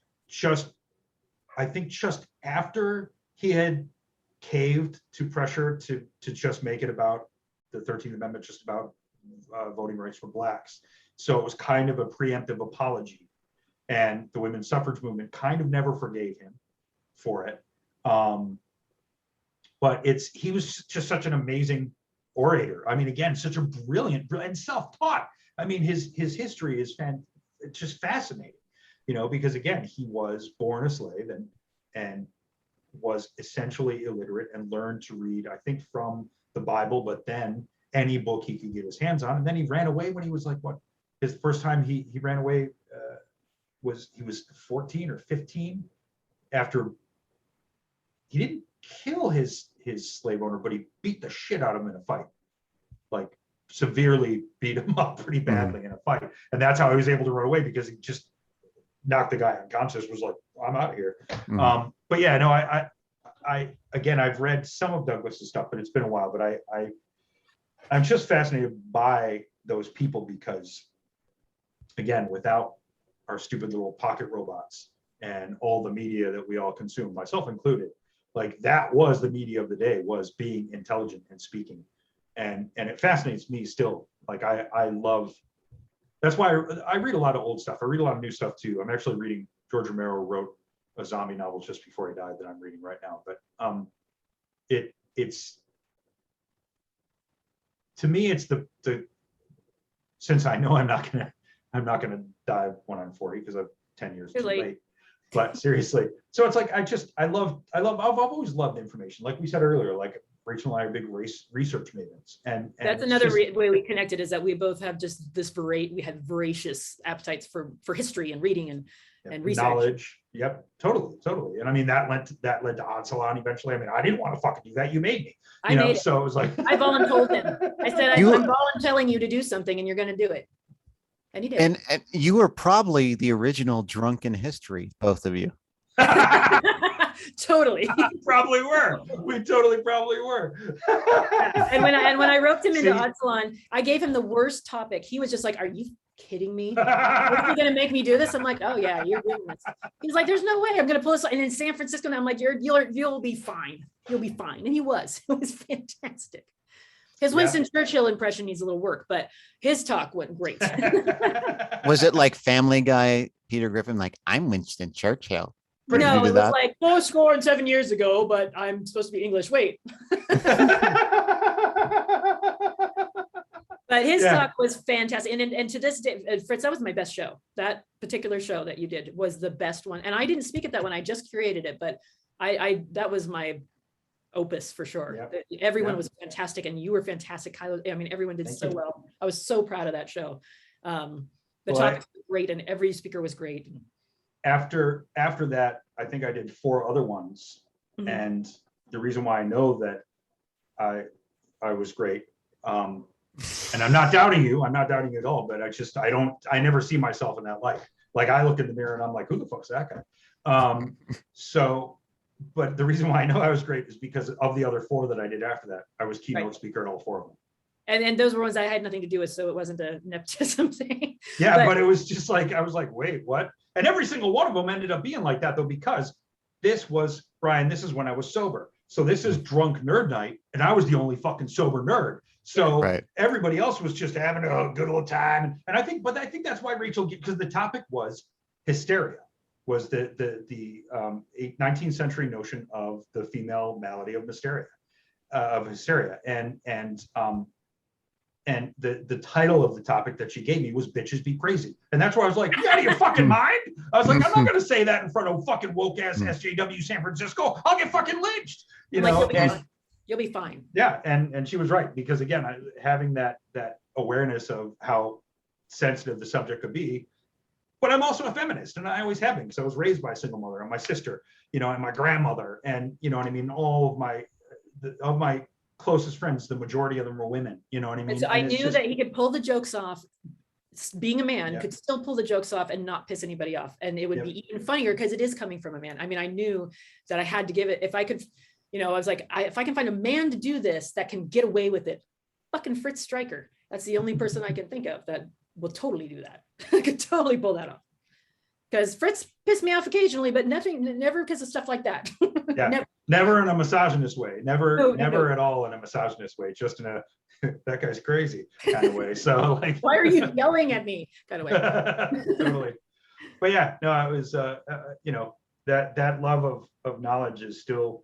I think just after he had caved to pressure to just make it about the 13th Amendment, just about voting rights for blacks. So it was kind of a preemptive apology, and the women's suffrage movement kind of never forgave him for it. But he was just such an amazing orator. I mean, again, such a brilliant and self-taught. I mean, his history is just fascinating, you know, because again, he was born a slave and was essentially illiterate and learned to read, I think, from the Bible, but then any book he could get his hands on. And then he ran away when he was like, what? His first time he ran away he was 14 or 15, after he didn't kill his slave owner, but he beat the shit out of him in a fight, like severely beat him up pretty badly in a fight. And that's how he was able to run away, because he just knocked the guy unconscious, was like, I'm out here. But yeah, no, I've read some of Douglass's stuff, but it's been a while. But I'm just fascinated by those people, because again, without our stupid little pocket robots and all the media that we all consume, myself included, like that was the media of the day, was being intelligent and speaking. And it fascinates me still. Like I love, that's why I read a lot of old stuff. I read a lot of new stuff too. I'm actually reading, George Romero wrote a zombie novel just before he died that I'm reading right now. But it's to me, it's the since I know I'm not gonna die when I'm 40, because I'm 10 years too late. But seriously, so it's like, I've always loved information. Like we said earlier, like Rachel and I are big research mavens. And that's another way we connected, is that we both have just this we had voracious appetites for history and reading and research. Knowledge. Yep, totally. And I mean, that led to Odd Salon eventually. I mean, I didn't want to fucking do that. You made me. You know, so it was like I voluntold him. I said, I'm voluntelling you to do something and you're going to do it. And he did. And you were probably the original drunk in history, both of you. Totally. Probably were. We totally probably were. And when I roped him into Odd Salon, I gave him the worst topic. He was just like, "Are you kidding me? Are you gonna make me do this?" I'm like, "Oh yeah, you're doing this." He's like, "There's no way I'm gonna pull this." And in San Francisco, I'm like, "You'll be fine. You'll be fine." And he was. It was fantastic. His Winston Churchill impression needs a little work, but his talk went great. Was it like Family Guy, Peter Griffin, like, "I'm Winston Churchill"? No, it was like 407 years ago, but I'm supposed to be English. Wait. But his talk was fantastic. And to this day, Fritz, that was my best show. That particular show that you did was the best one. And I didn't speak at that one. I just curated it, but that was my opus for sure. Yep. Everyone was fantastic, and you were fantastic, Kylo. I mean, everyone did so well. I was so proud of that show. The talk was great, and every speaker was great. After that, I think I did 4 other ones, and the reason why I know that I was great, and I'm not doubting you at all, but I never see myself in that light. Like, I look in the mirror and I'm like, who the fuck's that guy? But the reason why I know I was great is because of the other 4 that I did after that. I was keynote speaker at all 4 of them. And those were ones I had nothing to do with, so it wasn't a nepotism thing. Yeah, but it was just like, I was like, wait, what? And every single one of them ended up being like that, though, because this was, Brian, this is when I was sober. So this is drunk nerd night, and I was the only fucking sober nerd. So everybody else was just having a good old time. And I think that's why Rachel, because the topic was hysteria, was the 19th century notion of the female malady of hysteria, and the title of the topic that she gave me was "Bitches Be Crazy," and that's where I was like, "You out of your fucking mind?" I was like, "I'm not going to say that in front of fucking woke ass SJW San Francisco. I'll get fucking lynched." You know, you'll be fine. Yeah, and she was right, because again, having that awareness of how sensitive the subject could be. But I'm also a feminist, and I always have been, because I was raised by a single mother, and my sister, you know, and my grandmother, and you know what I mean. All of my closest friends, the majority of them were women. You know what I mean. So I knew that he could pull the jokes off. Being a man, could still pull the jokes off and not piss anybody off, and it would be even funnier because it is coming from a man. I mean, I knew that I had to give it. If I could, you know, I was like, if I can find a man to do this that can get away with it, fucking Fritz Stryker. That's the only person I can think of that will totally do that. I could totally pull that off. Because Fritz pissed me off occasionally, but never because of stuff like that. Never in a misogynist way. Never at all in a misogynist way. Just in a that guy's crazy kind of way. So like, why are you yelling at me kind of way? Totally. But yeah, no, I was you know, that love of knowledge is still,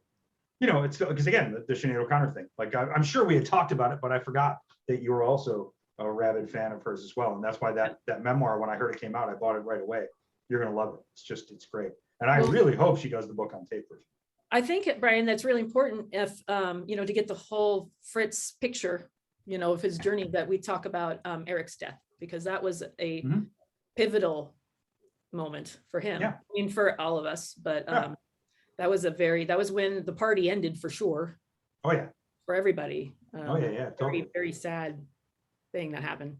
you know, it's still, because again, the Sinead O'Connor thing. Like I'm sure we had talked about it, but I forgot that you were also a rabid fan of hers as well. And that's why that memoir, when I heard it came out, I bought it right away. You're going to love it. It's great. And I really hope she does the book on tape version. I think, Brian, that's really important if, you know, to get the whole Fritz picture, you know, of his journey, that we talk about Eric's death, because that was a pivotal moment for him. I mean, for all of us, but that was when the party ended for sure. Oh yeah. For everybody. Totally. Very, very sad thing that happened.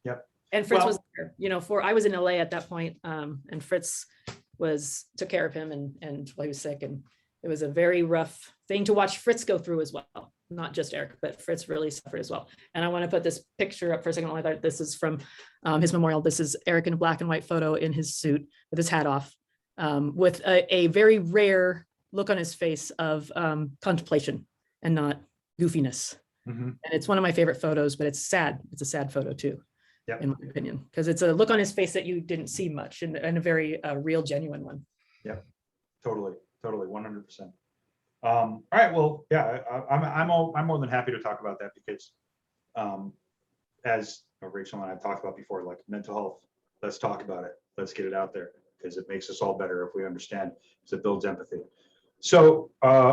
Yep. And Fritz was there, you know, I was in LA at that point, and Fritz took care of him and while he was sick, and it was a very rough thing to watch Fritz go through as well. Not just Eric, but Fritz really suffered as well. And I want to put this picture up for a second. I thought this is from his memorial. This is Eric in a black and white photo in his suit with his hat off, with a very rare look on his face of contemplation and not goofiness. And it's one of my favorite photos, but it's sad. It's a sad photo too. In my opinion, because it's a look on his face that you didn't see much, and a very real, genuine one. Yeah, totally, 100%. All right, well, yeah, I'm more than happy to talk about that, because as Rachel and I have talked about before, like mental health, let's talk about it, let's get it out there, because it makes us all better if we understand, because it builds empathy. So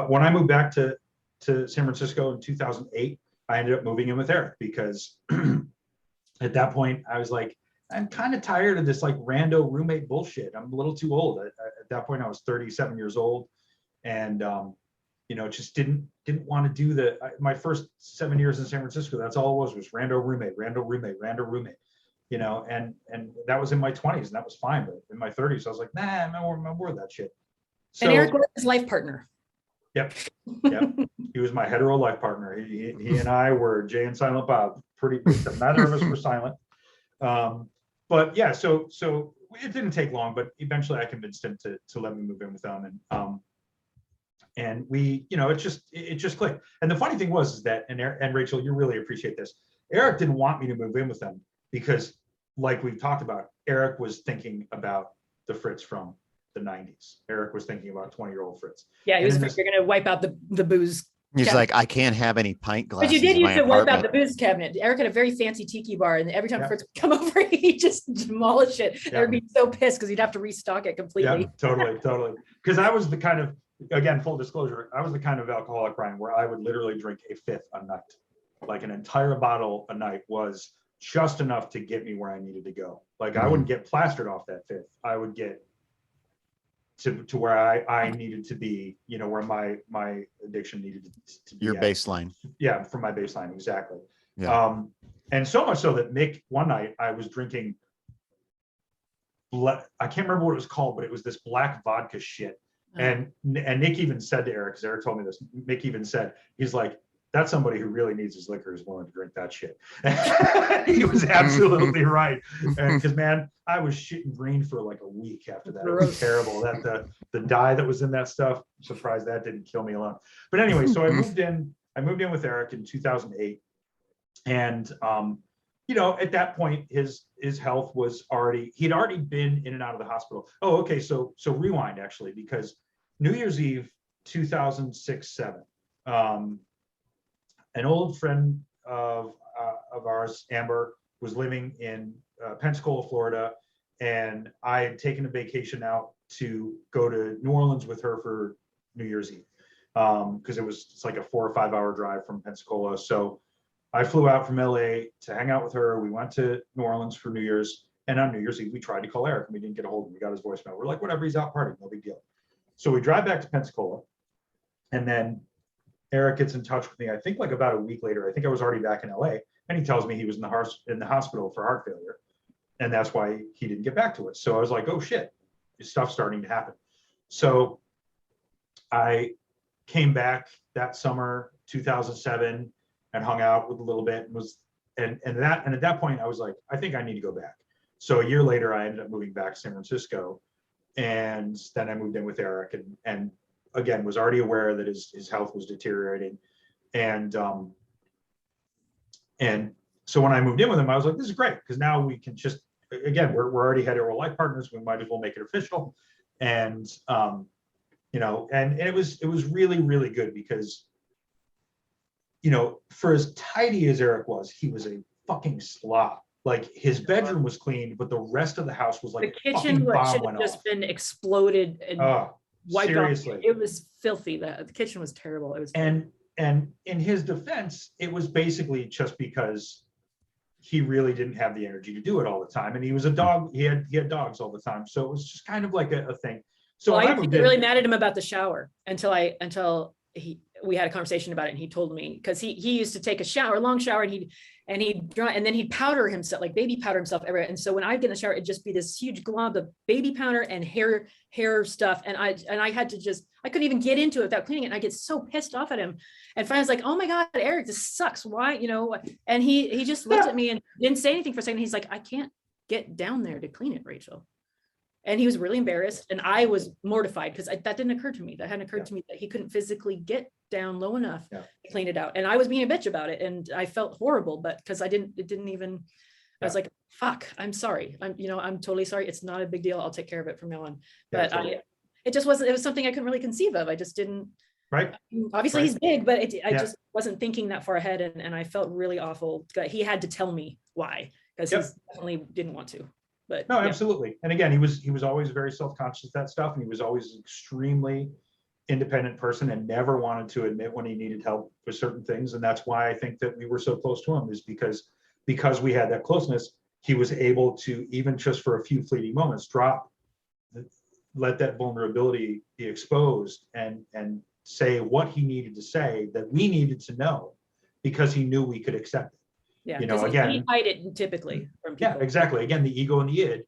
when I moved back to San Francisco in 2008, I ended up moving in with Eric, because at that point I was like, I'm kind of tired of this like rando roommate bullshit. I'm a little too old. At that point I was 37 years old, and you know, just didn't want to do my first 7 years in San Francisco. That's all it was rando roommate, you know, and that was in my 20s, and that was fine. But in my 30s, I was like, nah, I'm not worth that shit. So, and Eric was his life partner. Yep. He was my hetero life partner. He and I were Jay and Silent Bob. Neither of us were silent. But yeah, so it didn't take long, but eventually I convinced him to let me move in with them, and we, you know, it just clicked. And the funny thing was that, and Rachel, you really appreciate this. Eric didn't want me to move in with them because, like we've talked about, Eric was thinking about the Fritz from the 90s. Eric was thinking about 20-year-old Fritz. Yeah, he was afraid you're going to wipe out the booze. He's cabinet. like, I can't have any pint glasses. But you did in used my to wipe out apartment. the booze cabinet. Eric had a very fancy tiki bar, and every time Fritz would come over, he'd just demolish it. Yeah. I'd be so pissed because he'd have to restock it completely. Yeah, totally. Because I was the kind of, again, full disclosure, I was the kind of alcoholic, Brian, where I would literally drink a fifth a night. Like an entire bottle a night was just enough to get me where I needed to go. Like I wouldn't get plastered off that fifth. I would get to where I needed to be, you know, where my addiction needed to be. Your baseline. Yeah, for my baseline, exactly. Yeah. And so much so that Mick, one night I was drinking, I can't remember what it was called, but it was this black vodka shit. And Nick even said to Eric, because Eric told me this, Mick even said, he's like, that's somebody who really needs his liquor is willing to drink that shit. He was absolutely right. And because, man, I was shitting green for like a week after that. It was terrible. That the dye that was in that stuff, I'm surprised that didn't kill me alone. But anyway, so I moved in with Eric in 2008. And you know, at that point, his health was he'd already been in and out of the hospital. Oh, okay. So rewind actually, because New Year's Eve, 2006-07, an old friend of ours, Amber, was living in Pensacola, Florida, and I had taken a vacation out to go to New Orleans with her for New Year's Eve, because it's like a 4 or 5 hour drive from Pensacola. So I flew out from LA to hang out with her. We went to New Orleans for New Year's, and on New Year's Eve, we tried to call Eric and we didn't get a hold of him. We got his voicemail. We're like, whatever, he's out partying, no big deal. So we drive back to Pensacola, and then Eric gets in touch with me, I think like about a week later. I think I was already back in LA, and he tells me he was in the hospital for heart failure, and that's why he didn't get back to us. So I was like, oh shit, this stuff's starting to happen. So I came back that summer, 2007, and hung out with a little bit, and at that point I was like, I think I need to go back. So a year later, I ended up moving back to San Francisco, and then I moved in with Eric, and again, was already aware that his health was deteriorating. And so when I moved in with him, I was like, this is great, because now we can just, again, we're already hetero life partners. We might as well make it official. And, you know, and it was really, really good because, you know, for as tidy as Eric was, he was a fucking slob. Like his bedroom was clean, but the rest of the house was like the kitchen should have just been exploded and wiped seriously off. It was filthy. The kitchen was terrible. It was and in his defense, it was basically just because he really didn't have the energy to do it all the time, and he was a dog. He had dogs all the time, so it was just kind of like a thing. So I was really mad at him about the shower until we had a conversation about it, and he told me, because he used to take a shower, a long shower, and then he'd powder himself, like baby powder himself everywhere. And so when I'd get in the shower, it'd just be this huge glob of baby powder and hair stuff. And I had to I couldn't even get into it without cleaning it. And I get so pissed off at him. And finally I was like, oh my God, Eric, this sucks. Why, you know? And he just looked at me and didn't say anything for a second. He's like, I can't get down there to clean it, Rachel. And he was really embarrassed, and I was mortified because that didn't occur to me. That hadn't occurred to me that he couldn't physically get down low enough to clean it out. And I was being a bitch about it, and I felt horrible, but because I was like, fuck, I'm sorry. I'm totally sorry. It's not a big deal. I'll take care of it from now on. But it was something I couldn't really conceive of. I just didn't. Right. Obviously he's big, but I just wasn't thinking that far ahead. And I felt really awful. He had to tell me why, because he definitely didn't want to. But No, yeah. absolutely. And again, he was always very self-conscious of that stuff, and he was always an extremely independent person and never wanted to admit when he needed help with certain things. And that's why I think that we were so close to him, is because we had that closeness. He was able to, even just for a few fleeting moments, let that vulnerability be exposed and say what he needed to say that we needed to know, because he knew we could accept it. Yeah, You know, because again, he hide it typically from people. yeah, exactly. Again, the ego and the id,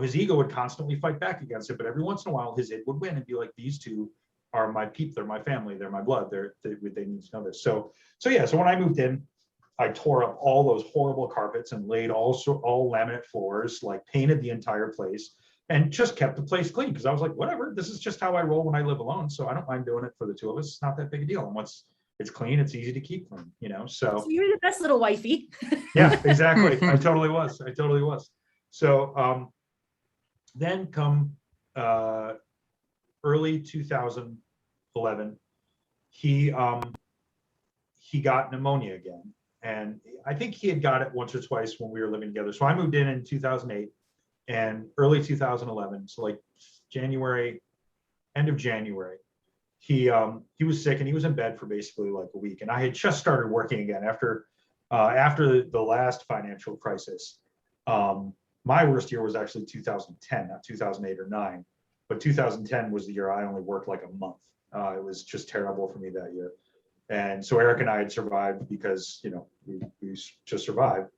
his ego would constantly fight back against it, but every once in a while his id would win and be like, these two are my people, they're my family, they're my blood, they need to know this. So when I moved in, I tore up all those horrible carpets and laid all laminate floors, like painted the entire place, and just kept the place clean, because I was like, whatever, this is just how I roll when I live alone, so I don't mind doing it for the two of us. It's not that big a deal, and once it's clean, it's easy to keep clean, so you're the best little wifey. yeah, exactly. I totally was. So then come early 2011, he got pneumonia again, and I think he had got it once or twice when we were living together. So I moved in 2008, and early 2011, so like end of January, he was sick, and he was in bed for basically like a week. And I had just started working again after the last financial crisis. My worst year was actually 2010, not 2008 or 9, but 2010 was the year I only worked like a month. It was just terrible for me that year. And so Eric and I had survived because, we just survived.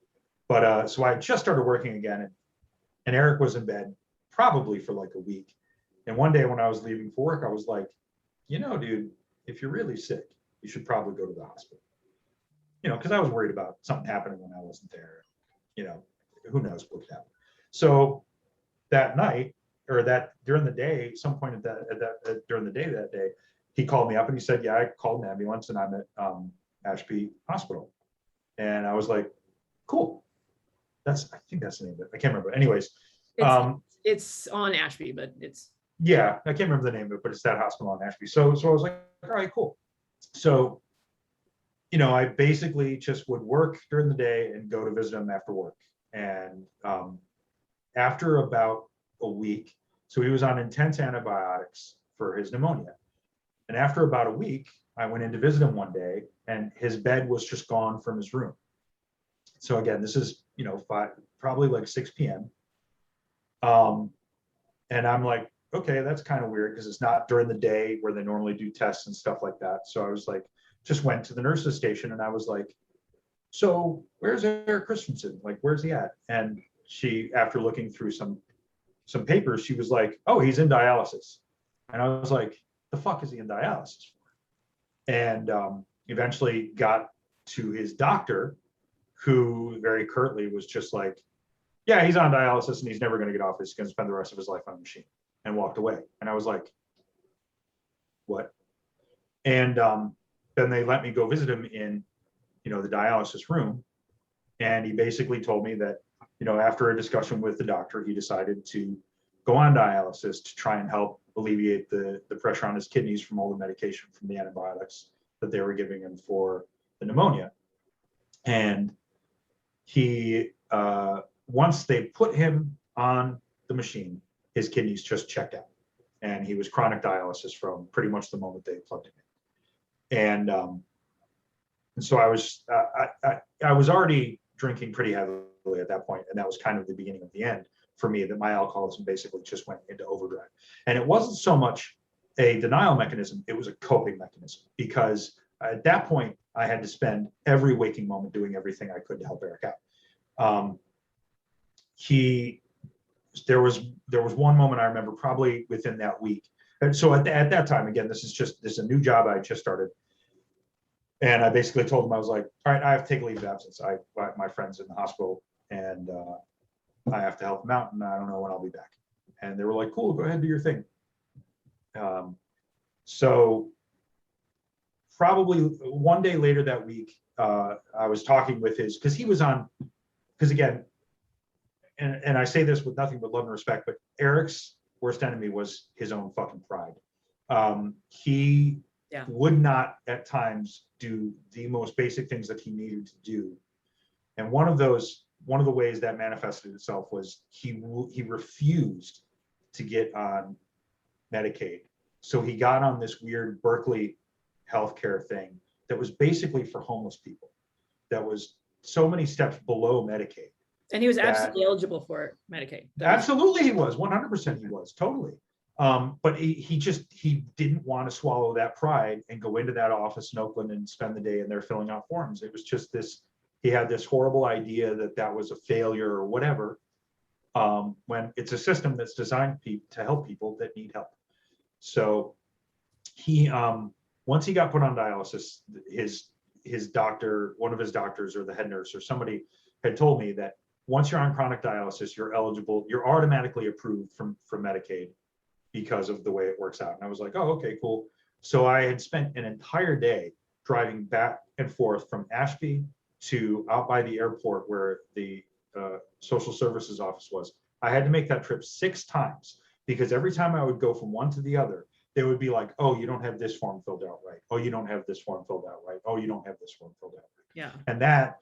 But so I just started working again, and Eric was in bed probably for like a week. And one day when I was leaving for work, I was like, dude, if you're really sick, you should probably go to the hospital. Because I was worried about something happening when I wasn't there. Who knows what could happen. So that night, or that during the day, some point during the day that day, he called me up and he said, yeah, I called an ambulance and I'm at Ashby Hospital. And I was like, cool. I think that's the name of it. I can't remember. Anyways. It's on Ashby, but it's. Yeah, I can't remember the name of it, but it's that hospital on Ashby. So I was like, all right, cool. So, I basically just would work during the day and go to visit him after work. And after about a week, so he was on intense antibiotics for his pneumonia. And after about a week, I went in to visit him one day, and his bed was just gone from his room. So again, this is, probably like 6 p.m. And I'm like, okay, that's kind of weird, because it's not during the day where they normally do tests and stuff like that. So I was like, just went to the nurse's station, and I was like, so where's Eric Christensen? Like, where's he at? And she, after looking through some papers, she was like, oh, he's in dialysis. And I was like, the fuck is he in dialysis for? And eventually got to his doctor, who very curtly was just like, yeah, he's on dialysis and he's never going to get off. He's going to spend the rest of his life on a machine, and walked away. And I was like, what? And then they let me go visit him in, the dialysis room. And he basically told me that, after a discussion with the doctor, he decided to go on dialysis to try and help alleviate the pressure on his kidneys from all the medication, from the antibiotics that they were giving him for the pneumonia. And he, once they put him on the machine, his kidneys just checked out, and he was chronic dialysis from pretty much the moment they plugged him in. And so I was already drinking pretty heavily at that point, and that was kind of the beginning of the end for me, that my alcoholism basically just went into overdrive. And it wasn't so much a denial mechanism, it was a coping mechanism, because at that point I had to spend every waking moment doing everything I could to help Eric out. There was one moment I remember, probably within that week. And so at that time, again, this is a new job I just started. And I basically told him, I was like, all right, I have to take a leave of absence. My friend's in the hospital, and I have to help him out, and I don't know when I'll be back. And they were like, cool, go ahead, do your thing. So probably one day later that week, I was talking with because he was on, because again, and I say this with nothing but love and respect, but Eric's worst enemy was his own fucking pride. He would not at times do the most basic things that he needed to do. And one of those one of the ways that manifested itself was he refused to get on Medicaid. So he got on this weird Berkeley healthcare thing that was basically for homeless people, that was so many steps below Medicaid. And he was absolutely eligible for Medicaid. Absolutely, he was 100%. He was totally. But he didn't want to swallow that pride and go into that office in Oakland and spend the day in there filling out forms. It was just this. He had this horrible idea that was a failure or whatever. When it's a system that's designed to help people that need help. So he, once he got put on dialysis, his doctor, one of his doctors or the head nurse or somebody had told me that once you're on chronic dialysis, you're eligible, you're automatically approved from Medicaid because of the way it works out. And I was like, oh, okay, cool. So I had spent an entire day driving back and forth from Ashby to out by the airport where the social services office was. I had to make that trip 6 times because every time I would go from one to the other, they would be like, oh, you don't have this form filled out right. Oh, you don't have this form filled out right. Oh, you don't have this form filled out right. Yeah. And that,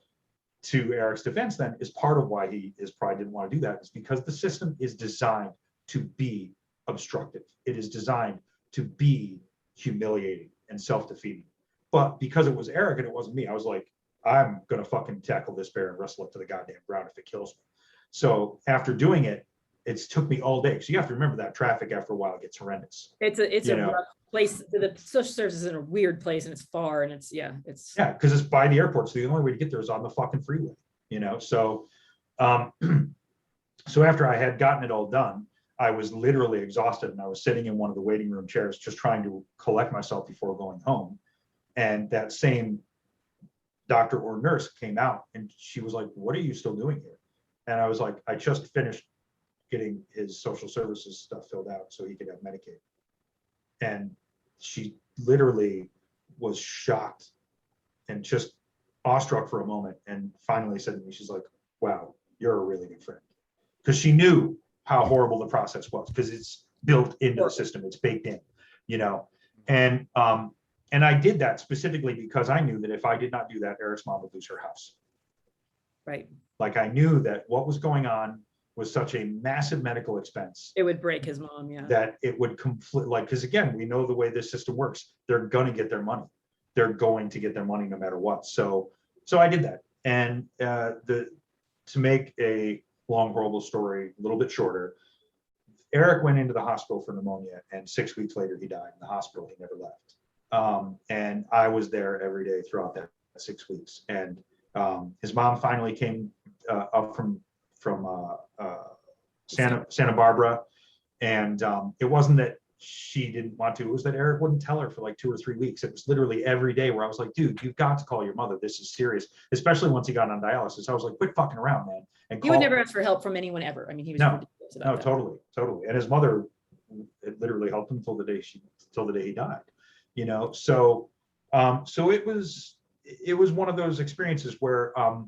to Eric's defense then, is part of why his pride didn't want to do that, is because the system is designed to be obstructive. It is designed to be humiliating and self-defeating. But because it was Eric and it wasn't me, I was like, I'm going to fucking tackle this bear and wrestle it to the goddamn ground if it kills me. So after doing it, it's took me all day. So you have to remember that traffic after a while gets horrendous. It's a rough place. The social service is in a weird place and it's far and it's because it's by the airport. So the only way to get there is on the fucking freeway, So, so after I had gotten it all done, I was literally exhausted and I was sitting in one of the waiting room chairs, just trying to collect myself before going home. And that same doctor or nurse came out and she was like, what are you still doing here? And I was like, I just finished getting his social services stuff filled out so he could have Medicaid. And she literally was shocked and just awestruck for a moment and finally said to me, she's like, wow, you're a really good friend. Because she knew how horrible the process was, because it's built into the system, it's baked in, and I did that specifically because I knew that if I did not do that, Eric's mom would lose her house. Right. Like I knew that what was going on was such a massive medical expense. It would break his mom, yeah. That it would because again, we know the way this system works. They're going to get their money. They're going to get their money no matter what. So I did that. And to make a long, horrible story a little bit shorter, Eric went into the hospital for pneumonia and 6 weeks later he died in the hospital. He never left. And I was there every day throughout that 6 weeks. And his mom finally came up from Santa Barbara, and it wasn't that she didn't want to, it was that Eric wouldn't tell her for like 2 or 3 weeks. It was literally every day where I was like, dude, you've got to call your mother, this is serious. Especially once he got on dialysis, I was like, quit fucking around, man. And he would never ask for help from anyone ever. I mean, he was ridiculous about that. Totally. And his mother, it literally helped him till the day he died. So it was one of those experiences where I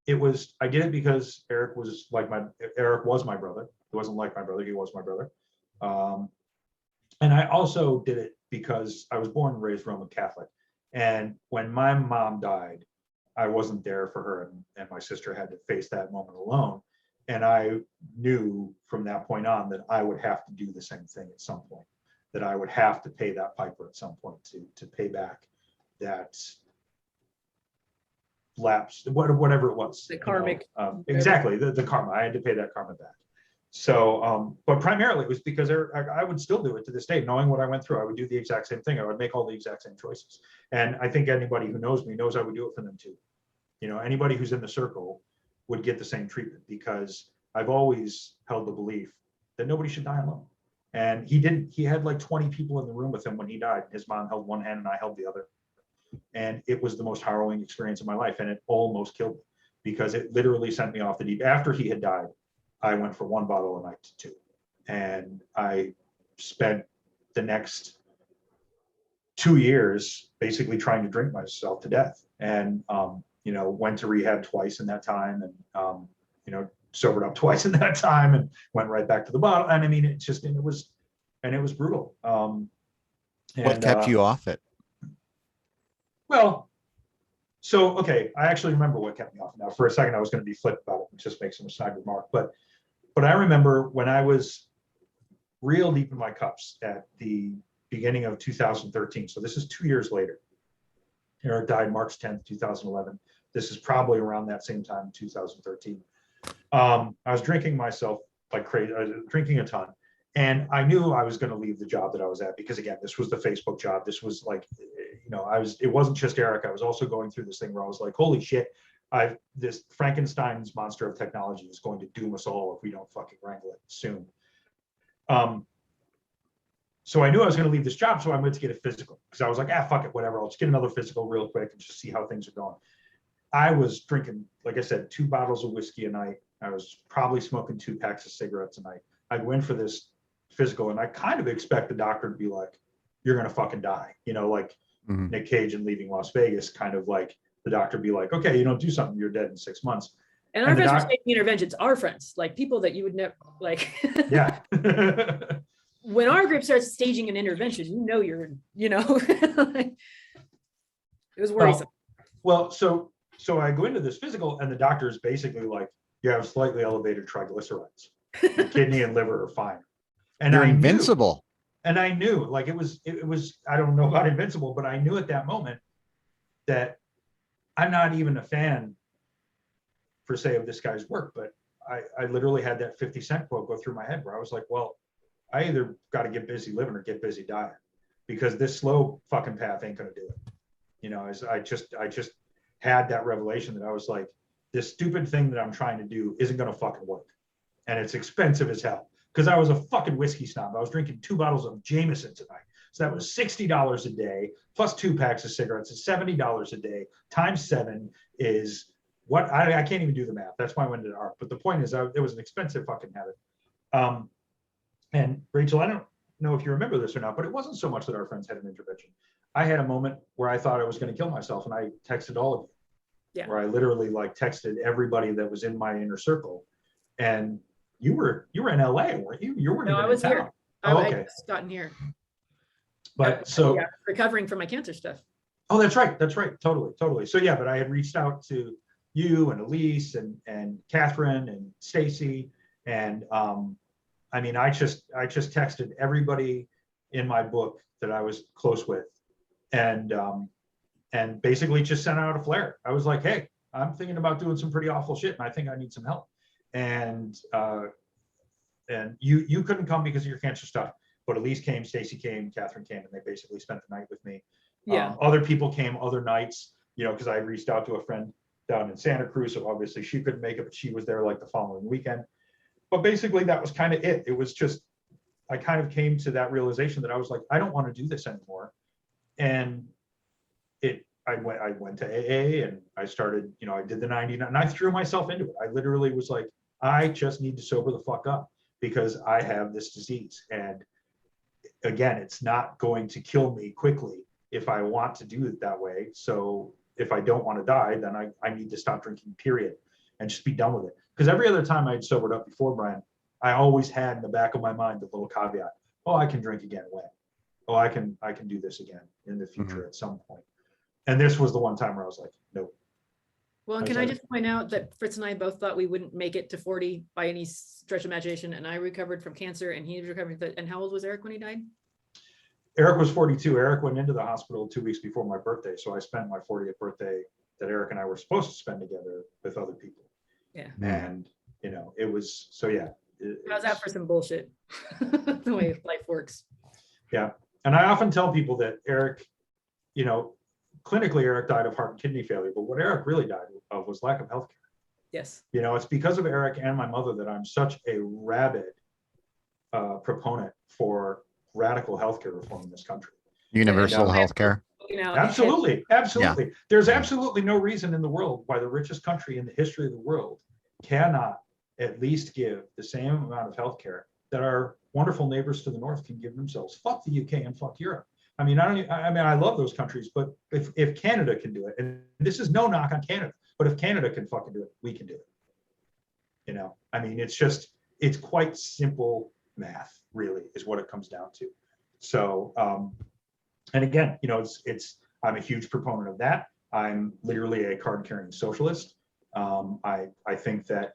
did it because Eric was my brother. He wasn't like my brother, he was my brother. And I also did it because I was born and raised Roman Catholic. And when my mom died, I wasn't there for her, and my sister had to face that moment alone. And I knew from that point on that I would have to do the same thing at some point, that I would have to pay that piper at some point to pay back that lapse, whatever it was. The karmic. Exactly, the karma. I had to pay that karma back. So, but primarily it was because I would still do it to this day, knowing what I went through. I would do the exact same thing. I would make all the exact same choices. And I think anybody who knows me knows I would do it for them too. Anybody who's in the circle would get the same treatment, because I've always held the belief that nobody should die alone. And he didn't. He had like 20 people in the room with him when he died. His mom held one hand and I held the other. And it was the most harrowing experience of my life. And it almost killed me, because it literally sent me off the deep. After he had died, I went from 1 bottle a night to 2. And I spent the next 2 years basically trying to drink myself to death. And, went to rehab twice in that time, and, sobered up twice in that time, and went right back to the bottle. And I mean, it was brutal. What kept you off it? Well, So, okay, I actually remember what kept me off. Now, for a second, I was going to be flipped about it and just make some side remark. But I remember when I was real deep in my cups at the beginning of 2013. So this is 2 years later. Eric died March 10th, 2011. This is probably around that same time, 2013. I was drinking myself like crazy. I was drinking a ton. And I knew I was going to leave the job that I was at because, again, this was the Facebook job. This was like, it wasn't just Eric. I was also going through this thing where I was like, holy shit, this Frankenstein's monster of technology is going to doom us all if we don't fucking wrangle it soon. So I knew I was going to leave this job. So I went to get a physical because I was like, fuck it, whatever. I'll just get another physical real quick and just see how things are going. I was drinking, like I said, 2 bottles of whiskey a night. I was probably smoking 2 packs of cigarettes a night. I'd go in for this physical and I kind of expect the doctor to be like, you're going to fucking die. Like Nick Cage in Leaving Las Vegas, kind of like the doctor be like, okay, you don't do something, you're dead in 6 months. And our friends were taking interventions, our friends, like people that you would never like. Yeah. When our group starts staging an intervention, it was worrisome. Well, so I go into this physical and the doctor is basically like, you have slightly elevated triglycerides. Your kidney and liver are fine. And you're invincible. And I knew, like, it was, I don't know about invincible, but I knew at that moment that I'm not even a fan, per se, of this guy's work, but I literally had that 50 Cent quote go through my head where I was like, well, I either got to get busy living or get busy dying, because this slow fucking path ain't going to do it. I just had that revelation that I was like, this stupid thing that I'm trying to do isn't going to fucking work. And it's expensive as hell. Because I was a fucking whiskey snob. I was drinking 2 bottles of Jameson tonight. So that was $60 a day, plus 2 packs of cigarettes is $70 a day. Times 7 is what? I can't even do the math. That's why I went into art. But the point is, it was an expensive fucking habit. And Rachel, I don't know if you remember this or not, but it wasn't so much that our friends had an intervention. I had a moment where I thought I was going to kill myself, and I texted all of you. Yeah. Where I literally like texted everybody that was in my inner circle. And you were in LA, weren't you? You weren't even I was in town. here. I just gotten here. But recovering from my cancer stuff. Oh, that's right. Totally. So yeah, but I had reached out to you and Elise and Catherine and Stacy. And I just texted everybody in my book that I was close with, and basically just sent out a flare. I was like, hey, I'm thinking about doing some pretty awful shit, and I think I need some help. And you couldn't come because of your cancer stuff, but Elise came, Stacy came, Catherine came, and they basically spent the night with me. Yeah. Other people came other nights, because I had reached out to a friend down in Santa Cruz, so obviously she couldn't make it, but she was there like the following weekend. But basically that was kind of it. It was just, I kind of came to that realization that I was like, I don't want to do this anymore. And I went to AA and I started, I did the 99 and I threw myself into it. I literally was like, I just need to sober the fuck up because I have this disease. And again, it's not going to kill me quickly if I want to do it that way. So if I don't want to die, then I need to stop drinking, period, and just be done with it. Because every other time I'd sobered up before, Brian, I always had in the back of my mind the little caveat, oh, I can drink again when? Oh, I can do this again in the future at some point. And this was the one time where I was like, nope. Well, can I just point out that Fritz and I both thought we wouldn't make it to 40 by any stretch of imagination, and I recovered from cancer, and he recovered. And how old was Eric when he died? Eric was 42. Eric went into the hospital 2 weeks before my birthday, so I spent my 40th birthday that Eric and I were supposed to spend together with other people. Yeah. And it was so yeah. How's that for some bullshit? The way life works. Yeah, and I often tell people that Eric, clinically, Eric died of heart and kidney failure, but what Eric really died of was lack of healthcare. Yes. It's because of Eric and my mother that I'm such a rabid proponent for radical healthcare reform in this country. Universal healthcare. Absolutely. Yeah. There's absolutely no reason in the world why the richest country in the history of the world cannot at least give the same amount of healthcare that our wonderful neighbors to the north can give themselves. Fuck the UK and fuck Europe. I love those countries, but if Canada can do it, and this is no knock on Canada, but if Canada can fucking do it, we can do it. It's quite simple math, really, is what it comes down to. So, and again, I'm a huge proponent of that. I'm literally a card-carrying socialist. I think that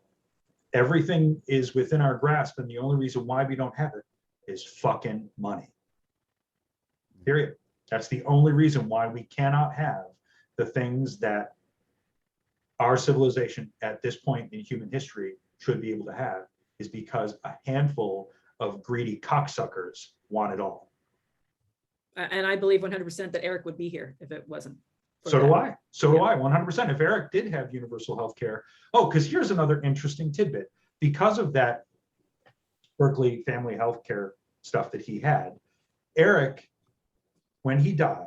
everything is within our grasp, and the only reason why we don't have it is fucking money. Period. That's the only reason why we cannot have the things that our civilization at this point in human history should be able to have, is because a handful of greedy cocksuckers want it all. And I believe 100% that Eric would be here if it wasn't. So do I. So do I, 100%. If Eric did have universal health care. Oh, because here's another interesting tidbit. Because of that Berkeley family health care stuff that he had, Eric, when he died,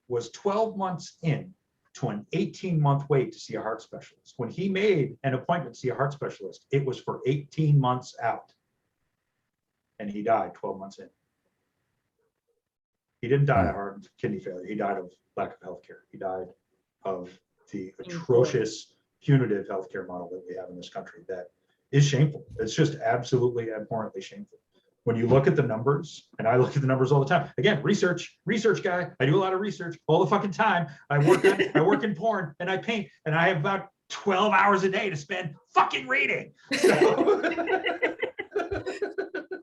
was 12 months in to an 18-month wait to see a heart specialist. When he made an appointment to see a heart specialist, it was for 18 months out. And he died 12 months in. He didn't die of heart and kidney failure. He died of lack of healthcare. He died of the atrocious, punitive healthcare model that we have in this country that is shameful. It's just absolutely abhorrently shameful. When you look at the numbers, and I look at the numbers all the time. Again, research guy. I do a lot of research all the fucking time. I work in porn and I paint, and I have about 12 hours a day to spend fucking reading. So.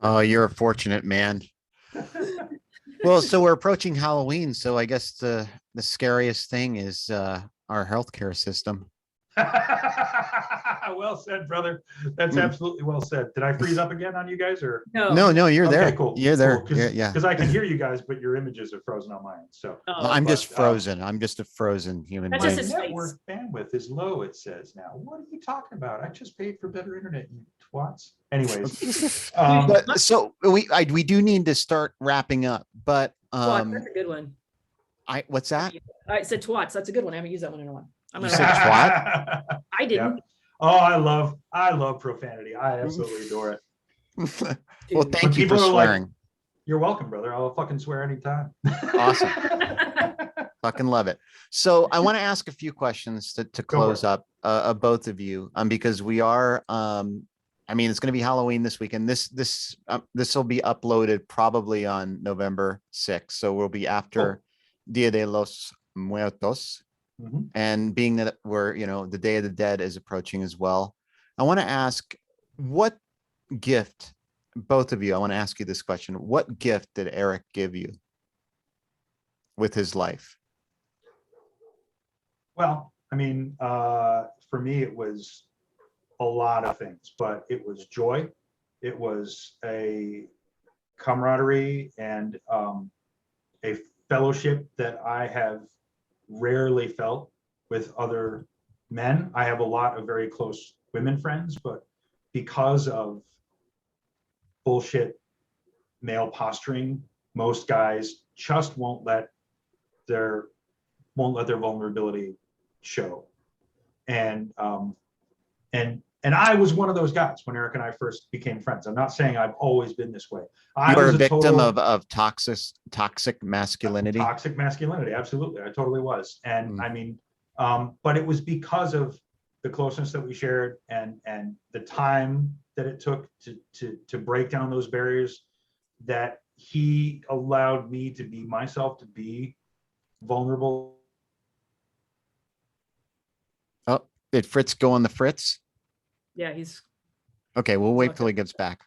Oh, you're a fortunate man. Well, so we're approaching Halloween, so I guess the scariest thing is our healthcare system. Well said, brother. That's absolutely well said. Did I freeze up again on you guys, or no, you're okay, there. Cool. You're there. Cool. Yeah. Because I can hear you guys, but your images are frozen on mine. So I'm just frozen. I'm just a frozen human That's being. just my network bandwidth is low, it says now. What are you talking about? I just paid for better internet, you twats. Anyways, but so we do need to start wrapping up. But Twats, that's a good one. What's that? I said twats. That's a good one. I haven't used that one in a while. You said twat? I didn't. Yeah. Oh, I love profanity. I absolutely adore it. Well, thank you for swearing. Like, you're welcome, brother. I'll fucking swear anytime. Awesome. Fucking love it. So I want to ask a few questions to close up both of you, because we are I mean, it's going to be Halloween this weekend. This will be uploaded probably on November 6th, so we'll be after Dia de los Muertos. Mm-hmm. And being that we're, the Day of the Dead is approaching as well, I want to ask, what gift, both of you, I want to ask you this question. What gift did Eric give you with his life? Well, I mean, for me, it was a lot of things, but it was joy. It was a camaraderie and a fellowship that I have rarely felt with other men. I have a lot of very close women friends, but because of bullshit male posturing, most guys just won't let their vulnerability show. And I was one of those guys when Eric and I first became friends. I'm not saying I've always been this way. You were a victim of toxic masculinity. Toxic masculinity, absolutely. I totally was. And I mean, but it was because of the closeness that we shared and the time that it took to break down those barriers, that he allowed me to be myself, to be vulnerable. Oh, did Fritz go on the Fritz? Yeah, he's okay. We'll wait till he gets back.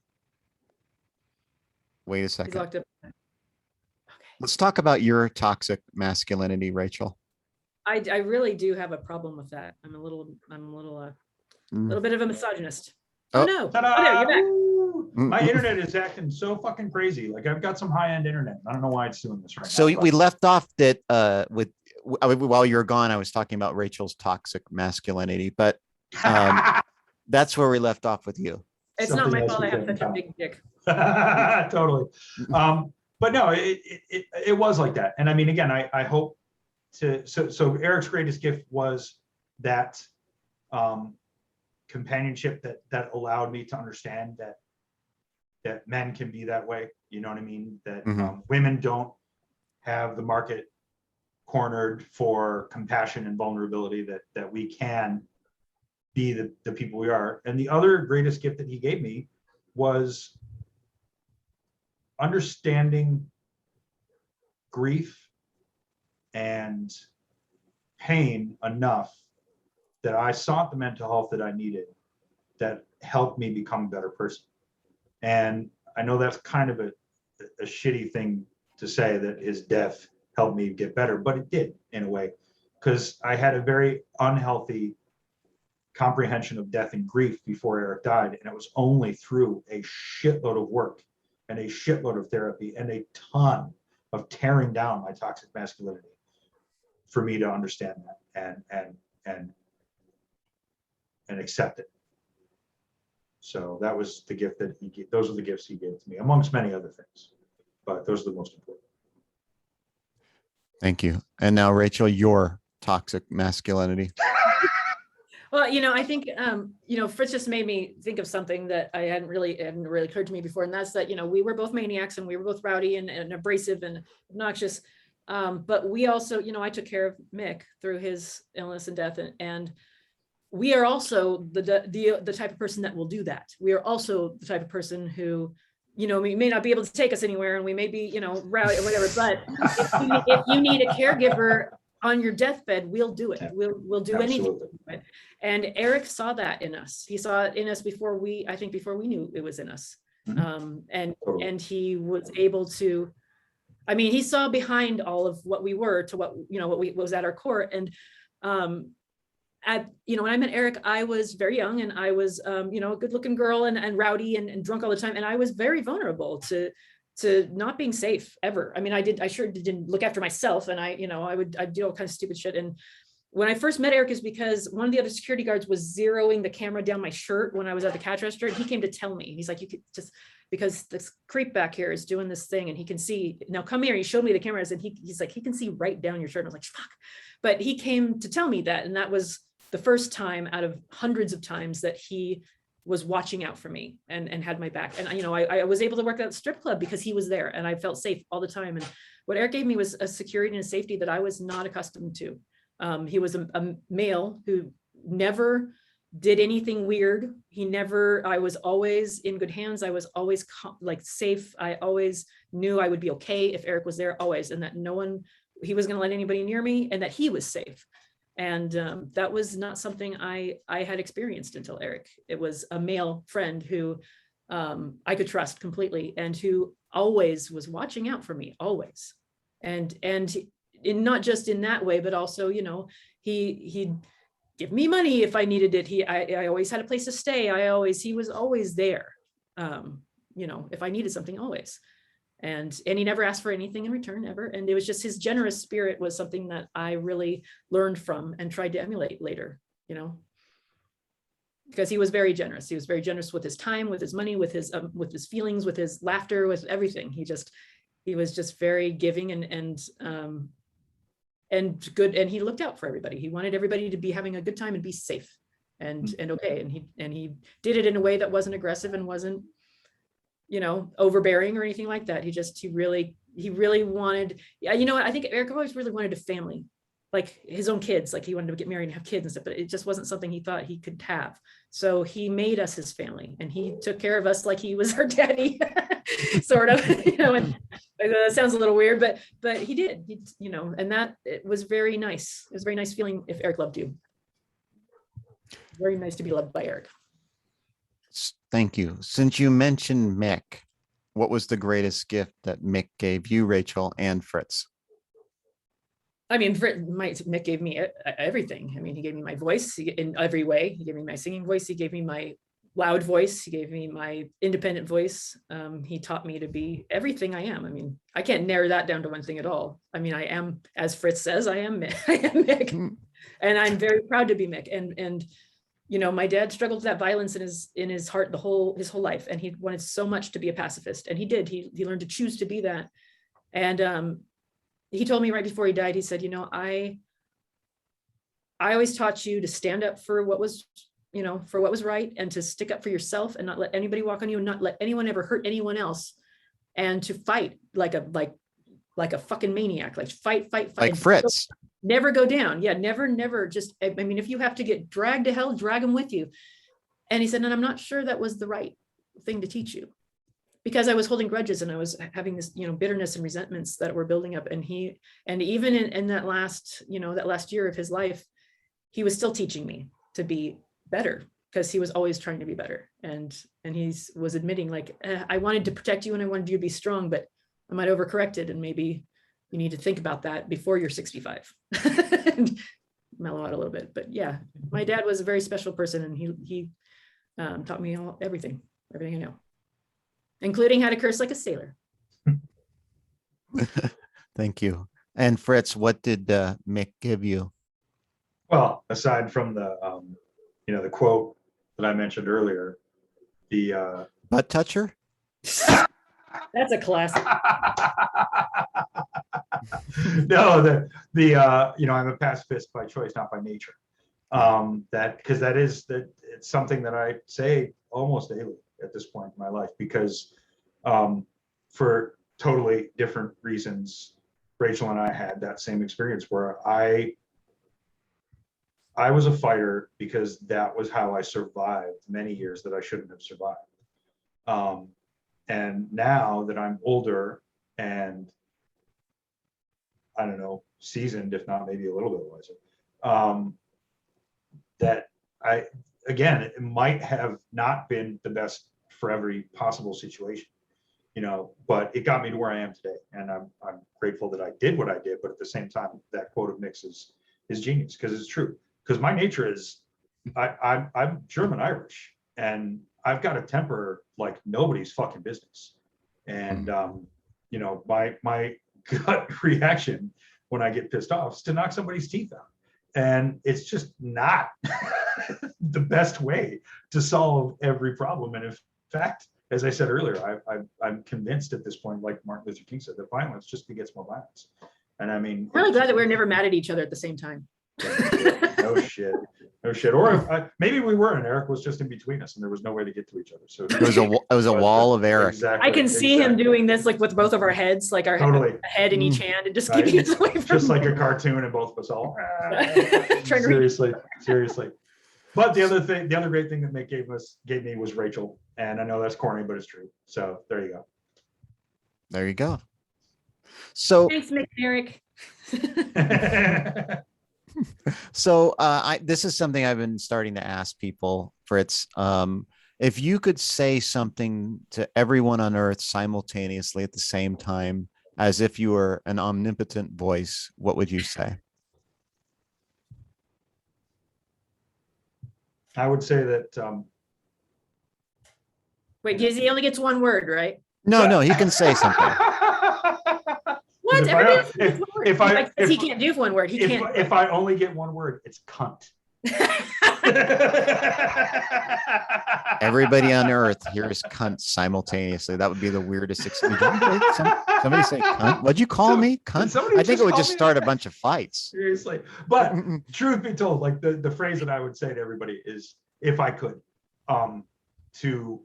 Wait a he's second. locked up. Okay. Let's talk about your toxic masculinity, Rachel. I really do have a problem with that. I'm a little bit of a misogynist. Oh no! Ta-da! Oh, there, you're back. My internet is acting so fucking crazy. Like, I've got some high-end internet. I don't know why it's doing this right now. So we left off that while you're gone, I was talking about Rachel's toxic masculinity, but that's where we left off with you. It's Something not my else fault we I have couldn't such a talk. big dick. Totally. But no, it was like that. And I mean, again, I hope to, so Eric's greatest gift was that companionship that allowed me to understand that men can be that way. You know what I mean? That women don't have the market cornered for compassion and vulnerability, that we can be the people we are. And the other greatest gift that he gave me was understanding grief and pain enough that I sought the mental health that I needed that helped me become a better person. And I know that's kind of a shitty thing to say, that his death helped me get better, but it did in a way, because I had a very unhealthy comprehension of death and grief before Eric died. And it was only through a shitload of work and a shitload of therapy and a ton of tearing down my toxic masculinity for me to understand that and accept it. So that was the gift that he gave. Those are the gifts he gave to me, amongst many other things, but those are the most important. Thank you. And now, Rachel, your toxic masculinity. Well, I think, Fritz just made me think of something that hadn't really occurred to me before. And that's that, we were both maniacs and we were both rowdy and abrasive and obnoxious. But we also, I took care of Mick through his illness and death. And we are also the type of person that will do that. We are also the type of person who, we may not be able to take us anywhere and we may be, rowdy or whatever, but if you need a caregiver on your deathbed, we'll do it. We'll do anything. And Eric saw that in us. He saw it in us before we knew it was in us. And he was able to, he saw behind all of what we were to what was at our core. And when I met Eric, I was very young and I was, a good looking girl and rowdy and drunk all the time. And I was very vulnerable to not being safe ever. I sure didn't look after myself, and I'd do all kinds of stupid shit. And when I first met Eric is because one of the other security guards was zeroing the camera down my shirt when I was at the cash register. And he came to tell me, he's like, you could just, because this creep back here is doing this thing and he can see, now come here. He showed me the cameras and he's like, he can see right down your shirt. And I was like, fuck. But he came to tell me that. And that was the first time out of hundreds of times that he was watching out for me and had my back. And, I was able to work at the strip club because he was there and I felt safe all the time. And what Eric gave me was a security and a safety that I was not accustomed to. He was a male who never did anything weird. I was always in good hands. I was always safe. I always knew I would be okay if Eric was there, always. And that he was going to let anybody near me and that he was safe. And that was not something I had experienced until Eric. It was a male friend who I could trust completely and who always was watching out for me, always. And not just in that way, but also, he'd give me money if I needed it. I always had a place to stay. He was always there, if I needed something, always. And he never asked for anything in return, ever. And it was just his generous spirit was something that I really learned from and tried to emulate later, because he was very generous. He was very generous with his time, with his money, with his feelings, with his laughter, with everything. He was just very giving and good. And he looked out for everybody. He wanted everybody to be having a good time and be safe and okay. And he did it in a way that wasn't aggressive and wasn't, overbearing or anything like that. He really wanted, I think Eric always really wanted a family, like his own kids, like he wanted to get married and have kids and stuff, but it just wasn't something he thought he could have. So he made us his family and he took care of us like he was our daddy, sort of, and that sounds a little weird, but he did, and that it was very nice. It was a very nice feeling if Eric loved you. Very nice to be loved by Eric. Thank you. Since you mentioned Mick, what was the greatest gift that Mick gave you, Rachel, and Fritz? Mick gave me everything. He gave me my voice in every way. He gave me my singing voice. He gave me my loud voice. He gave me my independent voice. He taught me to be everything I am. I can't narrow that down to one thing at all. I am, as Fritz says, I am Mick. I am Mick. And I'm very proud to be Mick. And my dad struggled with that violence in his heart his whole life. And he wanted so much to be a pacifist. And he did. He learned to choose to be that. And he told me right before he died, he said, I always taught you to stand up for what was, for what was right and to stick up for yourself and not let anybody walk on you and not let anyone ever hurt anyone else and to fight like a fucking maniac, like fight. Like Fritz. Never go down. Yeah. Never just, if you have to get dragged to hell, drag them with you. And he said, and I'm not sure that was the right thing to teach you. because I was holding grudges and I was having this, bitterness and resentments that were building up. And even in that last, that last year of his life, he was still teaching me to be better, because he was always trying to be better. And he was admitting, like, I wanted to protect you and I wanted you to be strong, but I might overcorrected, and maybe you need to think about that before you're 65 and mellow out a little bit. But yeah, my dad was a very special person, and he taught me everything I know, including how to curse like a sailor. Thank you. And Fritz, what did Mick give you? Well, aside from the the quote that I mentioned earlier, the butt toucher. That's a classic. No, I'm a pacifist by choice, not by nature. It's something that I say almost daily at this point in my life, because for totally different reasons, Rachel and I had that same experience where I was a fighter because that was how I survived many years that I shouldn't have survived. And now that I'm older and, I don't know, seasoned, if not maybe a little bit wiser, that it might have not been the best for every possible situation, but it got me to where I am today. And I'm grateful that I did what I did, but at the same time, that quote of Nick's is genius, because it's true. Because my nature is, I'm German Irish, and I've got a temper like nobody's fucking business. And my gut reaction when I get pissed off is to knock somebody's teeth out. And it's just not the best way to solve every problem. And in fact, as I said earlier, I'm convinced at this point, like Martin Luther King said, that violence just begets more violence. And I mean, I'm really glad that we're never mad at each other at the same time. No shit. Or maybe we were, and Eric was just in between us, and there was no way to get to each other. So it was a wall of Eric. Exactly, I can see him doing this, like with both of our heads, like our head in each hand, and just keeping us away from just like a cartoon, and both of us all seriously. But the other great thing that Mick gave me was Rachel, and I know that's corny, but it's true. So there you go. There you go. So thanks, Mick and Eric. So this is something I've been starting to ask people, Fritz. If you could say something to everyone on earth simultaneously at the same time, as if you were an omnipotent voice, what would you say? I would say that. Wait, because he only gets one word, right? No, he can say something. What? If he can't do one word. He can't. If I only get one word, it's cunt. Everybody on earth hears cunt simultaneously. That would be the weirdest experience. Somebody say cunt? What'd you call me? Cunt? I think it would just start a bunch of fights. Seriously. But truth be told, like the phrase that I would say to everybody is, if I could, to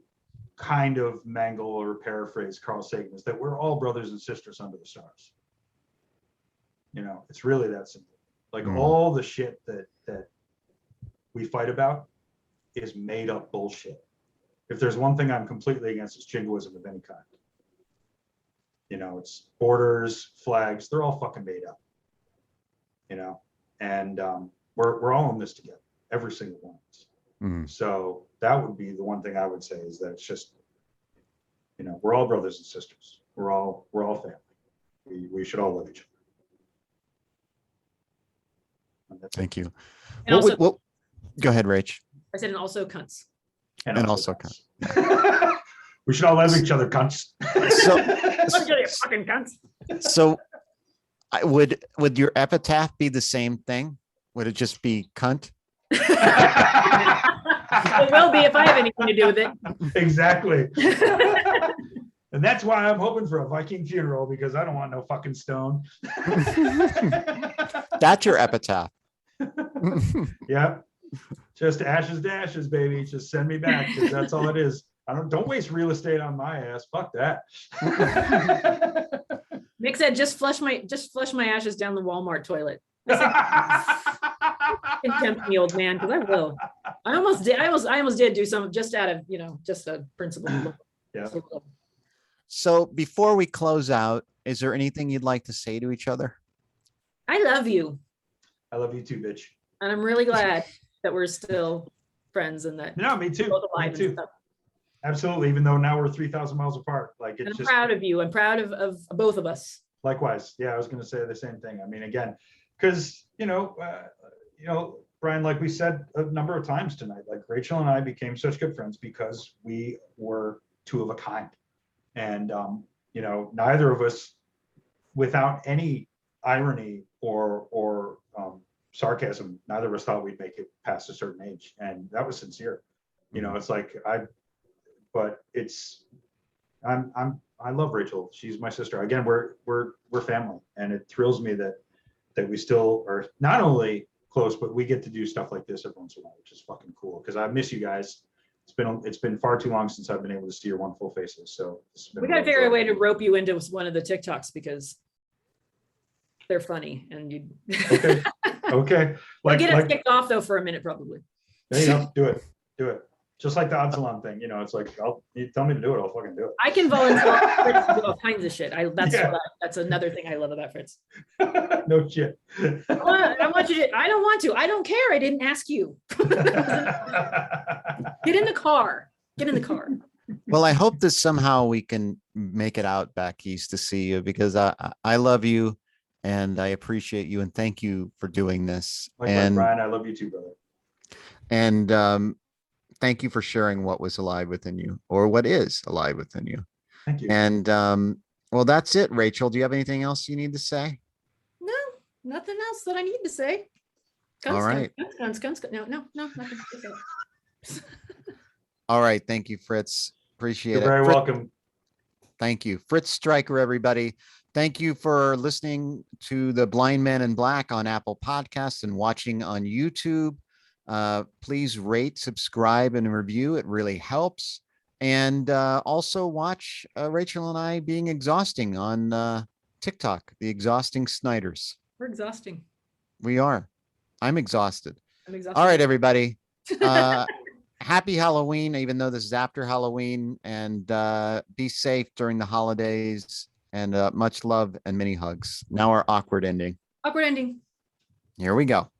kind of mangle or paraphrase Carl Sagan, is that we're all brothers and sisters under the stars. It's really that simple. Like all the shit that we fight about is made up bullshit. If there's one thing I'm completely against, it's jingoism of any kind. It's borders, flags, they're all fucking made up. And we're all in this together, every single one of us. So that would be the one thing I would say, is that it's just, we're all brothers and sisters. We're all family. We should all love each other. Thank you. And also, go ahead, Rach. I said, and also cunts. And also cunts. We should all love each other, cunts. Fucking cunts. So, would your epitaph be the same thing? Would it just be cunt? It will be if I have anything to do with it. Exactly. And that's why I'm hoping for a Viking funeral, because I don't want no fucking stone. That's your epitaph. Yep. Just ashes to ashes, baby. Just send me back, because that's all it is. Don't waste real estate on my ass. Fuck that. Mick said, just flush my ashes down the Walmart toilet. Contempt me, old man, because I will. I almost did do some just out of just a principle. Yeah. So before we close out, is there anything you'd like to say to each other? I love you. I love you too, bitch. And I'm really glad that we're still friends and that. No, me too. both Me alive and too. stuff. Absolutely. Even though now we're 3,000 miles apart. Like And it's I'm just proud of you. I'm proud of both of us. likewise. Yeah, I was going to say the same thing. I mean, again, because Brian, like we said a number of times tonight, like Rachel and I became such good friends because we were two of a kind. And neither of us, without any irony or sarcasm, neither of us thought we'd make it past a certain age, and that was sincere. It's like I love Rachel. She's my sister. Again, we're family, and it thrills me that we still are not only close, but we get to do stuff like this every once in a while, which is fucking cool. Because I miss you guys. It's been far too long since I've been able to see your wonderful faces. So We got to figure out a way to rope you into one of the TikToks because they're funny and you. Okay. Get us kicked off though for a minute, probably. There you go. Do it. Just like the Absalom thing, it's like, you tell me to do it, I'll fucking do it. I can volunteer Fritz to do all kinds of shit. That's another thing I love about Fritz. No shit. I want you to. I don't want to. I don't care. I didn't ask you. Get in the car. Get in the car. Well, I hope that somehow we can make it out back east to see you, because I love you and I appreciate you and thank you for doing this. Likewise, Brian, I love you too, brother. And thank you for sharing what was alive within you, or what is alive within you. Thank you. And well, that's it. Rachel, do you have anything else you need to say? No, nothing else that I need to say. All right. Guns. No, nothing. All right. Thank you, Fritz. Appreciate it. You're very welcome. Thank you. Fritz Stryker, everybody. Thank you for listening to the Blind Man in Black on Apple Podcasts and watching on YouTube. Please rate, subscribe, and review. It really helps. And also watch Rachel and I being exhausting on TikTok, the Exhausting Snyders. We're exhausting. We are. I'm exhausted. I'm exhausted. All right, everybody. Happy Halloween, even though this is after Halloween, and be safe during the holidays, and much love and many hugs. Now our awkward ending. Awkward ending. Here we go.